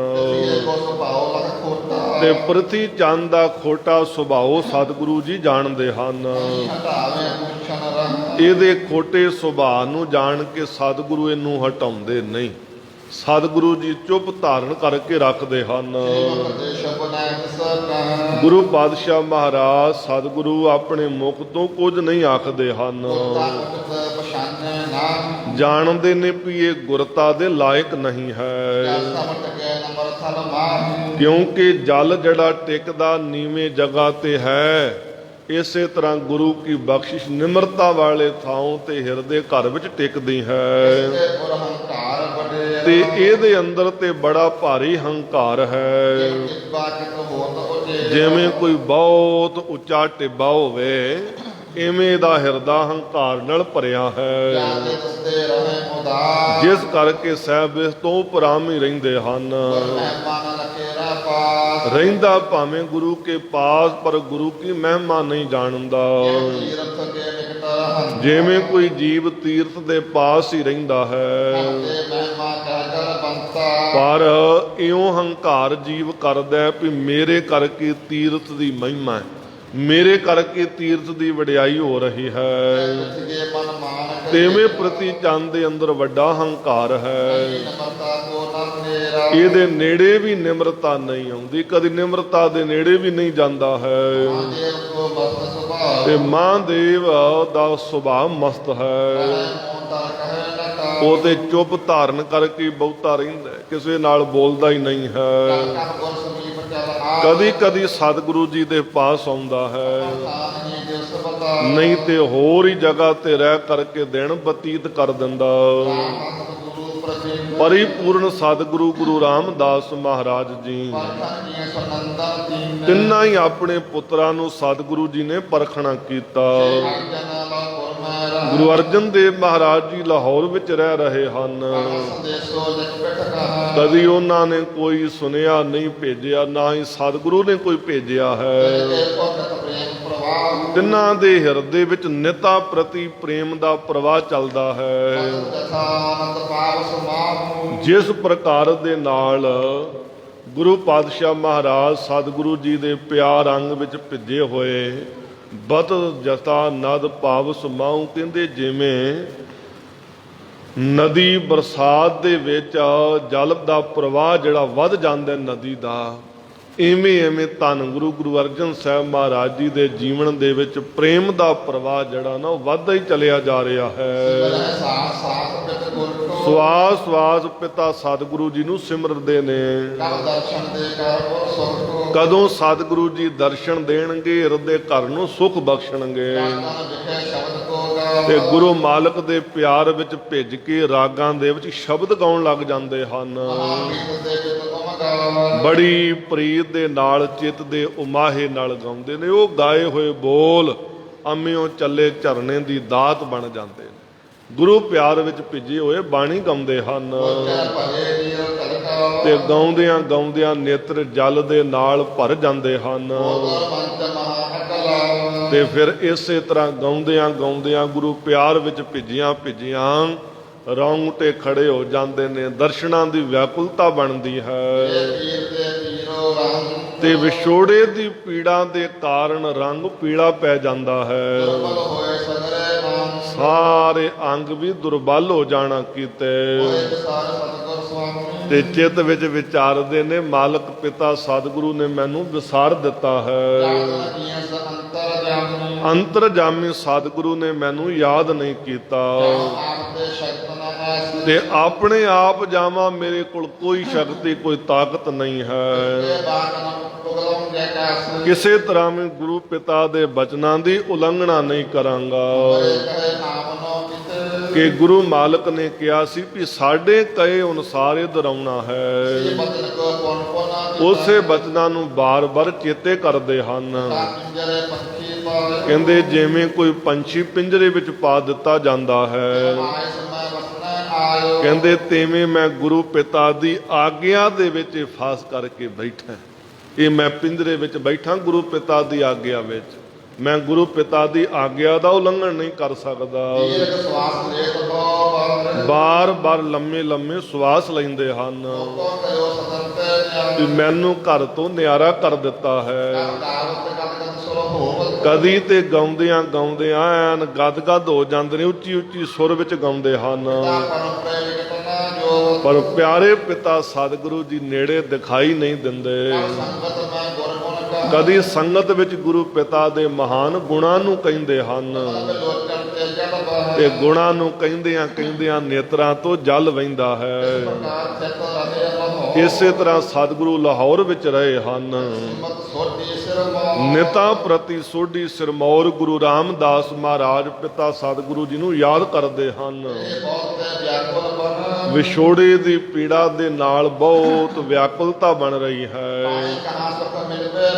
S1: ਤੇ ਪ੍ਰਤੀ ਚੰਦ ਦਾ ਖੋਟਾ ਸੁਭਾਅ ਸਤਿਗੁਰੂ ਜੀ ਜਾਣਦੇ ਹਨ। ਇਹਦੇ ਖੋਟੇ ਸੁਭਾਅ ਨੂੰ ਜਾਣ ਕੇ ਸਤਿਗੁਰੂ ਇਹਨੂੰ ਹਟਾਉਂਦੇ ਨਹੀਂ। ਸਤਿਗੁਰੂ ਜੀ ਚੁੱਪ ਧਾਰਨ ਕਰਕੇ ਰੱਖਦੇ ਹਨ। ਗੁਰੂ ਪਾਤਸ਼ਾਹ ਮਹਾਰਾਜ ਸਤਿਗੁਰੂ ਆਪਣੇ ਮੁਖ ਤੋਂ ਕੁਝ ਨਹੀਂ ਆਖਦੇ ਹਨ। ਜਾਣਦੇ ਨੇ ਵੀ ਇਹ ਗੁਰਤਾ ਦੇ ਲਾਇਕ ਨਹੀਂ ਹੈ, ਕਿਉਂਕਿ ਜਲ ਜਿਹੜਾ ਟਿਕਦਾ ਨੀਵੇਂ ਜਗ੍ਹਾ ਤੇ ਹੈ, ਇਸੇ ਤਰ੍ਹਾਂ ਗੁਰੂ ਕੀ ਬਖਸ਼ਿਸ਼ ਨਿਮਰਤਾ ਵਾਲੇ ਥਾਂ ਤੇ ਹਿਰਦੇ ਘਰ ਵਿੱਚ ਟਿਕਦੀ ਹੈ ਤੇ ਇਹਦੇ ਅੰਦਰ ਤੇ ਬੜਾ ਭਾਰੀ ਹੰਕਾਰ ਹੈ। ਜਿਵੇਂ ਕੋਈ ਬਹੁਤ ਉੱਚਾ ਟਿੱਬਾ ਹੋਵੇ, ਇਵੇਂ ਦਾ ਹਿਰਦਾ ਹੰਕਾਰ ਨਾਲ ਭਰਿਆ ਹੈ, ਜਿਸ ਕਰਕੇ ਸਾਹਿਬ ਇਸ ਤੋਂ ਉਪਰਾਮ ਹੀ ਰਹਿੰਦੇ ਹਨ। ਰਹਿੰਦਾ ਭਾਵੇਂ ਗੁਰੂ ਕੇ ਪਾਸ, ਪਰ ਗੁਰੂ ਕੀ ਮਹਿਮਾ ਨਹੀਂ ਜਾਣਦਾ। ਜਿਵੇਂ ਕੋਈ ਜੀਵ ਤੀਰਥ ਦੇ ਪਾਸ ਹੀ ਰਹਿੰਦਾ ਹੈ, ਪਰ ਇਉਂ ਹੰਕਾਰ ਜੀਵ ਕਰਦਾ ਵੀ ਮੇਰੇ ਕਰਕੇ ਤੀਰਥ ਦੀ ਮਹਿਮਾ ਹੈ, ਮੇਰੇ ਕਰਕੇ ਤੀਰਥ ਦੀ ਵਡਿਆਈ ਹੋ ਰਹੀ ਹੈ। ਤੇਵੇਂ ਪ੍ਰਤੀ ਚੰਦ ਦੇ ਅੰਦਰ ਵੱਡਾ ਹੰਕਾਰ ਹੈ। ਇਹਦੇ ਨੇੜੇ ਵੀ ਨਿਮਰਤਾ ਨਹੀਂ ਆਉਂਦੀ, ਕਦੀ ਨਿਮਰਤਾ ਦੇ ਨੇੜੇ ਵੀ ਨਹੀਂ ਜਾਂਦਾ ਹੈ ਤੇ ਮਹਾਂਦੇਵ ਦਾ ਸੁਭਾਅ ਮਸਤ ਹੈ। ਉਹ ਤੇ ਚੁੱਪ ਧਾਰਨ ਕਰਕੇ ਬਹੁਤਾ ਰਹਿੰਦਾ, ਕਿਸੇ ਨਾਲ ਬੋਲਦਾ ਹੀ ਨਹੀਂ ਹੈ। ਕਦੀ ਕਦੀ ਸਤਿਗੁਰੂ ਜੀ ਦੇ ਪਾਸ ਆਉਂਦਾ ਹੈ, ਨਹੀਂ ਤੇ ਹੋਰ ਹੀ ਜਗ੍ਹਾ ਤੇ ਰਹਿ ਕਰਕੇ ਦਿਨ ਬਤੀਤ ਕਰ ਦਿੰਦਾ। ਪਰਿਪੂਰਨ ਸਤਿਗੁਰੂ ਗੁਰੂ ਰਾਮਦਾਸ ਮਹਾਰਾਜ ਜੀ ਤਿੰਨਾਂ ਹੀ ਆਪਣੇ ਪੁੱਤਰਾਂ ਨੂੰ ਸਤਿਗੁਰੂ ਜੀ ਨੇ ਪਰਖਣਾ ਕੀਤਾ। ਗੁਰੂ ਅਰਜਨ ਦੇਵ ਮਹਾਰਾਜ ਜੀ ਲਾਹੌਰ ਵਿੱਚ ਰਹਿ ਰਹੇ ਹਨ। ਕਦੀ ਉਹਨਾਂ ਨੇ ਕੋਈ ਸੁਨੇਹਾ ਨਹੀਂ ਭੇਜਿਆ, ਨਾ ਹੀ ਸਤਿਗੁਰੂ ਨੇ ਕੋਈ ਭੇਜਿਆ ਹੈ। ਤਿੰਨਾਂ ਦੇ ਹਿਰਦੇ ਵਿੱਚ ਨਿਤਾ ਪ੍ਰਤੀ ਪ੍ਰੇਮ ਦਾ ਪ੍ਰਵਾਹ ਚੱਲਦਾ ਹੈ।
S2: ਜਥਾਨੰਦ ਪਾਵ ਸਮਾਹੂ
S1: ਜਿਸ ਪ੍ਰਕਾਰ ਦੇ ਨਾਲ ਗੁਰੂ ਪਾਤਸ਼ਾਹ ਮਹਾਰਾਜ ਸਤਿਗੁਰੂ ਜੀ ਦੇ ਪਿਆਰ ਅੰਗ ਵਿੱਚ ਭਿੱਜੇ ਹੋਏ ਬਤ ਜਤਾ ਨਦ ਭਾਵ ਸਮਾਉ, ਕਹਿੰਦੇ ਜਿਵੇਂ ਨਦੀ ਬਰਸਾਤ ਦੇ ਵਿੱਚ ਜਲ ਦਾ ਪ੍ਰਵਾਹ ਜਿਹੜਾ ਵੱਧ ਜਾਂਦਾ ਨਦੀ ਦਾ, ਇਵੇਂ ਧੰਨ ਗੁਰੂ ਅਰਜਨ ਸਾਹਿਬ ਮਹਾਰਾਜ ਜੀ ਦੇ ਜੀਵਨ ਦੇ ਵਿੱਚ ਪ੍ਰੇਮ ਦਾ ਪ੍ਰਵਾਹ ਜਿਹੜਾ ਨਾ ਉਹ ਵੱਧਦਾ ਹੀ ਚਲਿਆ ਜਾ ਰਿਹਾ ਹੈ।
S2: ਸਾਥ ਸਾਥ ਪਿਤ ਗੁਰ ਕੋ
S1: ਸਵਾਸ ਸਵਾਸ ਪਿਤਾ ਸਤਿਗੁਰੂ ਜੀ ਨੂੰ ਸਿਮਰਦੇ ਨੇ।
S2: ਕਬ ਦਰਸ਼ਨ ਦੇ ਕਰ ਗੁਰ ਸੁਖ ਕੋ
S1: ਕਦੋਂ ਸਤਿਗੁਰੂ ਜੀ ਦਰਸ਼ਨ ਦੇਣਗੇ, ਹਿਰਦੇ ਘਰ ਨੂੰ ਸੁਖ ਬਖਸ਼ਣਗੇ।
S2: ਰਾਗਾਂ ਵਿਖੇ ਸ਼ਬਦ ਕੋ ਗਾਵ
S1: ਤੇ ਗੁਰੂ ਮਾਲਕ ਦੇ ਪਿਆਰ ਵਿੱਚ ਭਿੱਜ ਕੇ ਰਾਗਾਂ ਦੇ ਵਿੱਚ ਸ਼ਬਦ ਗਾਉਣ ਲੱਗ ਜਾਂਦੇ ਹਨ।
S2: ਮਹਾਂਪੀਤ ਦੇ ਚਿਤ ਤੁਮ ਗਾਵ
S1: ਬੜੀ ਪ੍ਰੀਤ ਦੇ ਨਾਲ, ਚਿੱਤ ਦੇ ਉਮਾਹੇ ਨਾਲ ਗਾਉਂਦੇ ਨੇ। ਉਹ ਗਾਏ ਹੋਏ ਬੋਲ ਅੰਮਿਓ ਚੱਲੇ ਝਰਨੇ ਦੀ ਦਾਤ ਬਣ ਜਾਂਦੇ ਨੇ। ਗੁਰੂ ਪਿਆਰ ਵਿੱਚ ਭਿੱਜੇ ਹੋਏ ਬਾਣੀ ਗਾਉਂਦੇ ਹਨ
S2: ਭਲੇ ਜੀਉ ਤਲਕਾ
S1: ਤੇ ਗਾਉਂਦਿਆਂ ਗਾਉਂਦਿਆਂ ਨੇਤਰ ਜਲ ਦੇ ਨਾਲ ਭਰ ਜਾਂਦੇ ਹਨ।
S2: ਗੁਰ ਮੰਤ ਮਹਾਕਲਾ
S1: ਤੇ ਫਿਰ ਇਸੇ ਤਰ੍ਹਾਂ ਗਾਉਂਦਿਆਂ ਗਾਉਂਦਿਆਂ ਗੁਰੂ ਪਿਆਰ ਵਿੱਚ ਭਿੱਜਿਆਂ ਰੌਂਗਟੇ ਖੜੇ ਹੋ ਜਾਂਦੇ ਨੇ। ਦਰਸ਼ਨਾਂ ਦੀ ਵਿਆਕੁਲਤਾ ਬਣਦੀ ਹੈ
S2: ਪੀਰ ਦੇ ਪੀਰੋ ਰੰਗ
S1: ਤੇ ਵਿਛੋੜੇ ਦੀ ਪੀੜਾ ਦੇ ਕਾਰਨ ਰੰਗ ਪੀਲਾ ਪੈ ਜਾਂਦਾ ਹੈ।
S2: ਦੁਰਬਲ ਹੋਏ ਸਗਰੇ ਨਾਮ
S1: ਸਾਰੇ ਅੰਗ ਵੀ ਦੁਰਬਲ ਹੋ ਜਾਣਾ ਕੀਤੇ।
S2: ਹੋਏ ਵਿਸਾਰ ਸਤਿਗੁਰ ਸੁਆਮੀ
S1: ਤੇ ਚਿੱਤ ਵਿੱਚ ਵਿਚਾਰਦੇ ਨੇ, ਮਾਲਕ ਪਿਤਾ ਸਤਿਗੁਰੂ ਨੇ ਮੈਨੂੰ ਵਿਸਾਰ ਦਿੱਤਾ ਹੈ।
S2: ਜਾਗਨ ਜੀਸ ਅੰਤਰ ਜਾਮੀ
S1: ਅੰਤਰਜਾਮੀ ਸਤਿਗੁਰੂ ਨੇ ਮੈਨੂੰ ਯਾਦ ਨਹੀਂ ਕੀਤਾ।
S2: ਆਪ ਦੇ ਸ਼ਕਤ ਨ ਐਸ
S1: ਤੇ ਆਪਣੇ ਆਪ ਜਾਵਾਂ, ਮੇਰੇ ਕੋਲ ਕੋਈ ਸ਼ਕਤੀ ਕੋਈ ਤਾਕਤ ਨਹੀਂ ਹੈ।
S2: ਤੇ ਬਾਗਨ ਪੁਗਲਮ ਜੈ ਕਾਸ
S1: ਕਿਸੇ ਤਰ੍ਹਾਂ ਵੀ ਗੁਰੂ ਪਿਤਾ ਦੇ ਬਚਨਾਂ ਦੀ ਉਲੰਘਣਾ ਨਹੀਂ ਕਰਾਂਗਾ।
S2: ਹੋਏ ਕਹੇ ਨਾਮ ਨੋ ਕਿਤ
S1: ਕਿ ਗੁਰੂ ਮਾਲਕ ਨੇ ਕਿਹਾ ਸੀ ਵੀ ਸਾਡੇ ਕਹੇ ਅਨੁਸਾਰ ਇਹ ਦੁਹਰਾਉਣਾ ਹੈ।
S2: ਇਹ ਬਚਨ ਕੋ ਪੁਨ ਪੁਨ
S1: ਉਸੇ ਬਚਨਾਂ ਨੂੰ ਬਾਰ-ਬਾਰ ਚੇਤੇ ਕਰਦੇ ਹਨ।
S2: ਪਿੰਜਰੇ ਪੰਛੀ ਪਾਵੇ
S1: ਕਹਿੰਦੇ ਜਿਵੇਂ ਕੋਈ ਪੰਛੀ ਪਿੰਜਰੇ ਵਿੱਚ ਪਾ ਦਿੱਤਾ ਜਾਂਦਾ ਹੈ,
S2: ਮਾਇ ਸਮੈ ਵਸਨੈ ਆਇਓ
S1: ਕਹਿੰਦੇ ਤਿਵੇਂ ਮੈਂ ਗੁਰੂ ਪਿਤਾ ਦੀ ਆਗਿਆ ਦੇ ਵਿੱਚ ਫਾਸ ਕਰਕੇ ਬੈਠਾ। ਇਹ ਮੈਂ ਪਿੰਜਰੇ ਵਿੱਚ ਬੈਠਾ ਗੁਰੂ ਪਿਤਾ ਦੀ ਆਗਿਆ ਵਿੱਚ। ਮੈਂ ਗੁਰੂ ਪਿਤਾ ਦੀ ਆਗਿਆ ਦਾ ਉਲੰਘਣ ਨਹੀਂ ਕਰ ਸਕਦਾ।
S2: ਤੀਰਥ ਸਵਾਸ ਲੇਤ ਕੋ
S1: ਬਾਰ-ਬਾਰ ਲੰਮੇ ਸਵਾਸ ਲੈਂਦੇ ਹਨ
S2: ਕੋ ਕਯੋ ਸਦਨ ਤੇ
S1: ਕਿ ਮੈਨੂੰ ਘਰ ਤੋਂ ਨਿਆਰਾ ਕਰ ਦਿੱਤਾ ਹੈ।
S2: ਦਾਵਤ ਕਦ ਸੁਰ ਹੋਵ
S1: ਕਦੀ ਤੇ ਗਾਉਂਦਿਆਂ ਐਨ ਗਦਗਦ ਹੋ ਜਾਂਦੇ ਨੇ, ਉੱਚੀ ਸੁਰ ਵਿੱਚ ਗਾਉਂਦੇ ਹਨ।
S2: ਪਰਮ ਪ੍ਰੇਰਿਤ ਨਾ ਜੋ
S1: ਪਰ ਪਿਆਰੇ ਪਿਤਾ ਸਤਿਗੁਰੂ ਜੀ ਨੇੜੇ ਦਿਖਾਈ ਨਹੀਂ ਦਿੰਦੇ।
S2: ਸੰਗਤ ਮੈਂ ਗੁਰ ਗੁਣ ਕਾ
S1: ਕਦੀ ਸੰਗਤ ਵਿੱਚ ਗੁਰੂ ਪਿਤਾ ਦੇ ਮਹਾਨ ਗੁਣਾਂ ਨੂੰ ਕਹਿੰਦੇ ਹਨ
S2: ਲੋਚਨ ਤੇ ਜਲ ਬਹ
S1: ਤੇ ਗੁਣਾਂ ਨੂੰ ਕਹਿੰਦਿਆਂ ਨੇਤਰਾਂ ਤੋਂ ਜਲ ਵਹਿੰਦਾ ਹੈ।
S2: ਪ੍ਰਕਾਰ ਸਤ ਰਹੇ ਮਨੋ
S1: ਇਸੇ ਤਰ੍ਹਾਂ ਸਤਿਗੁਰੂ ਲਾਹੌਰ ਵਿੱਚ ਰਹੇ ਹਨ।
S2: ਮਤ ਸੋਢੀ ਸਿਰ ਮੋ
S1: ਨਿਤਾ ਪ੍ਰਤੀ ਸੋਢੀ ਸਿਰਮੌਰ ਗੁਰੂ ਰਾਮਦਾਸ ਮਹਾਰਾਜ ਪਿਤਾ ਸਤਿਗੁਰੂ ਜੀ ਨੂੰ ਯਾਦ ਕਰਦੇ ਹਨ।
S2: ਇਹ ਬਹੁਤ ਤੇ ਵਿਆਕੁਲ ਬਨ
S1: ਵਿਛੋੜੇ ਦੀ ਪੀੜਾ ਦੇ ਨਾਲ ਬਹੁਤ ਵਿਆਕੁਲਤਾ ਬਣ ਰਹੀ ਹੈ
S2: ਕਹਾਂ ਸੁਖ ਮਿਲਵੇ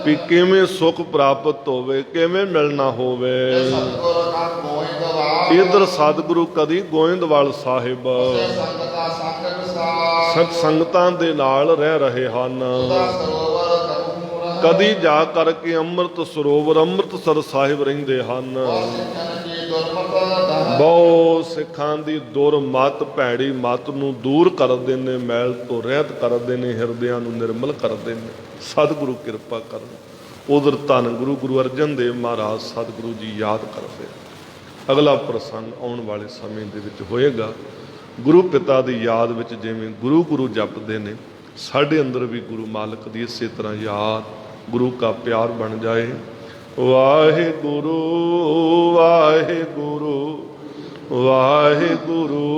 S1: ਵੀ ਕਿਵੇਂ ਸੁਖ ਪ੍ਰਾਪਤ ਹੋਵੇ, ਕਿਵੇਂ ਮਿਲਣਾ ਹੋਵੇ।
S2: ਸਤਿਗੁਰ ਕਾ ਗੋਇੰਦਵਾ
S1: ਇਧਰ ਸਤਿਗੁਰੂ ਕਦੀ ਗੋਇੰਦਵਾਲ ਸਾਹਿਬ
S2: ਸੰਗਤਾ ਸੰਗ ਵਿਸਾਰ
S1: ਸਤ ਸੰਗਤਾਂ ਦੇ ਨਾਲ ਰਹਿ ਰਹੇ ਹਨ।
S2: ਦਾ ਸਰੋਵਰ ਦਮੂਰ
S1: ਕਦੀ ਜਾ ਕਰਕੇ ਅੰਮ੍ਰਿਤ ਸਰੋਵਰ ਅੰਮ੍ਰਿਤਸਰ ਸਾਹਿਬ ਰਹਿੰਦੇ ਹਨ।
S2: ਸਿੱਖਨ ਕੀ ਦੁਰਮਤ ਦਹ
S1: ਬਹੁਤ ਸਿੱਖਾਂ ਦੀ ਦੁਰਮਤ ਭੈੜੀ ਮਤ ਨੂੰ ਦੂਰ ਕਰਦੇ ਨੇ, ਮੈਲ ਤੋਂ ਰਹਿਤ ਕਰਦੇ ਨੇ, ਹਿਰਦਿਆਂ ਨੂੰ ਨਿਰਮਲ ਕਰਦੇ ਨੇ। ਸਤਿਗੁਰੂ ਕਿਰਪਾ ਕਰਨ। ਉਧਰ ਧੰਨ ਗੁਰੂ ਅਰਜਨ ਦੇਵ ਮਹਾਰਾਜ ਸਤਿਗੁਰੂ ਜੀ ਯਾਦ ਕਰਦੇ। ਅਗਲਾ ਪ੍ਰਸੰਗ ਆਉਣ ਵਾਲੇ ਸਮੇਂ ਦੇ ਵਿੱਚ ਹੋਏਗਾ। ਗੁਰੂ ਪਿਤਾ ਦੀ ਯਾਦ ਵਿੱਚ ਜਿਵੇਂ ਗੁਰੂ ਜਪਦੇ ਨੇ, ਸਾਡੇ ਅੰਦਰ ਵੀ ਗੁਰੂ ਮਾਲਕ ਦੀ ਇਸੇ ਤਰ੍ਹਾਂ ਯਾਦ, ਗੁਰੂ ਕਾ ਪਿਆਰ ਬਣ ਜਾਏ। ਵਾਹਿਗੁਰੂ ਵਾਹਿਗੁਰੂ ਵਾਹਿਗੁਰੂ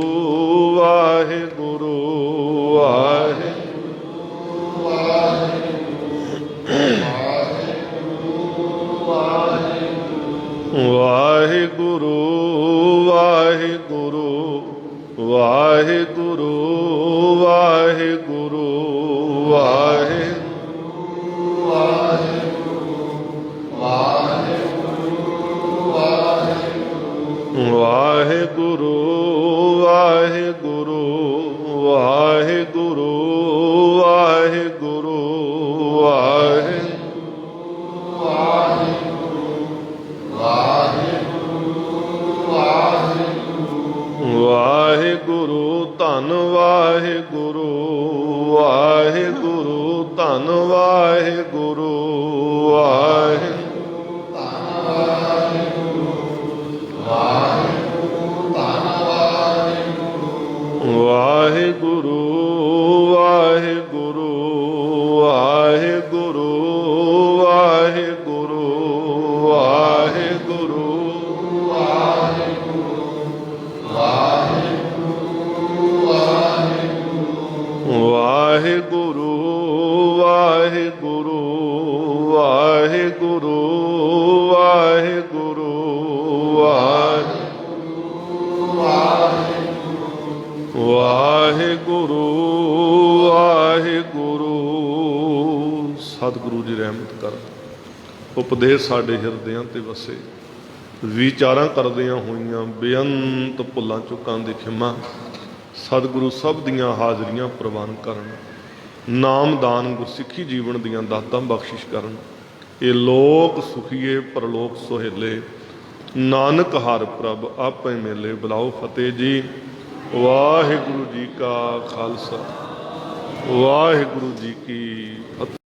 S1: ਵਾਹਿਗੁਰੂ ਵਾਹਿਗੁਰੂ ਵਾਹਿਗੁਰੂ ਵਾਹਿਗੁਰੂ ਵਾਹਿਗੁਰੂ ਵਾਹਿਗੁਰੂ ਵਾਹਿਗੁਰੂ ਵਾਹਿਗੁਰੂ ਵਾਹਿਗੁਰੂ ਵਾਹਿਗੁਰੂ ਸਤਿਗੁਰੂ ਜੀ ਰਹਿਮਤ ਕਰ। ਉਪਦੇਸ਼ ਸਾਡੇ ਹਿਰਦਿਆਂ ਤੇ ਵਸੇ, ਵਿਚਾਰਾਂ ਕਰਦਿਆਂ ਹੋਈਆਂ ਬੇਅੰਤ ਭੁੱਲਾਂ ਚੁੱਕਾਂ ਦੀ ਖਿਮਾ ਸਤਿਗੁਰੂ ਸਭ ਦੀਆਂ ਹਾਜ਼ਰੀਆਂ ਪ੍ਰਵਾਨ ਕਰਨ। ਨਾਮਦਾਨ ਗੁਰਸਿੱਖੀ ਜੀਵਨ ਦੀਆਂ ਦਾਤਾਂ ਬਖਸ਼ਿਸ਼ ਕਰਨ। ਇਹ ਲੋਕ ਸੁਖੀਏ ਪਰਲੋਕ ਸੁਹੇਲੇ, ਨਾਨਕ ਹਰ ਪ੍ਰਭ ਆਪੇ ਮੇਲੇ। ਬੁਲਾਓ ਫਤਿਹ ਜੀ। ਵਾਹਿਗੁਰੂ ਜੀ ਕਾ ਖਾਲਸਾ, ਵਾਹਿਗੁਰੂ ਜੀ ਕੀ ਫਤਿਹ।